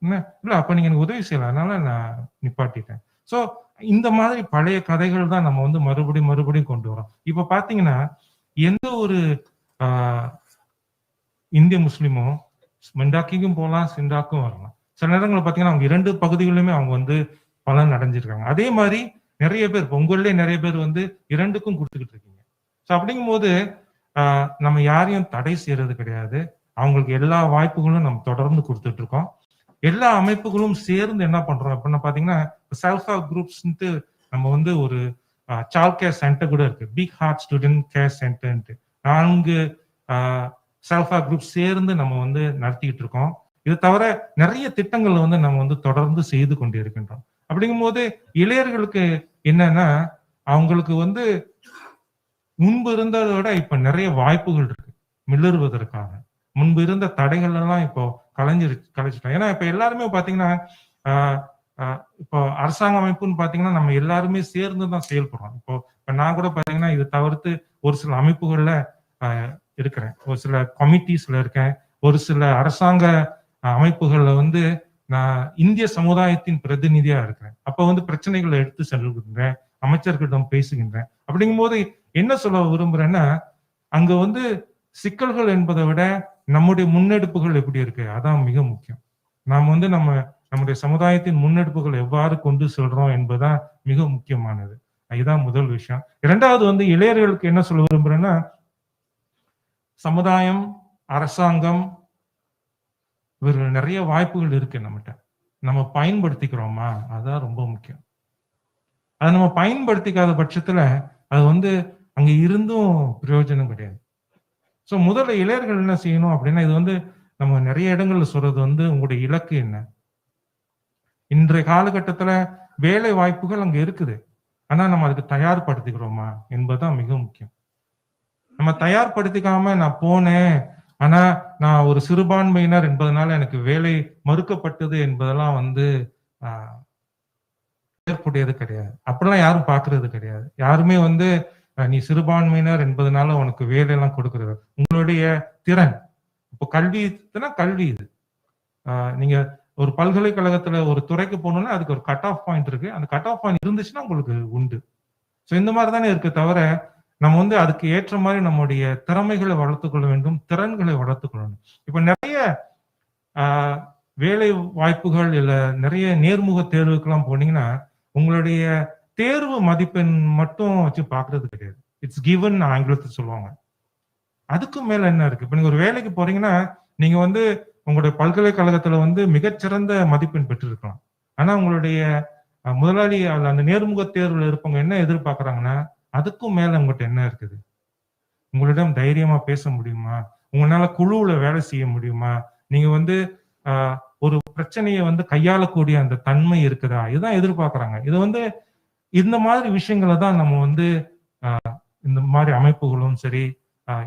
இல்ல அப்ப நீங்க எனக்கு உதவி செய்யல, அதனால நான் நிப்பாட்டிட்டேன். ஸோ இந்த மாதிரி பழைய கதைகள் தான் நம்ம வந்து மறுபடியும் கொண்டு வரோம். இப்ப பாத்தீங்கன்னா எந்த ஒரு இந்திய முஸ்லிமும் மெண்டாக்கிக்கும் போகலாம், சிண்டாக்கும் வரலாம். சில நேரங்களில் பாத்தீங்கன்னா அவங்க 2 பகுதிகளிலுமே அவங்க வந்து பலன் அடைஞ்சிருக்காங்க. அதே மாதிரி நிறைய பேர் உங்களிலே நிறைய பேர் வந்து 2க்கும் கொடுத்துக்கிட்டு இருக்கீங்க. ஸோ அப்படிங்கும் போது நம்ம யாரையும் தடை செய்யறது கிடையாது. அவங்களுக்கு எல்லா வாய்ப்புகளும் நம்ம தொடர்ந்து கொடுத்துட்டு இருக்கோம். எல்லா அமைப்புகளும் சேர்ந்து என்ன பண்றோம் அப்படின்னா பாத்தீங்கன்னா, செல்ஃப் ஹெல்ப் குரூப்ஸ்ன்ட்டு நம்ம வந்து ஒரு சைல்ட் கேர் சென்டர் கூட இருக்கு, பிக் ஹார்ட் ஸ்டூடெண்ட் கேர் சென்டர்ன்ட்டு 4 செல்ஃப் ஹெல்ப் குரூப் சேர்ந்து நம்ம வந்து நடத்திக்கிட்டு இருக்கோம். இது தவிர நிறைய திட்டங்கள் வந்து நம்ம வந்து தொடர்ந்து செய்து கொண்டு இருக்கின்றோம். அப்படிங்கும் போது இளையர்களுக்கு என்னன்னா, அவங்களுக்கு வந்து முன்பு இருந்ததை விட இப்ப நிறைய வாய்ப்புகள் இருக்கு மிளறுவதற்காக. முன்பு இருந்த தடைகள் எல்லாம் இப்போ கலைச்சிட்டோம். ஏன்னா இப்ப எல்லாருமே பாத்தீங்கன்னா இப்போ அரசாங்க அமைப்புன்னு பாத்தீங்கன்னா நம்ம எல்லாருமே சேர்ந்துதான் செயல்படுறோம். இப்போ நான் கூட பாத்தீங்கன்னா இது தவிர்த்து ஒரு சில அமைப்புகள்ல இருக்கிறேன், ஒரு சில கமிட்டிஸ்ல இருக்கேன், ஒரு சில அரசாங்க அமைப்புகள்ல வந்து நான் இந்திய சமுதாயத்தின் பிரதிநிதியா இருக்கிறேன். அப்ப வந்து பிரச்சனைகளை எடுத்து செல்கின்றேன், அமைச்சர்களிடம் பேசுகின்றேன். அப்படிங்கும் போது என்ன சொல்ல விரும்புறேன்னா, அங்க வந்து சிக்கல்கள் என்பதை விட நம்முடைய முன்னெடுப்புகள் எப்படி இருக்கு அதான் மிக முக்கியம். நாம் வந்து நம்முடைய சமுதாயத்தின் முன்னெடுப்புகள் எவ்வாறு கொண்டு செல்றோம் என்பதுதான் மிக முக்கியமானது. இதுதான் முதல் விஷயம். இரண்டாவது வந்து இளையர்களுக்கு என்ன சொல்ல விரும்புறேன்னா, சமுதாயம், அரசாங்கம், இவர்கள் நிறைய வாய்ப்புகள் இருக்கு நம்மகிட்ட, நம்ம பயன்படுத்திக்கிறோமா அதுதான் ரொம்ப முக்கியம். அதை நம்ம பயன்படுத்திக்காத பட்சத்துல அது வந்து அங்க இருந்தும் பிரயோஜனம் கிடையாது. ஸோ முதல்ல இளையர்கள் என்ன செய்யணும் அப்படின்னா, இது வந்து நம்ம நிறைய இடங்கள்ல சொல்றது வந்து உங்களுடைய இலக்கு என்ன. இன்றைய காலகட்டத்துல வேலை வாய்ப்புகள் அங்க இருக்குது, ஆனா நம்ம அதுக்கு தயார்படுத்திக்கிறோமா என்பதுதான் மிக முக்கியம். நம்ம தயார்படுத்திக்காம நான் போனேன், ஆனா நான் ஒரு சிறுபான்மையினர் என்பதனால எனக்கு வேலை மறுக்கப்பட்டது என்பதெல்லாம் வந்து ஏற்புடையது கிடையாது. அப்படிலாம் யாரும் பாக்குறது கிடையாது. யாருமே வந்து நீ சிறுபான்மையினர் என்பதனால உனக்கு வேலையெல்லாம் கொடுக்கறது. உங்களுடைய திறன், இப்போ கல்வி இது. நீங்க ஒரு பல்கலைக்கழகத்துல ஒரு துறைக்கு போகணும்னா அதுக்கு ஒரு கட் ஆஃப் பாயிண்ட் இருக்கு. அந்த கட் ஆஃப் பாயிண்ட் இருந்துச்சுன்னா உங்களுக்கு உண்டு. ஸோ இந்த மாதிரி தானே இருக்கு தவிர நம்ம வந்து அதுக்கு ஏற்ற மாதிரி நம்முடைய திறமைகளை வளர்த்துக்கொள்ள வேண்டும், திறன்களை வளர்த்துக்கொள்ளணும். இப்ப நிறைய வேலை வாய்ப்புகள் இல்ல நிறைய நேர்முக தேர்வுக்கெல்லாம் போனீங்கன்னா உங்களுடைய தேர்வு மதிப்பெண் மட்டும் வச்சு பாக்குறது கிடையாது. இட்ஸ் கிவன் ஆங்கிலத்தில் சொல்லுவாங்க. அதுக்கும் மேல என்ன இருக்கு? இப்ப நீங்க ஒரு வேலைக்கு போறீங்கன்னா நீங்க வந்து உங்களுடைய பல்கலைக்கழகத்துல வந்து மிகச்சிறந்த மதிப்பெண் பெற்றிருக்கலாம். ஆனா உங்களுடைய முதலாளி அந்த நேர்முக தேர்வுல இருப்பவங்க என்ன எதிர்பார்க்கறாங்கன்னா, அதுக்கும் மேல உங்கள்கிட்ட என்ன இருக்குது? உங்களிடம் தைரியமா பேச முடியுமா? உங்களால குழுவுல வேலை செய்ய முடியுமா? நீங்க வந்து ஒரு பிரச்சனையை வந்து கையாளக்கூடிய அந்த தன்மை இருக்குதா? இதுதான் எதிர்பார்க்கறாங்க. இது வந்து இந்த மாதிரி விஷயங்களை தான் நம்ம வந்து இந்த மாதிரி அமைப்புகளும் சரி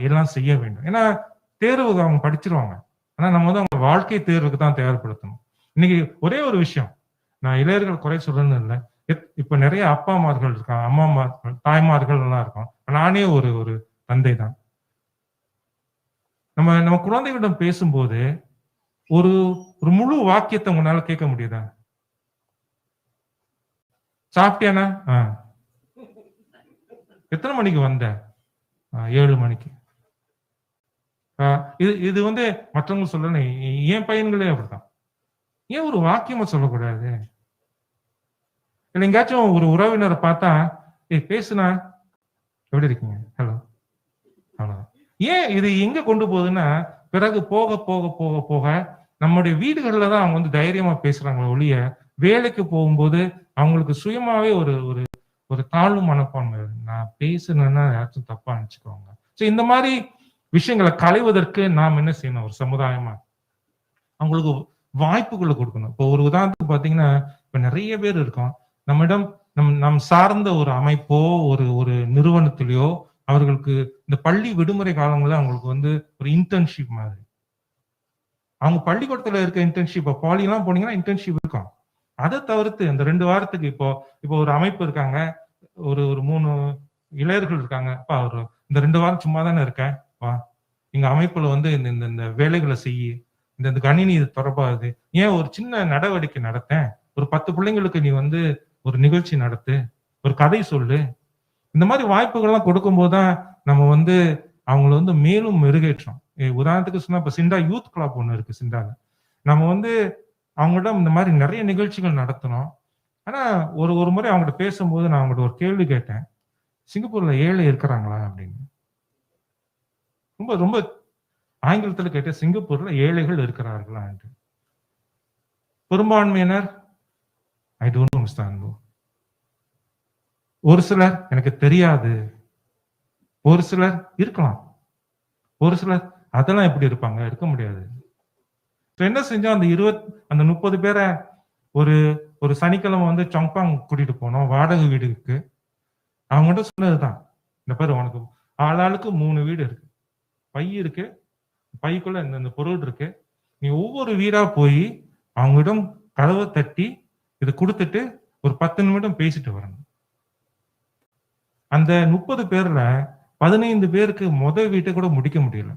எல்லாம் செய்ய வேண்டும். ஏன்னா தேர்வுக்கு அவங்க படிச்சிருவாங்க, ஆனா நம்ம வந்து அவங்க வாழ்க்கை தேர்வுக்கு தான் தயார்படுத்தணும். இன்னைக்கு ஒரே ஒரு விஷயம், நான் இளையர்கள் குறை சொல்லணும்னு இல்லை, இப்ப நிறைய அப்பாமார்கள் இருக்காங்க, அம்மாமார்கள், தாய்மார்கள் எல்லாம் இருக்கும். நானே ஒரு தந்தை தான். நம்ம குழந்தைகளிடம் பேசும்போது ஒரு முழு வாக்கியத்தை உங்களால கேட்க முடியுதா? சாப்பிட்டியானா? எத்தனை மணிக்கு வந்த? 7 மணிக்கு. இது வந்து மற்றவங்க சொல்லணும், என் பையன்களே அப்படித்தான். ஏன் ஒரு வாக்கியமா சொல்லக்கூடாது? எங்கேயாச்சும் ஒரு உறவினரை பார்த்தா பேசுனா எப்படி இருக்கீங்க, ஹலோ, அவ்வளவுதான். ஏன் இது எங்க கொண்டு போகுதுன்னா, பிறகு போக போக போக போக நம்முடைய வீடுகள்ல தான் அவங்க வந்து தைரியமா பேசுறாங்களே ஒழிய, வேலைக்கு போகும்போது அவங்களுக்கு சுயமாவே ஒரு ஒரு தாழ்வு மனப்பான்மை, நான் பேசுனேன்னா யாராச்சும் தப்பா நினைச்சுக்குவாங்க. ஸோ இந்த மாதிரி விஷயங்களை களைவதற்கு நாம் என்ன செய்யணும்? ஒரு சமுதாயமா அவங்களுக்கு வாய்ப்புகளை கொடுக்கணும். இப்போ ஒரு உதாரணத்துக்கு பார்த்தீங்கன்னா, இப்போ நிறைய பேர் இருக்கோம், நம்மிடம் நம் சார்ந்த ஒரு அமைப்போ ஒரு நிறுவனத்திலேயோ அவர்களுக்கு இந்த பள்ளி விடுமுறை காலங்களில் அவங்களுக்கு வந்து ஒரு இன்டர்ன்ஷிப் மாதிரி, அவங்க பள்ளிக்கூடத்துல இருக்க இன்டர்ன்ஷிப், பாலியெல்லாம் போனீங்கன்னா இன்டர்ன்ஷிப் இருக்கும். அதை தவிர்த்து இந்த 2 வாரத்துக்கு இப்போ ஒரு அமைப்பு இருக்காங்க, ஒரு 3 இளையர்கள் இருக்காங்க, ஒரு இந்த 2 வாரம் சும்மா தானே இருக்கேன், வா எங்க அமைப்புல வந்து இந்த வேலைகளை செய்யி, இந்த கணினி இது தொடர்பாகுது, ஏன் ஒரு சின்ன நடவடிக்கை நடத்தேன், ஒரு 10 பிள்ளைங்களுக்கு நீ வந்து ஒரு நிகழ்ச்சி நடத்து, ஒரு கதை சொல்லு. இந்த மாதிரி வாய்ப்புகள்லாம் கொடுக்கும்போது தான் நம்ம வந்து அவங்கள வந்து மேலும் மெருகேற்றோம். உதாரணத்துக்கு சொன்னா இப்ப சிண்டா யூத் கிளப் ஒண்ணு இருக்கு சிண்டால. நம்ம வந்து அவங்களிடம் இந்த மாதிரி நிறைய நிகழ்ச்சிகள் நடத்தணும். ஆனா ஒரு முறை அவங்ககிட்ட பேசும்போது நான் அவங்ககிட்ட ஒரு கேள்வி கேட்டேன், சிங்கப்பூர்ல ஏழை இருக்கிறாங்களா அப்படின்னு. ரொம்ப ரொம்ப ஆங்கிலத்துல கேட்டேன், சிங்கப்பூர்ல ஏழைகள் இருக்கிறார்களா என்று. பெரும்பான்மையினர் ஐ டோன்ட் நோ மிஸ்டர் அன்பு. ஒரு சிலர் எனக்கு தெரியாது, ஒரு சிலர் இருக்கலாம், ஒரு சிலர் அதெல்லாம் எப்படி இருப்பாங்க, இருக்க முடியாது. என்ன செஞ்சோம், அந்த 30 பேரை ஒரு சனிக்கிழமை வந்து சொங்பாங் கூட்டிட்டு போனோம் வாடகை வீடுக்கு. அவங்ககிட்ட சொன்னதுதான், இந்த பேர் உனக்கு ஆளாளுக்கு 3 வீடு இருக்கு, பை இருக்கு, பைக்குள்ள இந்த பொருள் இருக்கு, நீ ஒவ்வொரு வீடா போய் அவங்களிடம் கதவை தட்டி இதை கொடுத்துட்டு ஒரு 10 நிமிடம் பேசிட்டு வரணும். அந்த 30 பேர்ல 15 பேருக்கு வீட்டை கூட முடிக்க முடியல.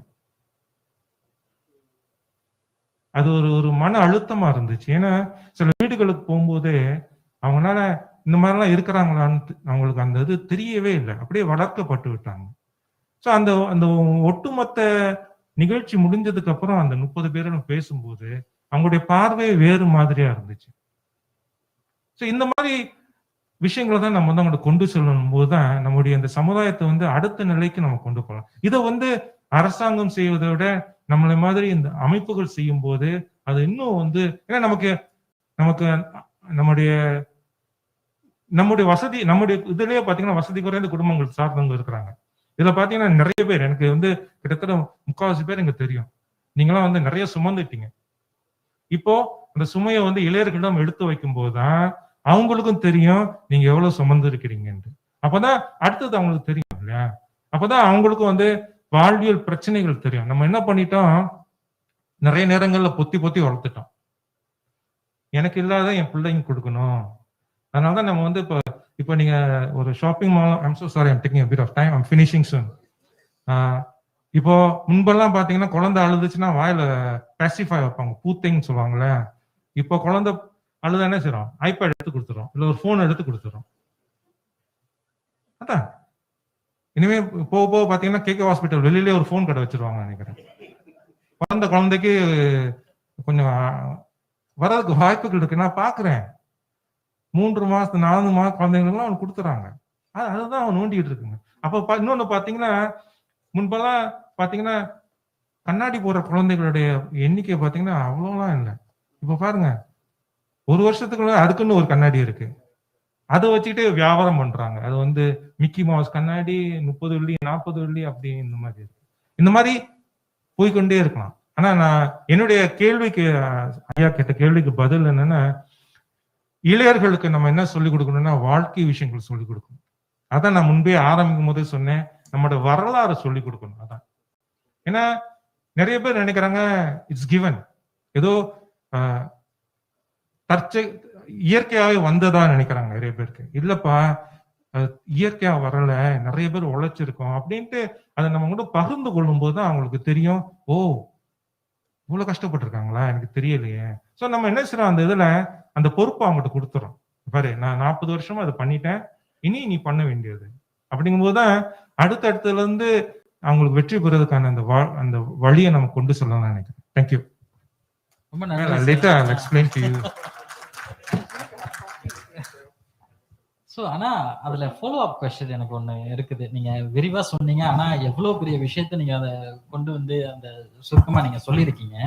அது ஒரு மன அழுத்தமா இருந்துச்சு. ஏன்னா சில வீடுகளுக்கு போகும்போதே அவங்களால இந்த மாதிரிலாம் இருக்கிறாங்களான்னு அவங்களுக்கு அந்த இது தெரியவே இல்லை, அப்படியே வளர்க்கப்பட்டு விட்டாங்க. ஸோ அந்த ஒட்டுமொத்த நிகழ்ச்சி முடிஞ்சதுக்கு அப்புறம் அந்த 30 பேரும் பேசும்போது அவங்களுடைய பார்வை வேறு மாதிரியா இருந்துச்சு. ஸோ இந்த மாதிரி விஷயங்களை தான் நம்ம வந்து அவங்களை கொண்டு செல்லும் போதுதான் நம்முடைய இந்த சமுதாயத்தை வந்து அடுத்த நிலைக்கு நம்ம கொண்டு போகலாம். இதை வந்து அரசாங்கம் செய்வதை விட நம்மளை மாதிரி இந்த அமைப்புகள் செய்யும் போது அது இன்னும் வந்து, ஏன்னா நமக்கு நம்முடைய வசதி, நம்முடைய இதுலயே பாத்தீங்கன்னா வசதி குறைந்த குடும்பங்கள் சார்ந்தவங்க இருக்கிறாங்க. இதுல பாத்தீங்கன்னா நிறைய பேர், எனக்கு வந்து கிட்டத்தட்ட 3/4 பேர் எனக்கு தெரியும், நீங்களாம் வந்து நிறைய சுமந்துட்டீங்க. இப்போ அந்த சுமையை வந்து இளையர்களிடம் எடுத்து வைக்கும் போதுதான் அவங்களுக்கும் தெரியும் நீங்க எவ்வளவு சுமந்து இருக்கிறீங்கன்னு. அப்பதான் அடுத்தது அவங்களுக்கு தெரியும் இல்லையா? அப்பதான் அவங்களுக்கும் வந்து வாழ்வியல் பிரச்சனைகள் தெரியும். நம்ம என்ன பண்ணிட்டோம், நிறைய நேரங்கள்ல பொத்தி வளர்த்துட்டோம், எனக்கு இல்லாத என் பிள்ளைங்க கொடுக்கணும். அதனாலதான் நம்ம வந்து இப்போ நீங்க ஒரு shopping mall, I'm so sorry, I'm taking a bit of time, I'm finishing soon. இப்போ முன்பெல்லாம் பாத்தீங்கன்னா குழந்தை அழுதுச்சுன்னா வாயில பேசிஃபை வைப்பாங்க, பூத்தைன்னு சொல்லுவாங்கல்ல. இப்போ குழந்தை அழுதா என்ன செய்யறோம், ஐபேட் எடுத்து கொடுத்துறோம், இல்ல ஒரு போன் எடுத்து கொடுத்துறோம். அதான் இனிமே போக பாத்தீங்கன்னா கேகே ஹாஸ்பிட்டல் வெளியிலே ஒரு போன் கடை வச்சிருவாங்க நினைக்கிறேன். குழந்தைக்கு கொஞ்சம் வர்றதுக்கு வாய்ப்புகள் இருக்கு. நான் பாக்குறேன் 3 மாசம் 4 மாசம் குழந்தைங்களுக்குலாம் அவன் கொடுத்துறாங்க. அதுதான் அவன் நோண்டிட்டு இருக்குங்க. அப்ப இன்னொன்னு பாத்தீங்கன்னா, முன்பெல்லாம் பாத்தீங்கன்னா கண்ணாடி போடுற குழந்தைகளுடைய எண்ணிக்கை பாத்தீங்கன்னா அவ்வளோலாம் இல்லை. இப்ப பாருங்க, 1 வருஷத்துக்குள்ள அதுக்குன்னு ஒரு கண்ணாடி இருக்கு, அதை வச்சுக்கிட்டே வியாபாரம் பண்றாங்க. அது வந்து மிக்கி மவுஸ் கண்ணாடி 30 வெள்ளி 40 வெள்ளி அப்படி இந்த மாதிரி இருக்கு. இந்த மாதிரி போய்கொண்டே இருக்கலாம். ஆனா நான் என்னுடைய கேள்விக்கு, ஐயா கேட்ட கேள்விக்கு பதில் என்னன்னா, இளையர்களுக்கு நம்ம என்ன சொல்லிக் கொடுக்கணும்னா வாழ்க்கை விஷயங்கள் சொல்லிக் கொடுக்கணும். அதான் நான் முன்பே ஆரம்பிக்கும் போதே சொன்னேன், நம்மளோட வரலாறு சொல்லிக் கொடுக்கணும். அதான், ஏன்னா நிறைய பேர் நினைக்கிறாங்க இட்ஸ் கிவன், ஏதோ இயற்கையாவே வந்ததா நினைக்கிறாங்க நிறைய பேருக்கு. இல்லப்பா, இயற்கையா வரல, நிறைய பேர் உழைச்சிருக்கோம் அப்படின்ட்டு அதை நம்ம கூட பகிர்ந்து கொள்ளும் போதுதான் அவங்களுக்கு தெரியும், ஓ இவ்வளவு கஷ்டப்பட்டிருக்காங்களா, எனக்கு தெரியலையே. சோ நம்ம என்ன செய்யறோம், அந்த இதுல அந்த பொறுப்பை அவங்ககிட்ட கொடுத்துறோம். பாரு, நான் 40 வருஷமா அதை பண்ணிட்டேன், இனி நீ பண்ண வேண்டியது அப்படிங்கும் போதுதான் அடுத்தடுத்துல இருந்து அவங்களுக்கு வெற்றி பெறதுக்கான அந்த வழியை நம்ம கொண்டு சொல்லலாம் நினைக்கிறேன். தேங்க்யூ.
ரொம்ப நன்றி.
Later I'll explain to you.
So ஆனா அதுல ஃபாலோ அப் கொஸ்டின் எனக்கு ஒண்ணு இருக்குது. நீங்க விரிவா சொன்னீங்க, ஆனா எவ்வளவு பெரிய விஷயத்த நீங்க அதை கொண்டு வந்து அந்த சுருக்கமா நீங்க சொல்லியிருக்கீங்க.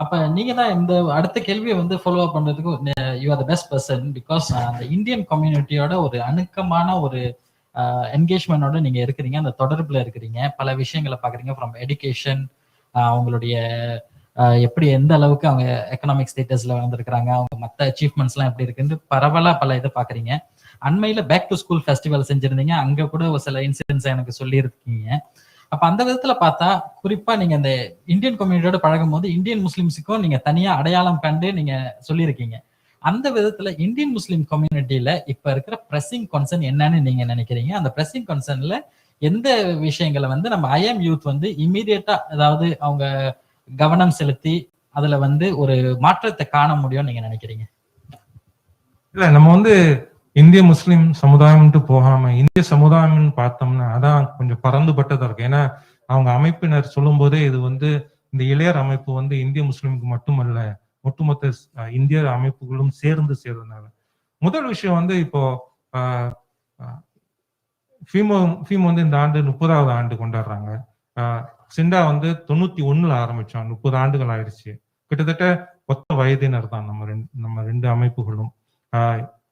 அப்ப நீங்க தான் இந்த அடுத்த கேள்வியை வந்து ஃபாலோ அப் பண்றதுக்கு you are the best person. Because அந்த இந்தியன் கம்யூனிட்டியோட ஒரு அணுக்கமான ஒரு என்கேஜ்மெண்டோட நீங்க இருக்கிறீங்க, அந்த தொடர்புல இருக்கிறீங்க, பல விஷயங்களை பாக்குறீங்க. ஃப்ரம் எடுகேஷன், அவங்களுடைய எப்படி எந்த அளவுக்கு அவங்க எக்கனாமிக் ஸ்டேட்டஸ்ல வந்திருக்கிறாங்க, அவங்க மற்ற அச்சீவ்மெண்ட்ஸ் எல்லாம் எப்படி இருக்குன்னு பரவலா பல இதை பாக்குறீங்க. அண்மையில பேக் டு ஸ்கூல் ஃபெஸ்டிவல் செஞ்சிருந்தீங்க, அங்க கூட ஒரு சில இன்சிடென்ட்ஸ் எனக்கு சொல்லியிருக்கீங்க. அப்ப அந்த விதத்துல பார்த்தா குறிப்பா நீங்க இந்த இந்தியன் கம்யூனிட்டியோட பழகும் போது இந்தியன் முஸ்லிம்ஸுக்கும் நீங்க தனியா அடையாளம் கண்டு நீங்க சொல்லியிருக்கீங்க. அந்த விதத்துல இந்தியன் முஸ்லிம் கம்யூனிட்டியில இப்ப இருக்கிற பிரஸிங் கன்சர்ன் என்னன்னு நீங்க நினைக்கிறீங்க? அந்த பிரஸிங் கன்சர்ன்ல எந்த விஷயங்களை வந்து நம்ம ஐஎம் யூத் வந்து இம்மீடியட்டா, அதாவது அவங்க கவனம் செலுத்தி அதுல வந்து ஒரு மாற்றத்தை காண முடியும்னு நீங்க நினைக்கிறீங்க?
இல்ல, நம்ம வந்து இந்திய முஸ்லிம் சமுதாயம்ட்டு போகாம இந்திய சமுதாயம்னு பார்த்தோம்னா அதான் கொஞ்சம் பறந்துபட்டதா இருக்கு. ஏன்னா அவங்க அமைப்பினர் சொல்லும் போதே இது வந்து இந்த இளையர் அமைப்பு வந்து இந்திய முஸ்லிமுக்கு மட்டுமல்ல, ஒட்டுமொத்த இந்திய அமைப்புகளும் சேர்ந்து சேர்ந்தனால. முதல் விஷயம் வந்து இப்போ FIM வந்து இந்த ஆண்டு 30வது ஆண்டு கொண்டாடுறாங்க. சிண்டா வந்து 91ல ஆரம்பிச்சோம், 30 ஆண்டுகள் ஆயிடுச்சு. கிட்டத்தட்ட ஒத்த வயதினர் தான் நம்ம ரெண்டு அமைப்புகளும்.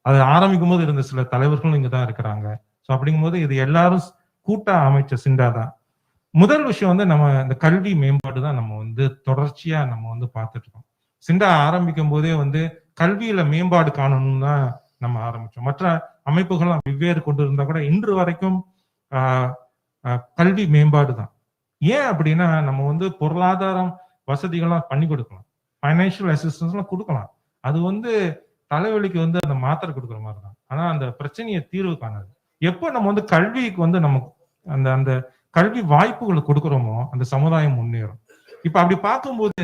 அது ஆரம்பிக்கும் போது இருந்த சில தலைவர்களும் இங்க தான் இருக்கிறாங்க. ஸோ அப்படிங்கும்போது இது எல்லாரும் கூட்டா அமைச்ச சிண்டா தான். முதல் விஷயம் வந்து நம்ம இந்த கல்வி மேம்பாடு தான் நம்ம வந்து தொடர்ச்சியா நம்ம வந்து பார்த்துட்டு இருக்கோம். சிண்டா ஆரம்பிக்கும் போதே வந்து கல்வியில மேம்பாடு காணணும்னு தான் நம்ம ஆரம்பிச்சோம். மற்ற அமைப்புகள்லாம் வெவ்வேறு கொண்டு இருந்தா கூட இன்று வரைக்கும் கல்வி மேம்பாடு தான். ஏன் அப்படின்னா நம்ம வந்து பொருளாதாரம் வசதிகள்லாம் பண்ணி கொடுக்கலாம், பைனான்சியல் அசிஸ்டன்ஸ் எல்லாம் கொடுக்கலாம். அது வந்து தலைவலிக்கு வந்து அந்த மாத்திரை கொடுக்குற மாதிரி தான். ஆனா அந்த பிரச்சனையை தீர்வு காணாது. எப்போ நம்ம வந்து கல்விக்கு வந்து நம்ம அந்த அந்த கல்வி வாய்ப்புகளை கொடுக்குறோமோ அந்த சமுதாயம் முன்னேறும். இப்ப அப்படி பார்க்கும்போது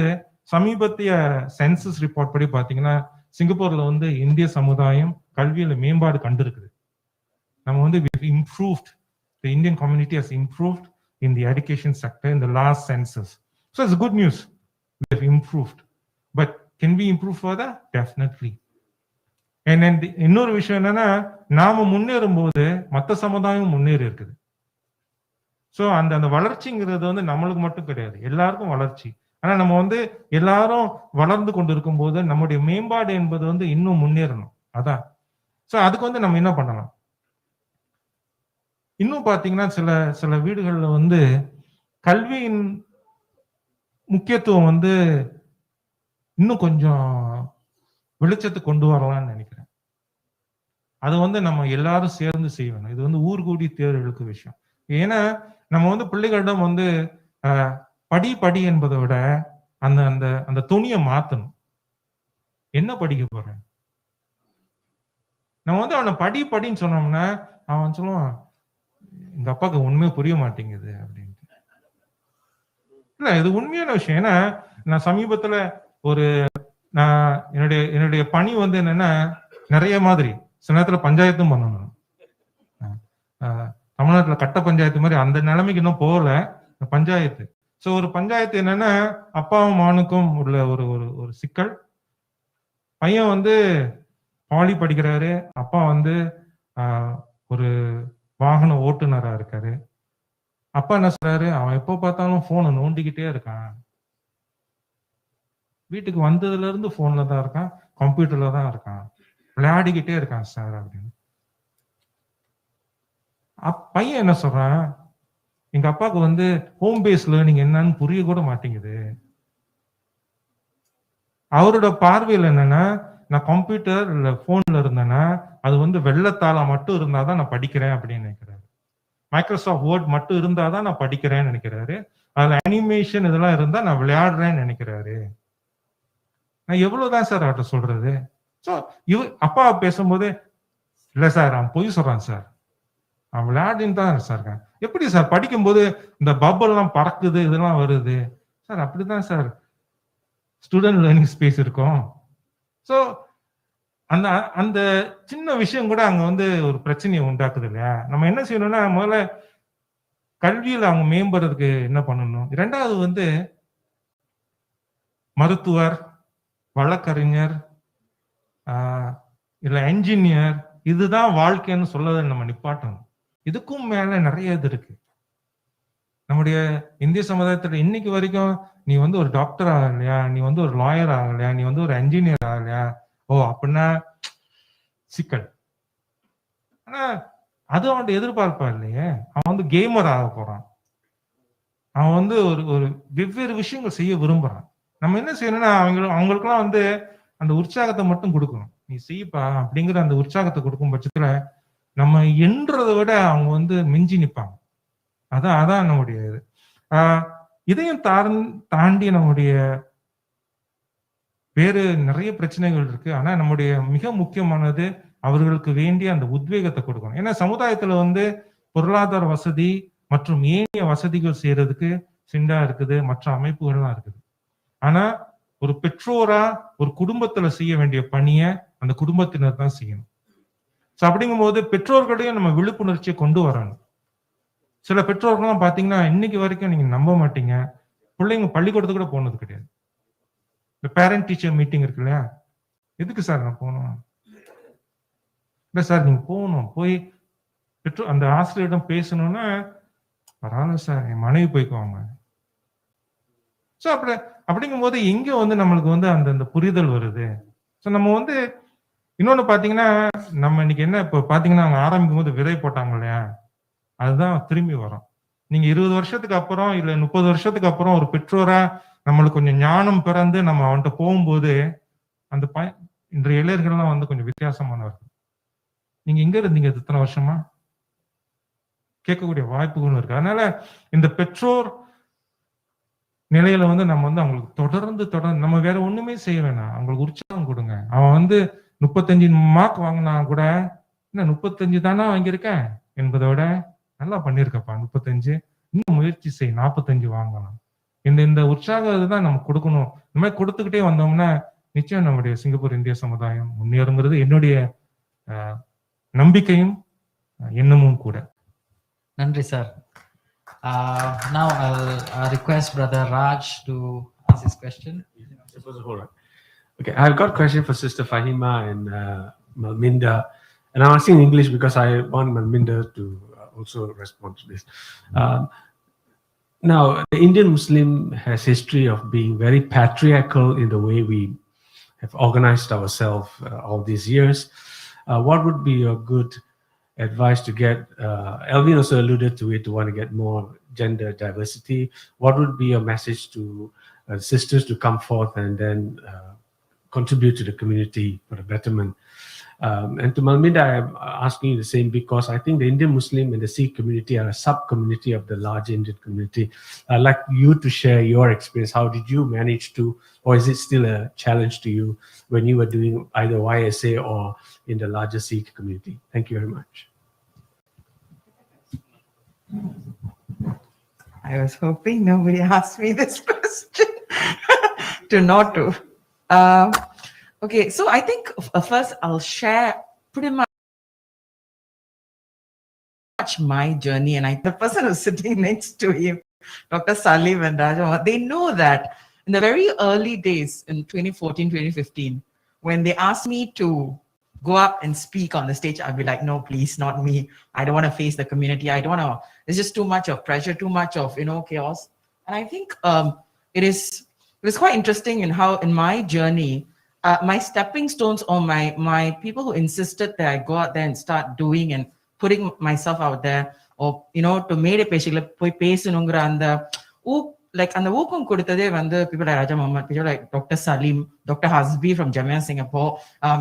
சமீபத்திய சென்சஸ் ரிப்போர்ட் படி பாத்தீங்கன்னா சிங்கப்பூர்ல வந்து இந்திய சமுதாயம் கல்வியில மேம்பாடு கண்டிருக்குது. நம்ம வந்து improved, the Indian community has improved in the education sector in the last census. So it's good news. We have improved. But can we improve further? Definitely. And then இன்னொரு விஷயம் என்னன்னா, நாம முன்னேறும் போது மற்ற சமுதாயம் முன்னேறி இருக்குது. ஸோ அந்த வளர்ச்சிங்கிறது வந்து நம்மளுக்கு மட்டும் கிடையாது, எல்லாருக்கும் வளர்ச்சி. ஆனா நம்ம வந்து எல்லாரும் வளர்ந்து கொண்டு இருக்கும் போது நம்முடைய மேம்பாடு என்பது வந்து இன்னும் முன்னேறணும். அதான். ஸோ அதுக்கு வந்து நம்ம என்ன பண்ணலாம்? இன்னும் பாத்தீங்கன்னா சில வீடுகள்ல வந்து கல்வியின் முக்கியத்துவம் வந்து இன்னும் கொஞ்சம் வெளிச்சத்துக்கு கொண்டு வரலாம்னு நினைக்கிறேன். அது வந்து நம்ம எல்லாரும் சேர்ந்து செய்யணும். இது வந்து ஊர் கூடி தேர் இழுக்கு விஷயம். ஏன்னா நம்ம வந்து பிள்ளைகளிடம் வந்து படி என்பதை விட அந்த அந்த அந்த துணியை மாத்தணும். என்ன படிக்க போறேன்? நம்ம வந்து அவனை படின்னு சொன்னோம்னா அவன் சொல்லுவான், எங்க அப்பாவுக்கு உண்மையே புரிய மாட்டேங்குது அப்படின்ட்டு. இல்ல, இது உண்மையான விஷயம். ஏன்னா நான் சமீபத்துல நான் என்னுடைய பணி வந்து என்னன்னா நிறைய மாதிரி சில நேரத்துல பஞ்சாயத்தும் பண்ணணும். தமிழ்நாட்டுல கட்ட பஞ்சாயத்து மாதிரி அந்த நிலைமைக்கு இன்னும் போகல பஞ்சாயத்து. சோ ஒரு பஞ்சாயத்து என்னன்னா அப்பாவும் மகனுக்கும் உள்ள ஒரு சிக்கல். பையன் வந்து பாலி படிக்கிறாரு, அப்பா வந்து ஒரு வாகன ஓட்டுநரா இருக்காரு. அப்பா என்ன சொல்றாரு, அவன் எப்போ பார்த்தாலும் போனை நோண்டிக்கிட்டே இருக்கான், வீட்டுக்கு வந்ததுல இருந்து போன்ல தான் இருக்கான், கம்ப்யூட்டர்ல தான் இருக்கான், விளையாடிக்கிட்டே இருக்கான் சார் அப்படின்னு. பையன் என்ன சொல்றான், எங்க அப்பாவுக்கு வந்து ஹோம் பேஸ் லேர்னிங் என்னன்னு புரிய கூட மாட்டேங்குது. அவரோட பார்வையில் என்னன்னா, நான் கம்ப்யூட்டர் இல்ல போன்ல இருந்தேன்னா அது வந்து வெள்ளத்தாளா மட்டும் இருந்தாதான் நான் படிக்கிறேன் அப்படின்னு நினைக்கிறாரு. மைக்ரோசாஃப்ட் வேர்ட் மட்டும் இருந்தாதான் நான் படிக்கிறேன்னு நினைக்கிறாரு. அதுல அனிமேஷன் இதெல்லாம் இருந்தா நான் விளையாடுறேன்னு நினைக்கிறாரு. நான் எவ்வளவுதான் சார் அவர்கிட்ட சொல்றது? ஸோ அப்பா பேசும்போது இல்ல சார் அவன் பொய் சொல்றான் சார், அவன் விளையாடின்னு தான் சார் இருக்கான். எப்படி சார் படிக்கும்போது இந்த பபுள் எல்லாம் பறக்குது இதெல்லாம் வருது சார்? அப்படிதான் சார் ஸ்டூடெண்ட் லேர்னிங் ஸ்பேஸ் இருக்கும். ஸோ அந்த அந்த சின்ன விஷயம் கூட அங்க வந்து ஒரு பிரச்சனையை உண்டாக்குது இல்லையா? நம்ம என்ன செய்யணும்னா முதல்ல கல்வியில் அவங்க மேம்படுறதுக்கு என்ன பண்ணணும். இரண்டாவது வந்து மருத்துவர், வழக்கறிஞர், இல்ல என்ஜினியர் இதுதான் வாழ்க்கைன்னு சொல்லதை நம்ம நிப்பாட்டணும். இதுக்கும் மேல நிறைய இது இருக்கு. நம்முடைய இந்திய சமுதாயத்துல இன்னைக்கு வரைக்கும் நீ வந்து ஒரு டாக்டர் ஆகலையா, நீ வந்து ஒரு லாயர் ஆகலையா, நீ வந்து ஒரு என்ஜினியர் ஆகலையா, ஓ அப்படின்னா சிக்கல். ஆனா அது அவன் எதிர்பார்ப்பா இல்லையே, அவன் வந்து கேமர் ஆக போறான். அவன் வந்து ஒரு ஒரு வெவ்வேறு விஷயங்கள் செய்ய விரும்புறான். நம்ம என்ன செய்யணும்னா அவங்களுக்குலாம் வந்து அந்த உற்சாகத்தை மட்டும் கொடுக்கணும். நீ செய்ப்பா அப்படிங்கிற அந்த உற்சாகத்தை கொடுக்கும் பட்சத்துல நம்ம என்றதை விட அவங்க வந்து மிஞ்சி நிற்பாங்க. அதான் நம்முடைய இது. இதையும் தாண்டி நம்முடைய வேறு நிறைய பிரச்சனைகள் இருக்கு. ஆனா நம்முடைய மிக முக்கியமானது அவர்களுக்கு வேண்டிய அந்த உத்வேகத்தை கொடுக்கணும். ஏன்னா சமுதாயத்துல வந்து பொருளாதார வசதி மற்றும் ஏனைய வசதிகள் செய்யறதுக்கு சிண்டா இருக்குது, மற்ற அமைப்புகள்லாம் இருக்குது. ஆனா ஒரு பெற்றோரா ஒரு குடும்பத்துல செய்ய வேண்டிய பணியை அந்த குடும்பத்தினர் தான் செய்யணும். அப்படிங்கும்போது பெற்றோர்களையும் நம்ம விழிப்புணர்ச்சியை கொண்டு வரணும். சில பெற்றோர்கள்லாம் பாத்தீங்கன்னா இன்னைக்கு வரைக்கும் நீங்க நம்ப மாட்டீங்க, பிள்ளைங்க பள்ளிக்கூடத்துக்கு கூட போனது கிடையாது. இந்த பேரண்ட் டீச்சர் மீட்டிங் இருக்கு இல்லையா, எதுக்கு சார் நான் போகணும்? இல்ல சார் நீங்க போகணும், போய் பெற்றோர் அந்த ஆசிரியரிடம் பேசணும்னா பரவாயில்ல சார் என் மனைவி போய்க்குவாங்க. ஸோ அப்படிங்கும் போது எங்க வந்து நம்மளுக்கு வந்து அந்த புரிதல் வருது. ஸோ நம்ம வந்து இன்னொன்னு பாத்தீங்கன்னா நம்ம இன்னைக்கு என்ன இப்போ பாத்தீங்கன்னா அவங்க ஆரம்பிக்கும் போது விதை போட்டாங்க இல்லையா, அதுதான் திரும்பி வரும். நீங்க 20 வருஷத்துக்கு அப்புறம் இல்ல 30 வருஷத்துக்கு அப்புறம் ஒரு பெற்றோரா நம்மளுக்கு கொஞ்சம் ஞானம் பிறந்து நம்ம அவன்கிட்ட போகும்போது அந்த இன்றைய இளைஞர்கள்லாம் வந்து கொஞ்சம் வித்தியாசமானவர்கள். நீங்க எங்க இருந்தீங்க இத்தனை வருஷமா கேட்கக்கூடிய வாய்ப்புகளும் இருக்கு. அதனால இந்த பெற்றோர் நிலையில வந்து நம்ம வந்து அவங்களுக்கு தொடர்ந்து நம்ம வேற ஒண்ணுமே செய்ய வேணாம், அவங்களுக்கு உற்சாகம் கொடுங்க. அவன் வந்து 35 மார்க் வாங்கினா கூட என்ன 35 தானே வாங்கியிருக்கேன் என்பதை விட நல்லா பண்ணிருக்கப்பா 35, இன்னும் முயற்சி செய் 45 வாங்கலாம். இந்த உற்சாகத்தை தான் நம்ம கொடுக்கணும். இந்த மாதிரி கொடுத்துக்கிட்டே வந்தோம்னா நிச்சயம் நம்முடைய சிங்கப்பூர் இந்திய சமுதாயம் முன்னேறுங்கிறது என்னுடைய நம்பிக்கையும் எண்ணமும் கூட.
நன்றி sir. Now I'll request Brother Raj to ask his question.
Okay, I've got a question for Sister Fahima and Malminda, and I'm asking in English because I want Malminda to also respond to this. Now, the Indian Muslim has history of being very patriarchal in the way we have organized ourselves all these years. What would be your good advice to get? Elvin also alluded to it, to want to get more gender diversity. What would be your message to sisters to come forth and then contribute to the community for the betterment? And to Malminda, I'm asking you the same because I think the Indian Muslim and the Sikh community are a sub-community of the large Indian community. I'd like you to share your experience. How did you manage to, or is it still a challenge to you when you were doing either YSA or in the larger Sikh community? Thank you very much.
I was hoping nobody asked me this question to not to. Okay, so I think first I'll share pretty much my journey, and the person who's sitting next to him, Dr. Salim and Raja, they know that in the very early days in 2014, 2015, when they asked me to go up and speak on the stage, I'd be like, no, please, not me. I don't want to face the community. I don't want to, it's just too much of pressure, too much of, chaos. And I think it was quite interesting in how in my journey, my stepping stones or my people who insisted that I go out there and start doing and putting myself out there, or to make a patient like and the ஊக்கம் கொடுத்ததே வந்து people like Raja Mohammed, people like Dr. Salim, Dr. Hasbi from Jamia Singapore,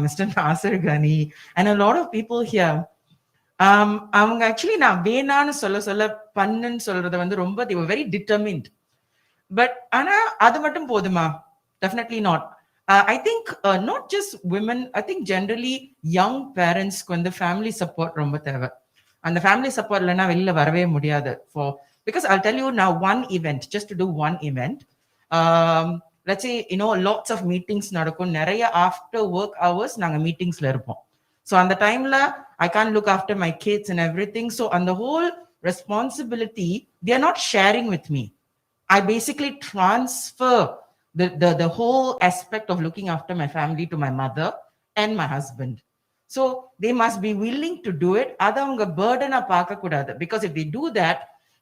Mr. Nasir Ghani, and a lot of people here. அவங்க actually நான் வேணான்னு சொல்ல பண்ணுன்னு சொல்றத வந்து ரொம்ப they were very determined. But ஆனா அது மட்டும் போதுமா? Definitely not. I think not just women, I think generally young parents when the family support ரொம்ப தேவை. And the family support இல்லைன்னா வெளியில வரவே முடியாது. Because I'll tell you now one event, just to do one event. Let's say, lots of meetings நடக்கும். நிறைய after work hours நாங்க meetingsல இருப்போம். So on the timeல I can't look after my kids and everything. So on the whole responsibility, they are not sharing with me. I basically transfer the whole aspect of looking after my family to my mother and my husband. So they must be willing to do it. Adha avanga burden ah paaka kudadu, because if they do that,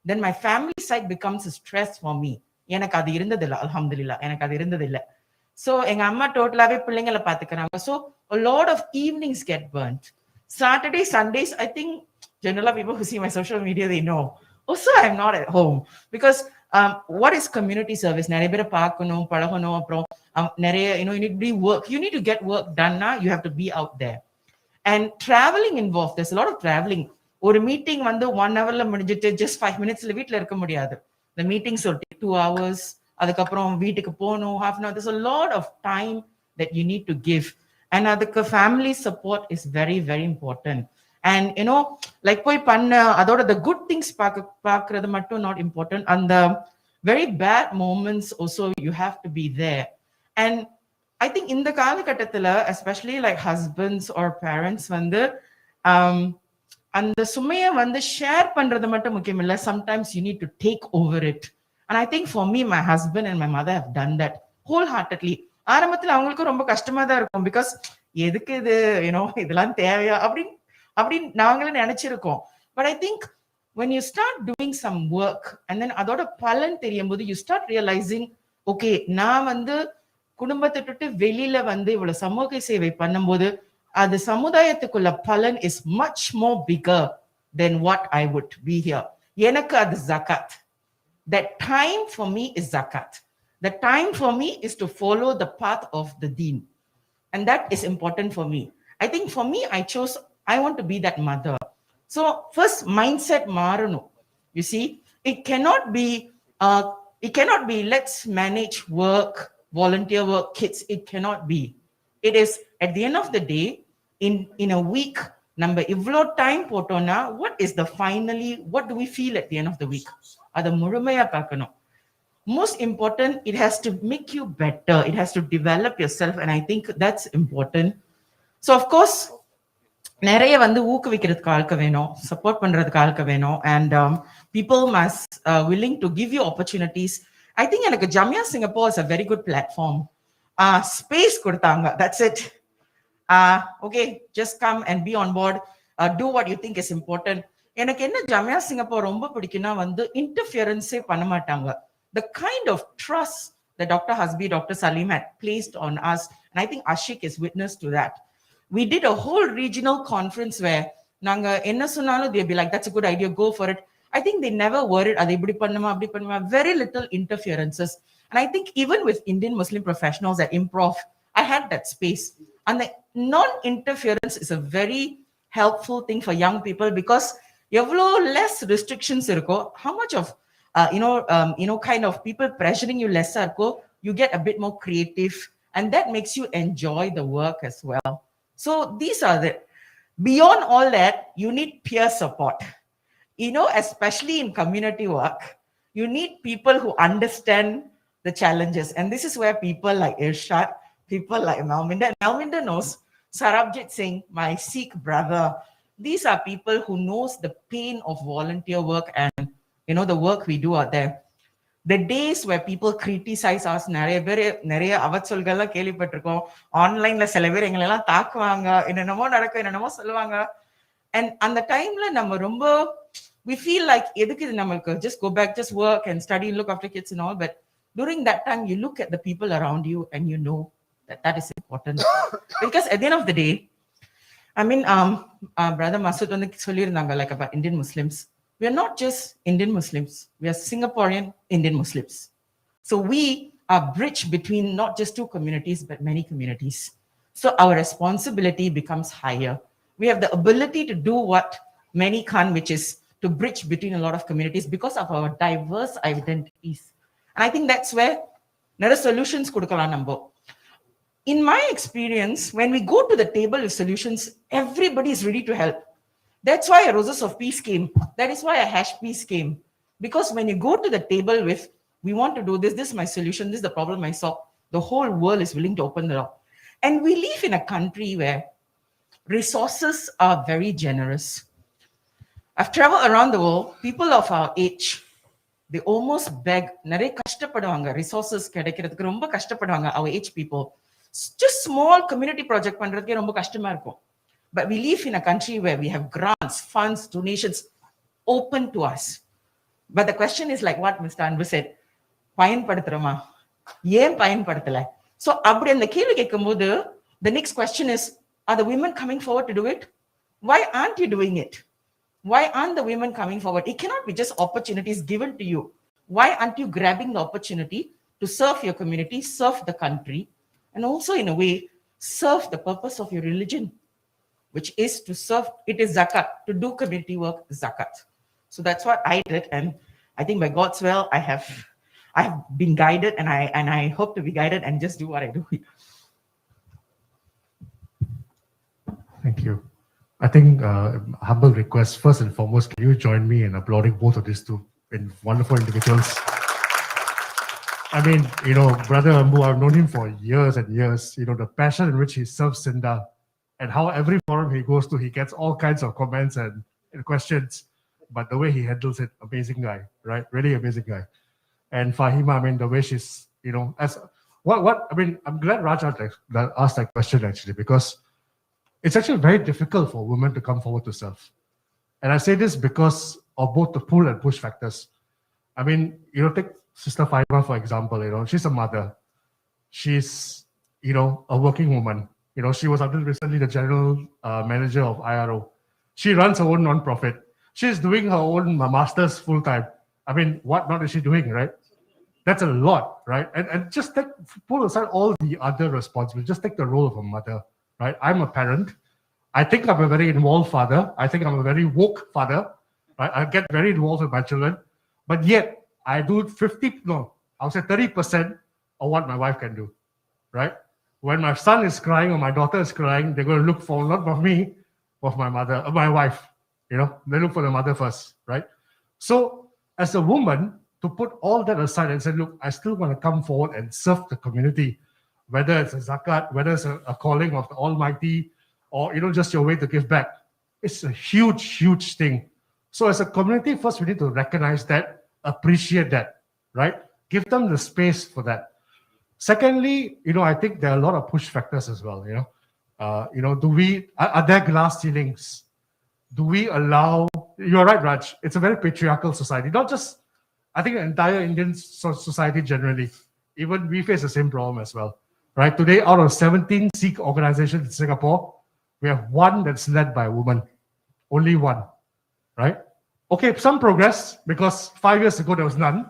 then my family side becomes a stress for me. எனக்கு அது இருந்தது இல்ல, அல்ஹம்துலில்லாஹ் எனக்கு அது இருந்தது இல்ல. So எங்க அம்மா டோட்டலாவே பிள்ளைங்களை பாத்துக்கிறாங்க. So a lot of evenings get burnt. Saturday, Sundays, I think generally people who see my social media, they know. Also, I'm not at home because what is community service? நிறைய பேரை பார்க்கணும், பழகணும், அப்புறம் நிறைய, you need to be work. You need to get work done now. You have to be out there. And traveling involved. There's a lot of traveling. ஒரு meeting வந்து 1 hourல முடிஞ்சிட்டு just 5 minutesல வீட்டுல இருக்க முடியாது. The meetings will take 2 hours. அதுக்கப்புறம் வீட்டுக்கு போகணும், half an hour. There's a lot of time that you need to give. And அதுக்கு family support is very, very important. And like போய் பண்ண அதோட the good things பார்க்கறது மட்டும் not important. And the very bad moments also you have to be there. And I think in the காலகட்டத்துல especially like husbands or parents வந்து அந்த சுமையை வந்து ஷேர் பண்றது மட்டும் முக்கியம் இல்ல. Sometimes you need to take over it. And I think for me, my husband and my mother have done that wholeheartedly. ஆரம்பத்துல அவங்களுக்கு ரொம்ப கஷ்டமா தான் இருக்கும். பிகாஸ் எதுக்கு இது இதெல்லாம் தேவையா அப்படின்னு நாங்களே நினைச்சிருக்கோம். But I think when you start doing some work and then அதோட பலன் தெரியும் போது you start realizing, okay, நான் வந்து குடும்பத்தை விட்டு வெளியில வந்து இவ்வளவு சமூக சேவை பண்ணும்போது அது சமுதாயத்துக்குள்ள பலன் is much more bigger than what I would be here. எனக்கு அது zakat. That time for me is zakat. The time for me is to follow the path of the deen. And that is important for me. I think for me, I want to be that mother. So first mindset maranu. You see, it cannot be let's manage work, volunteer work, kids. It cannot be. It is at the end of the day, in a week, number ivlo time potona, what do we feel at the end of the week? Ada murumaya paakano. Most important, it has to make you better. It has to develop yourself. And I think that's important. So of course, நிறைய வந்து ஊக்குவிக்கிறதுக்கு ஆளுக்க வேணும், support பண்றதுக்கு ஆளுக்க வேணும். And people must willing to give you opportunities. I think எனக்கு Jamia Singapore is a very good platform. Space கொடுத்தாங்க. That's it. Okay, just come and be on board. Do what you think is important. எனக்கு என்ன Jamia Singapore ரொம்ப பிடிக்கும்னா வந்து இன்டர்ஃபியரன்ஸே பண்ண மாட்டாங்க. The kind of trust that Dr. Hasbi, Dr. Salim had placed on us, and I think Ashik is witness to that. We did a whole regional conference where nanga enna sonalum they'll be like, that's a good idea, go for it. I think they never worried, adu ipdi pannuma apdi pannuma, very little interferences. And I think even with Indian Muslim professionals at Improv, I had that space. And the non-interference is a very helpful thing for young people because evlo less restrictions irko, how much of kind of people pressuring you less irko, you get a bit more creative, and that makes you enjoy the work as well. So these are beyond all that, you need peer support. Especially in community work, you need people who understand the challenges. And this is where people like Irshad, people like Malminder knows, Sarabjit Singh, my Sikh brother. These are people who knows the pain of volunteer work and, the work we do out there. The days where people criticize us, நிறைய அவச்சொல்கள்லாம் கேள்விப்பட்டிருக்கோம். ஆன்லைன்ல சில பேர் எங்களை எல்லாம் தாக்குவாங்க, என்னென்னமோ நடக்கும், என்னென்னமோ சொல்லுவாங்க. And அந்த டைம்ல நம்ம ரொம்ப we feel like எதுக்கு இது நமக்கு, just go back, just work and study and look after kids and all. But during that time, you look at the people around you and you know that is important. Because at the end of the day, I mean, brother Masood வந்து சொல்லியிருந்தாங்க like about Indian Muslims. We are not just Indian Muslims. We are Singaporean Indian Muslims. So we are bridge between not just two communities, but many communities. So our responsibility becomes higher. We have the ability to do what many can't, which is to bridge between a lot of communities because of our diverse identities. And I think that's where there are solutions kudukalam nambo. In my experience, when we go to the table with solutions, everybody is ready to help. That's why a Roses of Peace came. That is why a Hash Peace came. Because when you go to the table with, we want to do this is my solution, this is the problem I saw, the whole world is willing to open the door. And we live in a country where resources are very generous. I've traveled around the world, people of our age, they almost beg, நிறைய கஷ்டப்படுவாங்க, resources கிடைக்கிறதுக்கு ரொம்ப கஷ்டப்படுவாங்க, our age people. Just small community project பண்றதுக்கே ரொம்ப கஷ்டமா இருக்கும். But we live in a country where we have grants, funds, donations open to us. But the question is like what Mr. Anbu said, பயன்படுத்துறோமா, ஏன் பயன்படுத்தல? So அப்படி அந்த கேள்வி கேட்கும்போது the next question is, are the women coming forward to do it? Why aren't you doing it? Why aren't the women coming forward? It cannot be just opportunities given to you. Why aren't you grabbing the opportunity to serve your community, serve the country, and also in a way serve the purpose of your religion, which is to serve, it is zakat, to do community work, zakat. So that's what I did, and I think by God's will, I have been guided, and I hope to be guided and just do what I do.
Thank you. I think humble request, first and foremost, can you join me in applauding both of these two wonderful individuals? I mean, Brother Ambu, I've known him for years and years, the passion in which he serves Sinda and how every forum he goes to, he gets all kinds of comments and questions, but the way he handles it, amazing guy, right? Really amazing guy. And Fahima, I mean, the way she's, I'm glad Raj asked that question actually, because it's actually very difficult for women to come forward to serve. And I say this because of both the pull and push factors. I mean, take Sister Fahima, for example, she's a mother. She's, a working woman. She was until recently the general manager of IRO. She runs her own non-profit. She's doing her own master's full-time. I mean, what not is she doing, right? That's a lot, right? And just pull aside all the other responsibilities. Just take the role of a mother, right? I'm a parent. I think I'm a very involved father. I think I'm a very woke father, right? I get very involved with my children. But yet, I do 30% of what my wife can do, right? When my son is crying or my daughter is crying, they're going to look for, not for me, but for my mother, my wife. They look for the mother first, right? So as a woman, to put all that aside and say, look, I still want to come forward and serve the community, whether it's a zakat, whether it's a calling of the Almighty, or just your way to give back. It's a huge, huge thing. So as a community, first we need to recognize that, appreciate that, right? Give them the space for that. Secondly, I think there are a lot of push factors as well. Are there glass ceilings? Do we allow? You're right, Raj. It's a very patriarchal society. Not just, I think, the entire Indian society generally. Even we face the same problem as well, right? Today, out of 17 Sikh organizations in Singapore, we have one that's led by a woman. Only one, right? Okay, some progress, because 5 years ago there was none.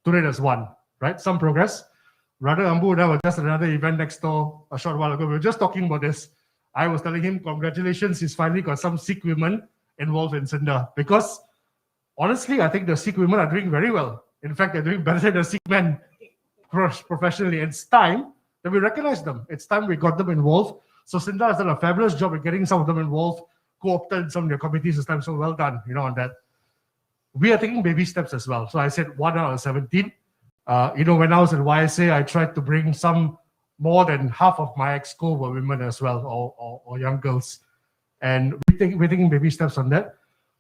Today there's one, right? Some progress. Brother Ambu and I were just at another event next door a short while ago. We were just talking about this. I was telling him, congratulations, he's finally got some Sikh women involved in Sinda. Because honestly, I think the Sikh women are doing very well. In fact, they're doing better than the Sikh men professionally. It's time that we recognize them. It's time we got them involved. So Sinda has done a fabulous job in getting some of them involved, co-opted some of their committees this time. So well done, on that. We are taking baby steps as well. So I said 1 out of 17. When I was at YSA, I tried to bring some more than half of my exco were women as well, or young girls. And we're taking baby steps on that.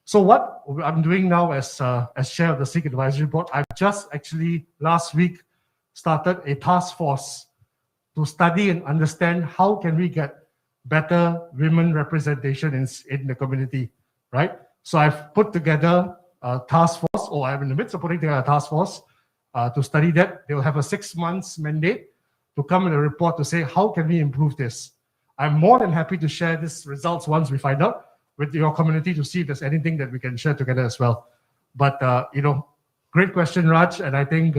So what I'm doing now as chair of the Sikh Advisory Board, I've just actually last week started a task force to study and understand how can we get better women representation in the community, right? So I've put together a task force, or I'm in the midst of putting together a task force to study that. They will have a 6 months mandate to come in a report to say, how can we improve this? I'm more than happy to share these results once we find out with your community to see if there's anything that we can share together as well. But, great question, Raj. And I think,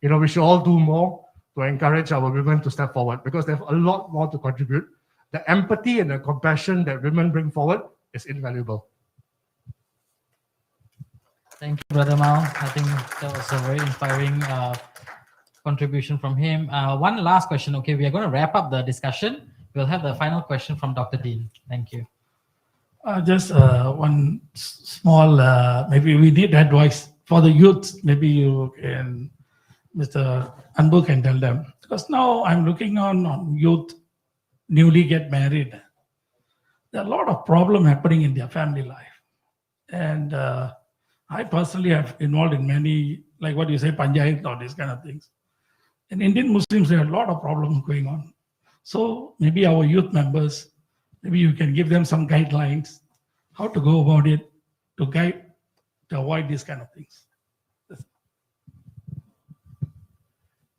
we should all do more to encourage our women to step forward, because they have a lot more to contribute. The empathy and the compassion that women bring forward is invaluable.
Thank you, Brother Mao. I think that was a very inspiring contribution from him. One last question. Okay, we are going to wrap up the discussion. We'll have the final question from Dr. Dean. Thank you.
Just one small, maybe we need advice for the youth. Maybe you can, Mr. Anbu can tell them. Because now I'm looking on youth newly get married. There are a lot of problems happening in their family life. And I personally have involved in many, like what you say, panchayat or these kind of things. In Indian Muslims, there are a lot of problems going on. So maybe our youth members, maybe you can give them some guidelines, how to go about it, to avoid these kind of things.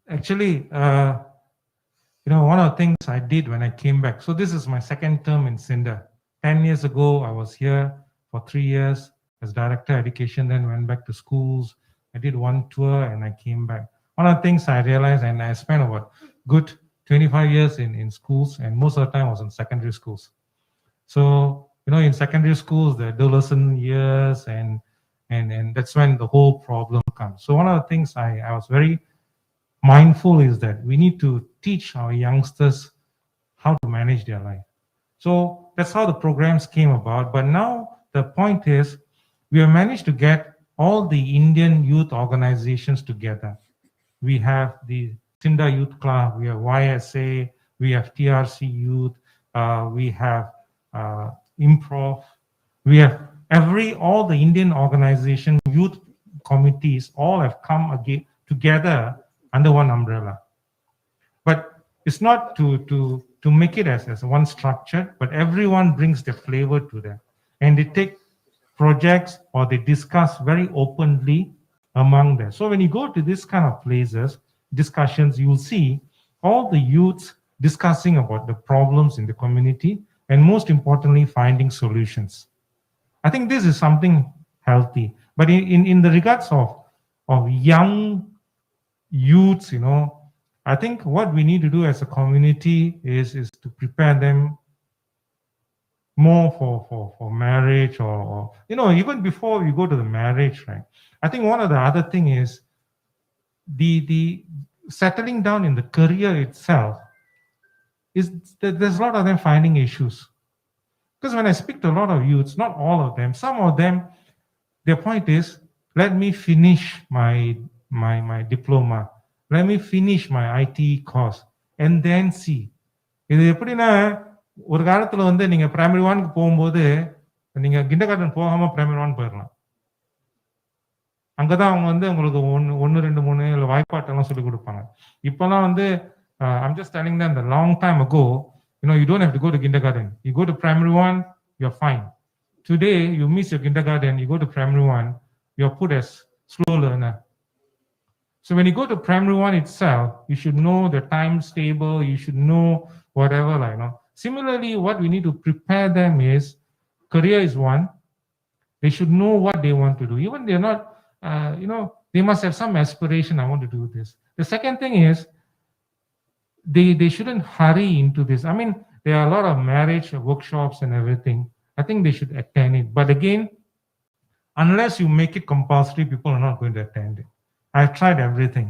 Actually, one of the things I did when I came back, so this is my second term in Cinder. 10 years ago, I was here for 3 years as director of education, then went back to schools. I did one tour and I came back. One of the things I realized, and I spent about good 25 years in schools, and most of the time I was in secondary schools. So, in secondary schools, the adolescent years, and that's when the whole problem comes. So one of the things I was very mindful is that we need to teach our youngsters how to manage their life. So that's how the programs came about. But now the point is, we have managed to get all the Indian youth organizations together. We have the Cinder Youth Club, we have YSA, we have TRC Youth, we have Improv, we have all the Indian organization, youth committees, all have come again together under one umbrella. But it's not to make it as one structure, but everyone brings their flavor to that. And they take projects or they discuss very openly among them. So when you go to this kind of places, discussions, you'll see all the youths discussing about the problems in the community and most importantly, finding solutions. I think this is something healthy. But in the regards of young youths, I think what we need to do as a community is to prepare them more for marriage or even before we go to the marriage, right? I think one of the other thing is the settling down in the career itself is that there's a lot of them finding issues. Because when I speak to a lot of youths, not all of them, some of them, their point is, let me finish my diploma. Let me finish my IT course and then see. இது எப்படின்னா ஒரு காலத்துல வந்து நீங்க primary 1க்கு போகும்போது நீங்க kindergarten போகாம பிரைமரி 1 போயிடலாம். அங்கதான் அவங்க வந்து உங்களுக்கு 1 2 3 இல்ல வாய்ப்பாட்டெல்லாம் சொல்லி கொடுப்பாங்க. இப்பெல்லாம் வந்து I'm just telling them that long time ago, you don't have to go to kindergarten. You go to primary 1, you're fine. Today, you miss your kindergarten, you go to primary 1, you're put as slow learner. So when you go to primary 1 itself, you should know the times table, you should know whatever, Similarly, what we need to prepare them is, career is one. They should know what they want to do. Even they're not, they must have some aspiration, I want to do this. The second thing is, they shouldn't hurry into this. I mean, there are a lot of marriage workshops and everything. I think they should attend it. But again, unless you make it compulsory, people are not going to attend it. I've tried everything,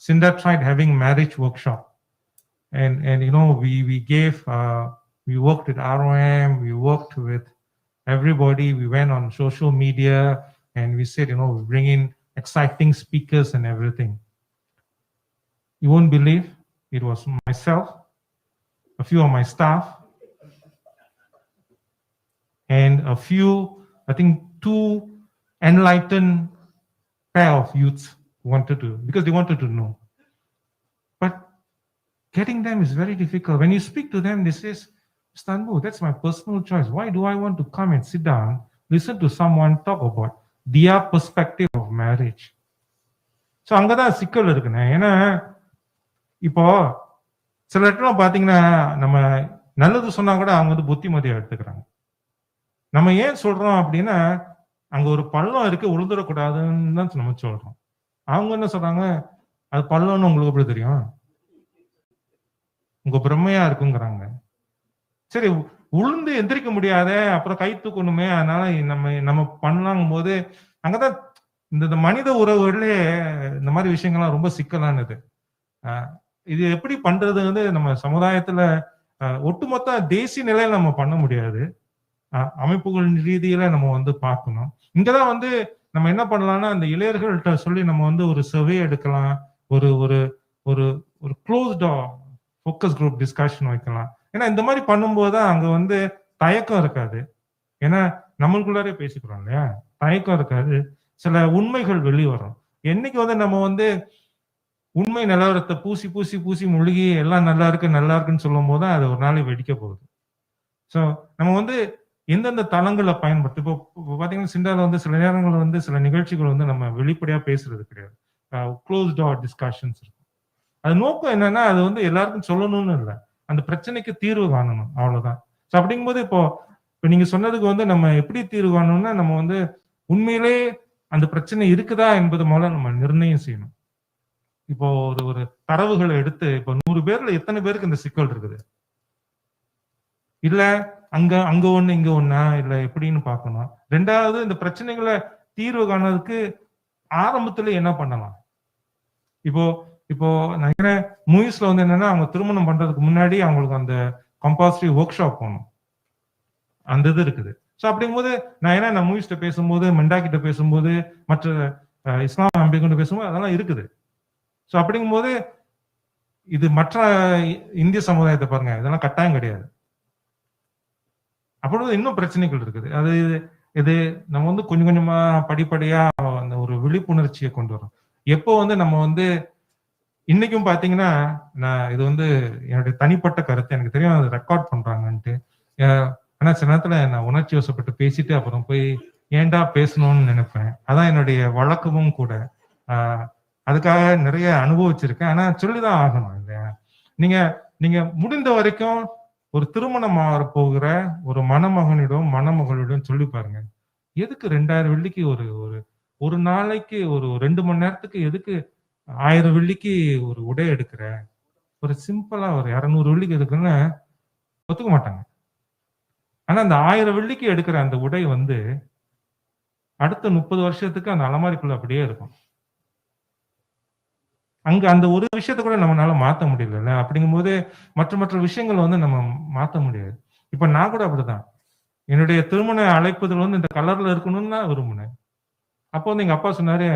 Cinder tried having marriage workshop. And we worked with ROM, we worked with everybody. We went on social media and we said, we bring in exciting speakers and everything. You won't believe, it was myself, a few of my staff, and a few, I think 2 enlightened pair of youths because they wanted to know. But getting them is very difficult. When you speak to them, they say, Stanbu, that's my personal choice. Why do I want to come and sit down, listen to someone talk about their perspective of marriage? So அங்கதான் சிக்கல் இருக்குண்ணே. ஏன்னா இப்போ சில இடத்துல பாத்தீங்கன்னா நம்ம நல்லது சொன்னா கூட அவங்க வந்து புத்திமதியா எடுத்துக்கிறாங்க. நம்ம ஏன் சொல்றோம் அப்படின்னா, அங்க ஒரு பள்ளம் இருக்கு, உளுந்துடக்கூடாதுன்னு தான் நம்ம சொல்றோம். அவங்க என்ன சொல்றாங்க, அது பள்ளம்னு உங்களுக்கு எப்படி தெரியும், உங்க பிரம்மையா இருக்குங்கிறாங்க. சரி, உளுந்து எந்திரிக்க முடியாத, அப்புறம் கை தூக்கணுமே, அதனால நம்ம பண்ணலாங்கும் போது அங்கதான் இந்த மனித உறவுகளே இந்த மாதிரி விஷயங்கள்லாம் ரொம்ப சிக்கலானது. இது எப்படி பண்றது வந்து நம்ம சமுதாயத்துல ஒட்டுமொத்த தேசிய நிலையில நம்ம பண்ண முடியாது. அமைப்புகள் ரீதியில நம்ம வந்து பார்க்கணும். இங்கதான் வந்து நம்ம என்ன பண்ணலாம்னா, அந்த இளைஞர்கள்ட்ட சொல்லி நம்ம வந்து ஒரு சர்வே எடுக்கலாம், ஒரு ஒரு ஒரு ஒரு க்ளோஸ்ட் ஃபோக்கஸ் குரூப் டிஸ்கஷன் வைக்கலாம். ஏன்னா இந்த மாதிரி பண்ணும்போது தான் அங்க வந்து தயக்கம் இருக்காது. ஏன்னா நம்மளுக்குள்ளாரே பேசிக்கிறோம் இல்லையா, தயக்கம் இருக்காது. சில உண்மைகள் வெளியே வரும். என்னைக்கு வந்து நம்ம வந்து உண்மை நிலவரத்தை பூசி பூசி பூசி முழுகி எல்லாம் நல்லா இருக்குன்னு சொல்லும் போது அது ஒரு நாளைக்கு வெடிக்க போகுது. ஸோ நம்ம வந்து எந்தெந்த தளங்களை பயன்படுத்தி, இப்போ பாத்தீங்கன்னா சிண்டால வந்து சில நேரங்கள் வந்து சில நிகழ்ச்சிகள் வந்து நம்ம வெளிப்படையா பேசுறது கிடையாது. க்ளோஸ் டோர் டிஸ்கஷன்ஸ் இருக்கும். அது நோக்கம் என்னன்னா அது வந்து எல்லாருக்கும் சொல்லணும்னு இல்லை, அந்த பிரச்சனைக்கு தீர்வு காணணும், அவ்வளவுதான். ஸோ அப்படிங்கும்போது இப்போ நீங்க சொன்னதுக்கு வந்து நம்ம எப்படி தீர்வு காணணும்னா நம்ம வந்து உண்மையிலே அந்த பிரச்சனை இருக்குதா என்பது மூலம் நம்ம நிர்ணயம் செய்யணும். இப்போ ஒரு தரவுகளை எடுத்து இப்போ 100 பேர்ல எத்தனை பேருக்கு இந்த சிக்கல் இருக்குது, இல்ல அங்க ஒண்ணு இங்க ஒண்ணா இல்ல எப்படின்னு பார்க்கணும். ரெண்டாவது இந்த பிரச்சனைகளை தீர்வு காணதுக்கு ஆரம்பத்துல என்ன பண்ணலாம். இப்போ நினைக்கிறேன் மூவிஸ்ல வந்து என்னன்னா அவங்க திருமணம் பண்றதுக்கு முன்னாடி அவங்களுக்கு அந்த கம்பல்சரி ஒர்க் ஷாப் போகணும், அந்த இது இருக்குது. ஸோ அப்படிங்கும்போது நான் மூவிஸ்ட பேசும்போது, மெண்டா கிட்ட பேசும்போது, மற்ற இஸ்லாம் நம்பிக்கை பேசும்போது அதெல்லாம் இருக்குது. ஸோ அப்படிங்கும்போது இது மற்ற இந்திய சமுதாயத்தை பாருங்க, இதெல்லாம் கட்டாயம் கிடையாது. அப்பொழுது இன்னும் பிரச்சனைகள் இருக்குது. அது இது நம்ம வந்து கொஞ்சம் கொஞ்சமா படிப்படியா அந்த ஒரு விழிப்புணர்ச்சியை கொண்டு வரும். எப்போ வந்து நம்ம வந்து இன்னைக்கும் பாத்தீங்கன்னா, நான் இது வந்து என்னுடைய தனிப்பட்ட கருத்து, எனக்கு தெரியும் அது ரெக்கார்ட் பண்றாங்கன்ட்டு. ஆனா சில நேரத்துல நான் உணர்ச்சி வசப்பட்டு பேசிட்டு அப்புறம் போய் ஏன்டா பேசணும்னு நினைப்பேன். அதான் என்னுடைய வழக்கமும் கூட. அதுக்காக நிறைய அனுபவிச்சிருக்கேன். ஆனா சொல்லிதான் ஆகணும் இல்லையா. நீங்க முடிந்த வரைக்கும் ஒரு திருமணம் போகிற ஒரு மணமகனிடம் மணமகளிடம் சொல்லி பாருங்க, எதுக்கு 2000 வெள்ளிக்கு ஒரு நாளைக்கு ஒரு 2 மணி நேரத்துக்கு எதுக்கு 1000 வெள்ளிக்கு ஒரு உடை எடுக்கிற, ஒரு சிம்பிளா ஒரு 200 வெள்ளிக்கு எடுக்குன்னு ஒத்துக்க மாட்டாங்க. ஆனா அந்த 1000 வெள்ளிக்கு எடுக்கிற அந்த உடை வந்து அடுத்த 30 வருஷத்துக்கு அந்த அலமாரிக்குள்ள அப்படியே இருக்கும். அங்க அந்த ஒரு விஷயத்த கூட நம்மளால மாத்த முடியல. அப்படிங்கும்போது மற்ற விஷயங்கள் வந்து நம்ம மாத்த முடியாது. இப்ப நான் கூட அப்படிதான், என்னுடைய திருமண அழைப்புதல் வந்து இந்த கலர்ல இருக்கணும்னு தான் விரும்பினேன். அப்போ வந்து எங்க அப்பா சொன்னாரு,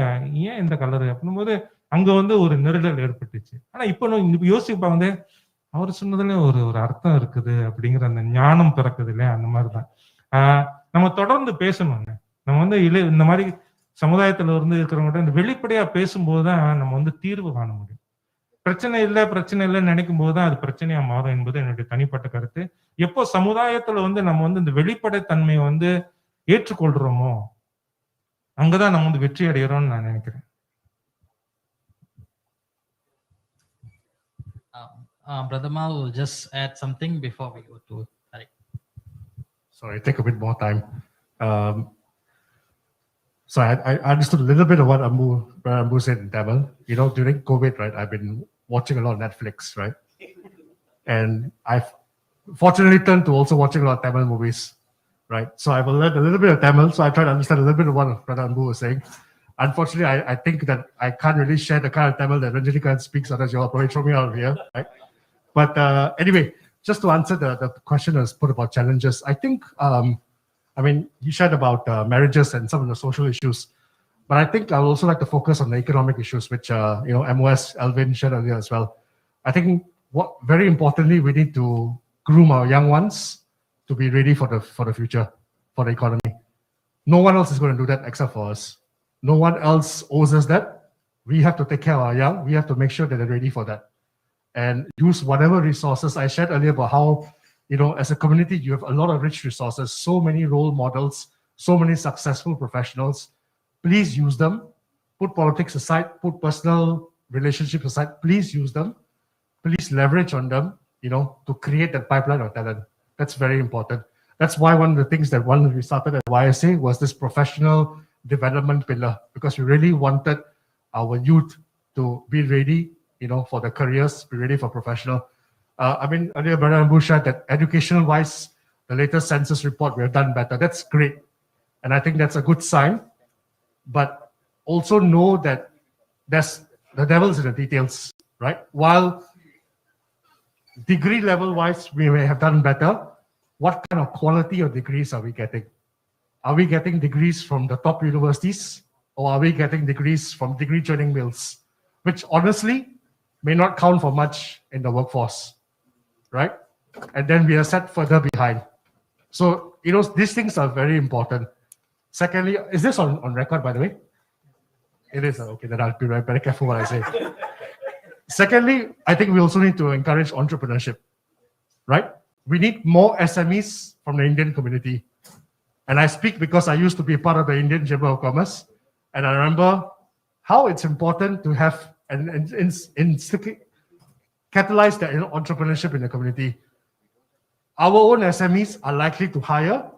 ஏன் இந்த கலரு அப்படின்னும் போது அங்க வந்து ஒரு நெருடல் ஏற்பட்டுச்சு. ஆனா இப்ப யோசிப்பா வந்து அவர் சொன்னதுல ஒரு அர்த்தம் இருக்குது அப்படிங்கிற அந்த ஞானம் பிறக்குது இல்லையா. அந்த மாதிரிதான் நம்ம தொடர்ந்து பேசணுங்க. நம்ம வந்து இந்த மாதிரி சமுதாயத்துல இருந்து இருக்கிறவங்ககிட்ட இந்த வெளிப்படையா பேசும்போதுதான் நம்ம வந்து தீர்வு காண முடியும். பிரச்சனை இல்லைன்னு நினைக்கும் போதுதான் அது பிரச்சனையா மாறும் என்பது என்னுடைய தனிப்பட்ட கருத்து. எப்போ சமுதாயத்துல வந்து நம்ம வந்து இந்த வெளிப்படைத்தன்மையை வந்து ஏற்றுக்கொள்றோமோ அங்கதான் நம்ம வந்து வெற்றி அடைகிறோம்னு நான் நினைக்கிறேன்.
Brother Mal will just add something before we go to Tariq.
Sorry, take a bit more time. So I understood a little bit of what Ambu said in Tamil. You know, during COVID, right, I've been watching a lot of Netflix, right? And I've fortunately turned to also watching a lot of Tamil movies, right? So I've learned a little bit of Tamil, so I try to understand a little bit of what Brother Ambu was saying. Unfortunately, I think that I can't really share the kind of Tamil that Ranjini speaks, otherwise you'll probably throw me out of here, right? But anyway, just to answer the question that was put about challenges, I think, I mean, you shared about marriages and some of the social issues, but I think I would also like to focus on the economic issues, which, MOS, Alvin shared earlier as well. I think very importantly, we need to groom our young ones to be ready for the future, for the economy. No one else is going to do that except for us. No one else owes us that. We have to take care of our young. We have to make sure that they're ready for that. And use whatever resources. I shared earlier about how, as a community, you have a lot of rich resources, so many role models, so many successful professionals. Please use them. Put politics aside, put personal relationships aside. Please use them. Please leverage on them, to create that pipeline of talent. That's very important. That's why one of the things that we started at YSA was this professional development pillar, because we really wanted our youth to be ready, for their careers, be ready for professional. I mean, earlier Brother Ambu shared that educational-wise, the latest census report, we have done better. That's great. And I think that's a good sign. But also know that the devil's in the details, right? While degree level-wise, we may have done better, what kind of quality of degrees are we getting? Are we getting degrees from the top universities, or are we getting degrees from degree training mills, which honestly may not count for much in the workforce, right? And then we are set further behind. So, these things are very important. Secondly, is this on record, by the way? It is. Okay, then I'll be very careful what I say. Secondly, I think we also need to encourage entrepreneurship, right? We need more SMEs from the Indian community. And I speak because I used to be part of the Indian Chamber of Commerce. And I remember how it's important to have and catalyze the entrepreneurship in the community. Our own SMEs are likely to hire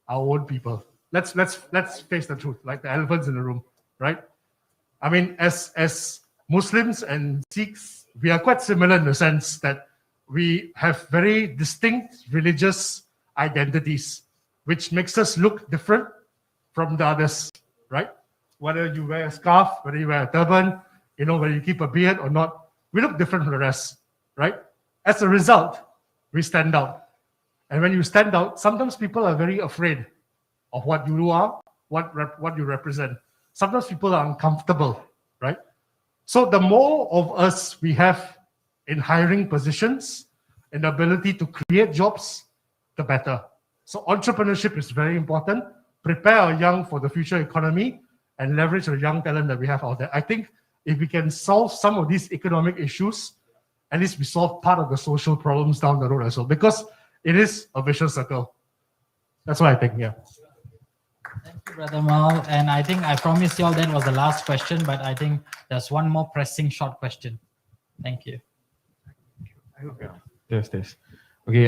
our own people. Let's face the truth, like the elephants in the room, right? I mean, as Muslims and Sikhs, we are quite similar in the sense that we have very distinct religious identities, which makes us look different from the others, right? Whether you wear a scarf, whether you wear a turban, whether you keep a beard or not, we look different from the rest, right? As a result, we stand out. And when you stand out, sometimes people are very afraid of what you are, what you represent. Sometimes people are uncomfortable, right? So the more of us we have in hiring positions and the ability to create jobs, the better. So entrepreneurship is very important. Prepare our young for the future economy and leverage the young talent that we have out there. I think if we can solve some of these economic issues, at least we solve part of the social problems down the road as well, because it is a vicious circle. That's what I think, yeah.
Thank you, Brother Mal. And I think I promised you all that was the last question, but I think there's one more pressing short question. Thank you.
Yes. Okay,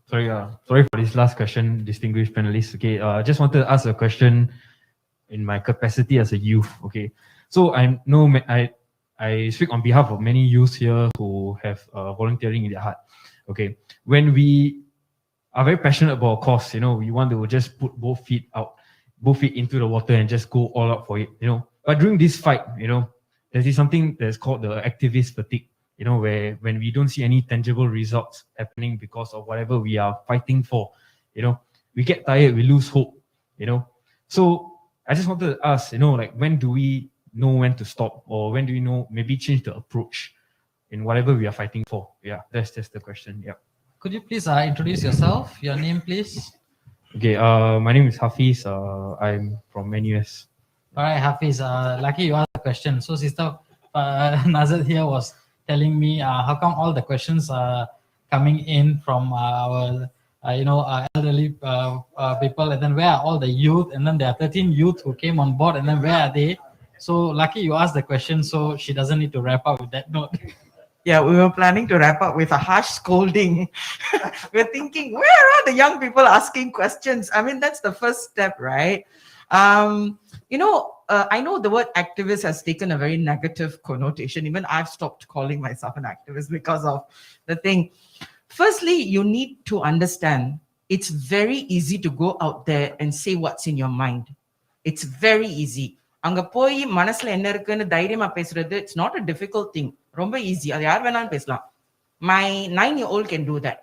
sorry for this last question, distinguished panelists. Okay, I just wanted to ask a question in my capacity as a youth. Okay, so I know I speak on behalf of many youths here who have volunteering in their heart. Okay, when we are very passionate about a cause, we want to just put both feet into the water and just go all out for it, But during this fight, there's something that's called the activist fatigue, where when we don't see any tangible results happening because of whatever we are fighting for, we get tired, we lose hope, So I just wanted to ask, like, when do we know when to stop, or when do we know maybe change the approach in whatever we are fighting for? Yeah, that's the question. Yeah.
Could you please introduce yourself? Your name, please.
Okay, my name is Hafiz. I'm from NUS.
All right, Hafiz. Lucky you asked the question. So, Sister Nazat here was telling me how come all the questions are coming in from our elderly people, and then where are all the youth? And then there are 13 youth who came on board, and then where are they? So lucky you asked the question, so she doesn't need to wrap up with that note.
Yeah, we were planning to wrap up with a harsh scolding. We're thinking, where are the young people asking questions? I mean, that's the first step, right? I know the word activist has taken a very negative connotation. Even I've stopped calling myself an activist because of the thing. Firstly, you need to understand it's very easy to go out there and say what's in your mind. It's very easy. அங்க போய் மனசுல என்ன இருக்குன்னு தைரியமா பேசுறது, it's not a difficult thing. ரொம்ப easy. அது யார் வேணாலும் பேசலாம். My 9-year-old can do that.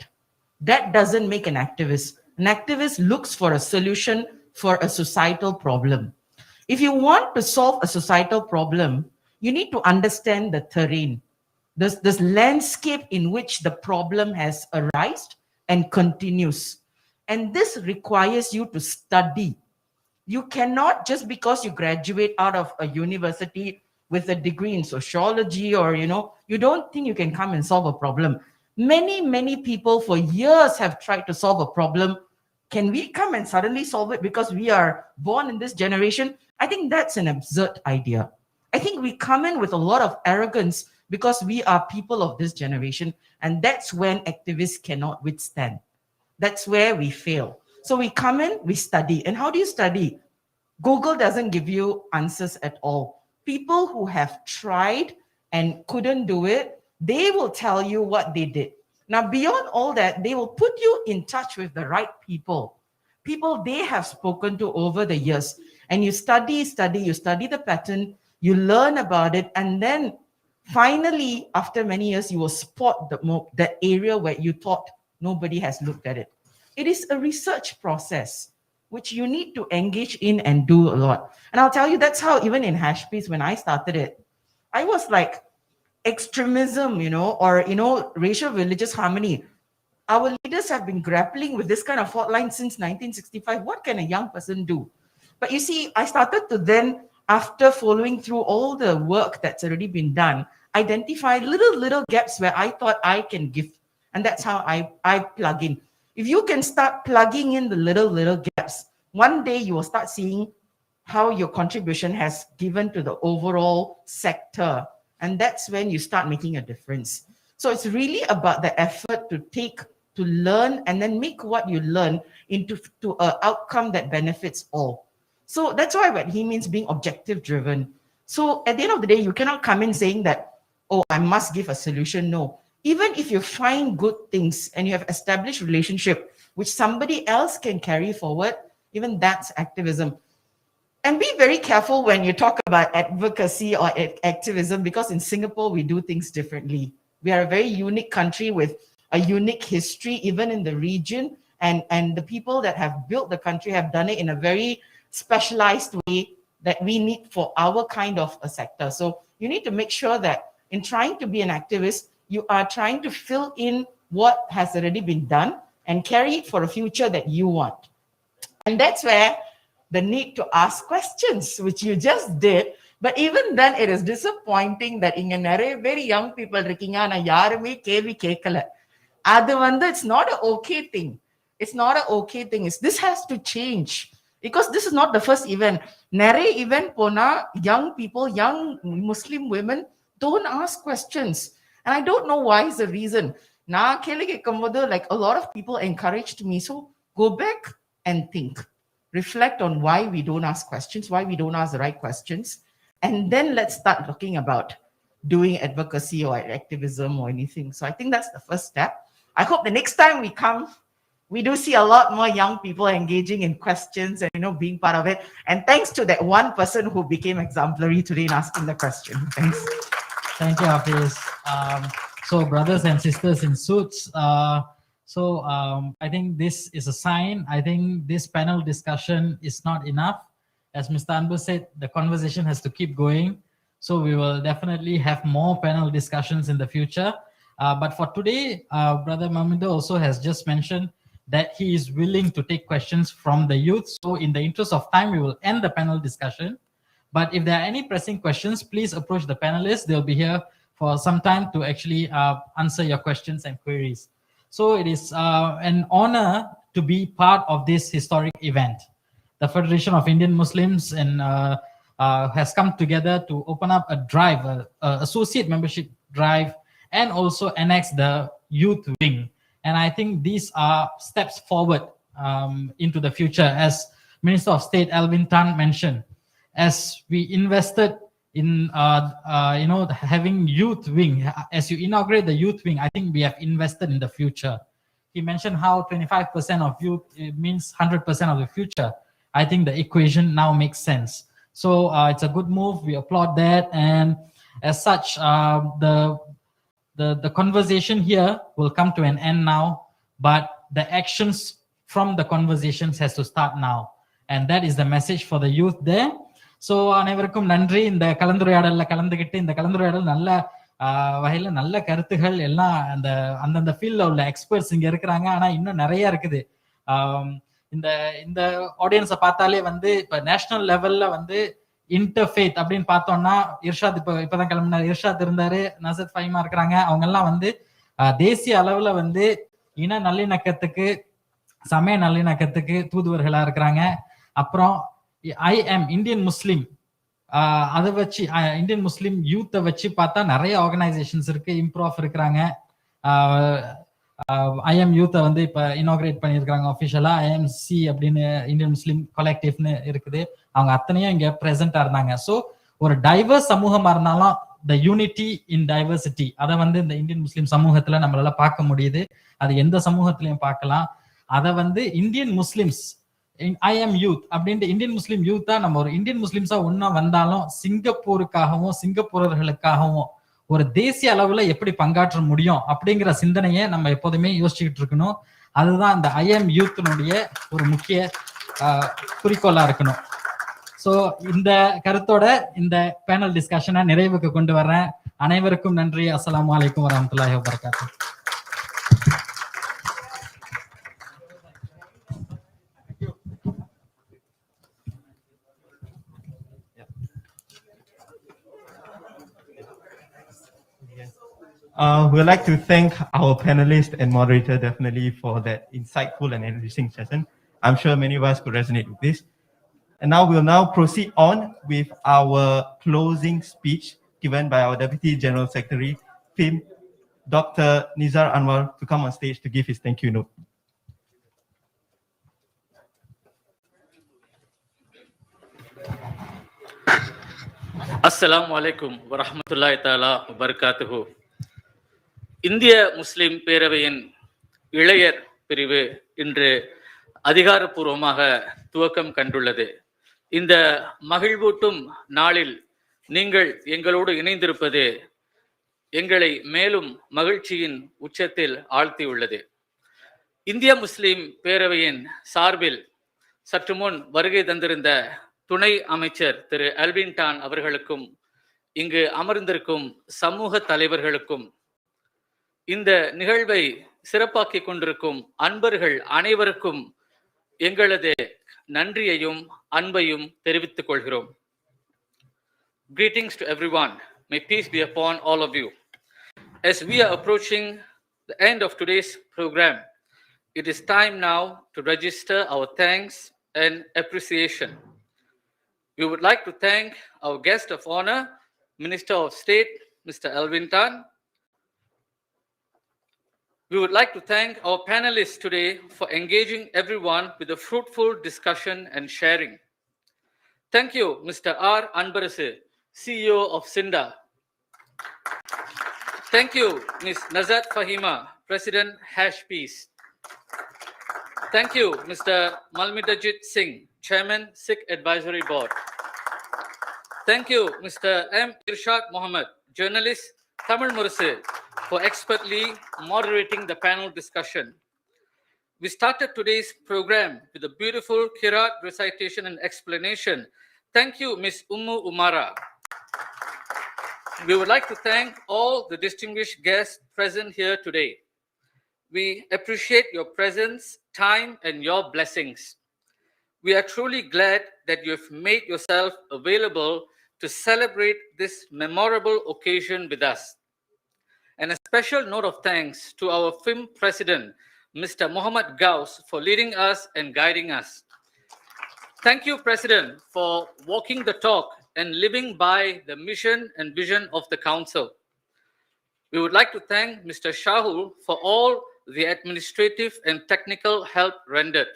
That doesn't make an activist. An activist looks for a solution for a societal problem. If you want to solve a societal problem, you need to understand the terrain, this landscape in which the problem has arisen and continues. And this requires you to study. You cannot, just because you graduate out of a university with a degree in sociology or, you don't think you can come and solve a problem. Many people for years have tried to solve a problem. Can we come and suddenly solve it because we are born in this generation? I think that's an absurd idea. I think we come in with a lot of arrogance because we are people of this generation, and that's when activists cannot withstand. That's where we fail. So we come in, we study. And how do you study? Google doesn't give you answers at all. People who have tried and couldn't do it, they will tell you what they did. Now, beyond all that, they will put you in touch with the right people they have spoken to over the years. And you study the pattern, you learn about it, and then finally, after many years, you will spot the area where you thought nobody has looked at it. It is a research process, which you need to engage in and do a lot. And I'll tell you, that's how even in Hash Piece, when I started it, I was like, extremism, or, racial religious harmony. Our leaders have been grappling with this kind of fault line since 1965. What can a young person do? But you see, I started to then, after following through all the work that's already been done, identify little gaps where I thought I can give. And that's how I plug in. If you can start plugging in the little gaps, one day you will start seeing how your contribution has given to the overall sector. And that's when you start making a difference. So it's really about the effort to learn and then make what you learn into an outcome that benefits all. So that's why what he means being objective driven. So at the end of the day, you cannot come in saying that, oh, I must give a solution. No. Even if you find good things and you have established relationship which somebody else can carry forward, even that's activism. And be very careful when you talk about advocacy or activism, because in Singapore, we do things differently. We are a very unique country with a unique history, even in the region. And the people that have built the country have done it in a very specialized way that we need for our kind of a sector. So you need to make sure that in trying to be an activist, you are trying to fill in what has already been done and carry it for a future that you want. And that's where the need to ask questions, which you just did. But even then, it is disappointing that இங்க நிறைய பேர் young people இருக்கீங்க ஆனா யாருமே கேள்வி கேட்கல. அது வந்து it's not an okay thing. It's not an okay thing. This has to change, because this is not the first event. நிறைய event போனா young people, young Muslim women don't ask questions. And I don't know why is the reason. நான் கேள்வி கேட்கும்போது like a lot of people encouraged me. So go back and think. Reflect on why we don't ask questions, why we don't ask the right questions. And then let's start looking about doing advocacy or activism or anything. So I think that's the first step. I hope the next time we come, we do see a lot more young people engaging in questions and, being part of it. And thanks to that one person who became exemplary today in asking the question. Thanks.
Thank you, Hafiz. So brothers and sisters in suits, I think this is a sign. I think this panel discussion is not enough. As Mr. Anbu said, the conversation has to keep going. So we will definitely have more panel discussions in the future. But for today, Brother Mamindo also has just mentioned that he is willing to take questions from the youth. So in the interest of time, we will end the panel discussion. But if there are any pressing questions, please approach the panelists. They'll be here for some time to actually answer your questions and queries. So it is an honor to be part of this historic event. The Federation of Indian Muslims has come together to open up a drive, associate membership drive, and also annex the youth wing. And I think these are steps forward into the future. As Minister of State Alvin Tan mentioned, as we invested in having youth wing, as you inaugurate the youth wing, I think we have invested in the future. He mentioned how 25% of youth means 100% of the future. I think the equation now makes sense. So it's a good move. We applaud that. And as such, the conversation here will come to an end now, but the actions from the conversations has to start now. And that is the message for the youth there. So அனைவருக்கும் நன்றி. இந்த கலந்துரையாடல்ல கலந்துகிட்டு இந்த கலந்துரையாடல் நல்ல வகையில நல்ல கருத்துகள் எல்லாம் அந்தந்த ஃபீல்ட்ல உள்ள எக்ஸ்பர்ட்ஸ் இங்க இருக்கிறாங்க. ஆனா இன்னும் நிறைய இருக்குது. இந்த ஆடியன்ஸை பார்த்தாலே வந்து இப்ப நேஷனல் லெவல்ல வந்து இன்டர்ஃபேத் அப்படின்னு பார்த்தோம்னா இர்ஷாத் இப்பதான் கிளம்பினார், இர்ஷாத் இருந்தாரு, நசத் ஃபைமா இருக்கிறாங்க. அவங்க எல்லாம் வந்து தேசிய அளவுல வந்து இன நல்லிணக்கத்துக்கு சமய நல்லிணக்கத்துக்கு தூதுவர்களா இருக்கிறாங்க. அப்புறம் IM இந்தியன் முஸ்லிம், அதை வச்சு இந்தியன் முஸ்லிம் யூத்தை வச்சு பார்த்தா நிறைய ஆர்கனைசேஷன்ஸ் இருக்கு. இம்ப்ரோவ் இருக்கிறாங்க. IM யூத்தை வந்து இப்ப இனாகிரேட் பண்ணியிருக்காங்க அஃபிஷியலா. IMC அப்படின்னு இந்தியன் முஸ்லிம் கலெக்டிவ்னு இருக்குது. அவங்க அத்தனையும் இங்க பிரசண்டா இருந்தாங்க. ஸோ ஒரு டைவர்ஸ் சமூகமா இருந்தாலும் த யூனிட்டி இன் டைவர்சிட்டி அதை வந்து இந்த இந்தியன் முஸ்லிம் சமூகத்துல நம்மளால பார்க்க முடியுது. அது எந்த சமூகத்திலையும் பார்க்கலாம். அதை வந்து இந்தியன் முஸ்லிம்ஸ் IM யூத் அப்படின்ட்டு இந்தியன் முஸ்லிம் யூத்தா நம்ம ஒரு இந்தியன் முஸ்லிம்ஸா ஒன்னா வந்தாலும் சிங்கப்பூருக்காகவும் சிங்கப்பூரர்களுக்காகவும் ஒரு தேசிய அளவுல எப்படி பங்காற்ற முடியும் அப்படிங்கிற சிந்தனையை நம்ம எப்போதுமே யோசிச்சுக்கிட்டு இருக்கணும். அதுதான் இந்த IM யூத்தினுடைய ஒரு முக்கிய குறிக்கோளா இருக்கணும். ஸோ இந்த கருத்தோட இந்த பேனல் டிஸ்கஷனை நிறைவுக்கு கொண்டு வர்றேன். அனைவருக்கும் நன்றி. அஸ்ஸலாமு அலைக்கும் வரஹ்மத்துல்லாஹி வபரகாத்துஹு.
We'd like to thank our panelists and moderator definitely for that insightful and enriching session. I'm sure many of us could resonate with this. And now we'll proceed on with our closing speech given by our Deputy General Secretary, FIM, Dr. Nizar Anwar, to come on stage to give his thank you note.
Assalamu alaikum wa rahmatullahi ta'ala wa barakatuhu. இந்திய முஸ்லிம் பேரவையின் இளையர் பிரிவு இன்று அதிகாரப்பூர்வமாக துவக்கம் கண்டுள்ளது. இந்த மகிழ்வூட்டும் நாளில் நீங்கள் எங்களோடு இணைந்திருப்பது எங்களை மேலும் மகிழ்ச்சியின் உச்சத்தில் ஆழ்த்தியுள்ளது. இந்திய முஸ்லிம் பேரவையின் சார்பில் சற்று முன் வருகை தந்திருந்த துணை அமைச்சர் திரு அல்வின் டான் அவர்களுக்கும் இங்கு அமர்ந்திருக்கும் சமூக தலைவர்களுக்கும் இந்த நிகழ்வை சிறப்பாக்கிக் கொண்டிருக்கும் அன்பர்கள் அனைவருக்கும் எங்களது நன்றியையும் அன்பையும் தெரிவித்துக் கொள்கிறோம். Greetings to everyone. May peace be upon all of you. As we are approaching the end of today's program, it is time now to register our thanks and appreciation. We would like to thank our guest of honor, Minister of State, Mr. Alvin Tan. We would like to thank our panelists today for engaging everyone with a fruitful discussion and sharing. Thank you, Mr. R. Anbarasu, CEO of SINDA. Thank you, Ms. Nazat Fahima, President, Peace. Thank you, Mr. Malmidajit Singh, Chairman, Sikh Advisory Board. Thank you, Mr. M. Irshad Mohammed, journalist, Tamil Murasu, for expertly moderating the panel discussion. We started today's program with a beautiful Qiraat recitation and explanation. Thank you, Ms. Ummu Umara. We would like to thank all the distinguished guests present here today. We appreciate your presence, time, and your blessings. We are truly glad that you have made yourself available to celebrate this memorable occasion with us. And a special note of thanks to our FIM President, Mr. Muhammad Gauss, for leading us and guiding us. Thank you, President, for walking the talk and living by the mission and vision of the Council. We would like to thank Mr. Shahul for all the administrative and technical help rendered.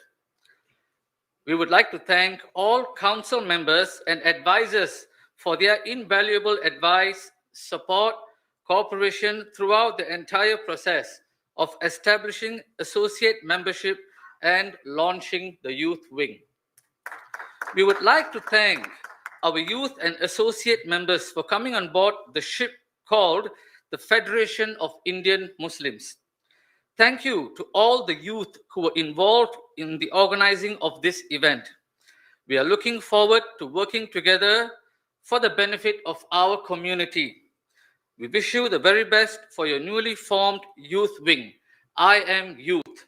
We would like to thank all Council members and advisors for their invaluable advice, support, cooperation throughout the entire process of establishing associate membership and launching the youth wing. We would like to thank our youth and associate members for coming on board the ship called the Federation of Indian Muslims. Thank you to all the youth who were involved in the organizing of this event. We are looking forward to working together for the benefit of our community. We wish you the very best for your newly formed youth wing, I Am Youth.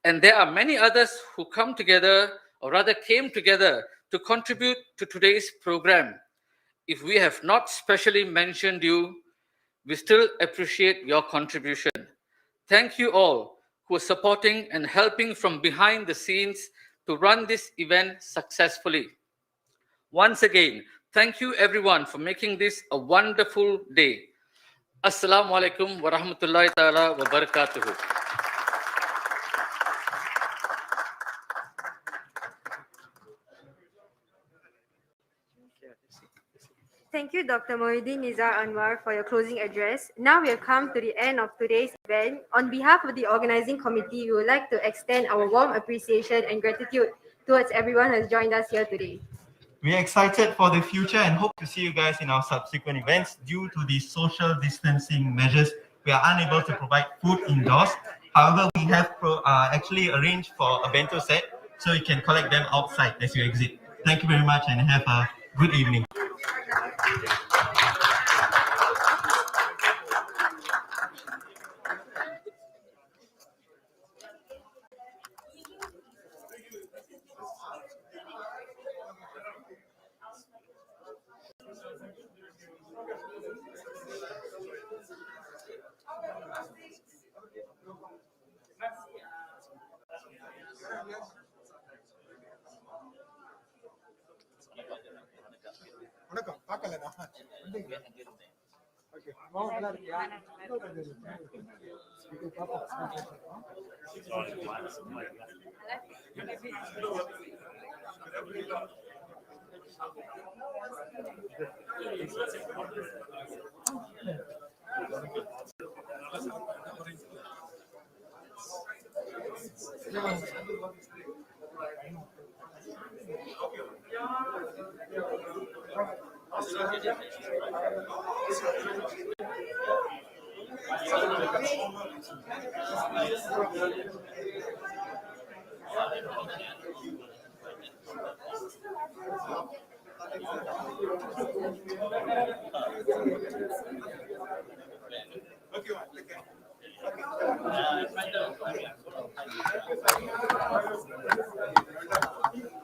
And there are many others who come together, or rather came together, to contribute to today's program. If we have not specially mentioned you, we still appreciate your contribution. Thank you all who are supporting and helping from behind the scenes to run this event successfully. Once again, thank you everyone for making this a wonderful day. Assalamu alaikum wa rahmatullahi ta'ala wa barakatuhu.
Thank you, Dr. Mohiuddin Nizar Anwar, for your closing address. Now we have come to the end of today's event. On behalf of the organizing committee, we would like to extend our warm appreciation and gratitude towards everyone who has joined us here today.
We are excited for the future and hope to see you guys in our subsequent events. Due to the social distancing measures, we are unable to provide food indoors. However, we have actually arranged for a bento set, so you can collect them outside as you exit. Thank you very much and have a good evening.
வணக்கம் பார்க்கல நான் வந்தீங்க. Okay மாமா நல்லா இருக்கியா? Okay.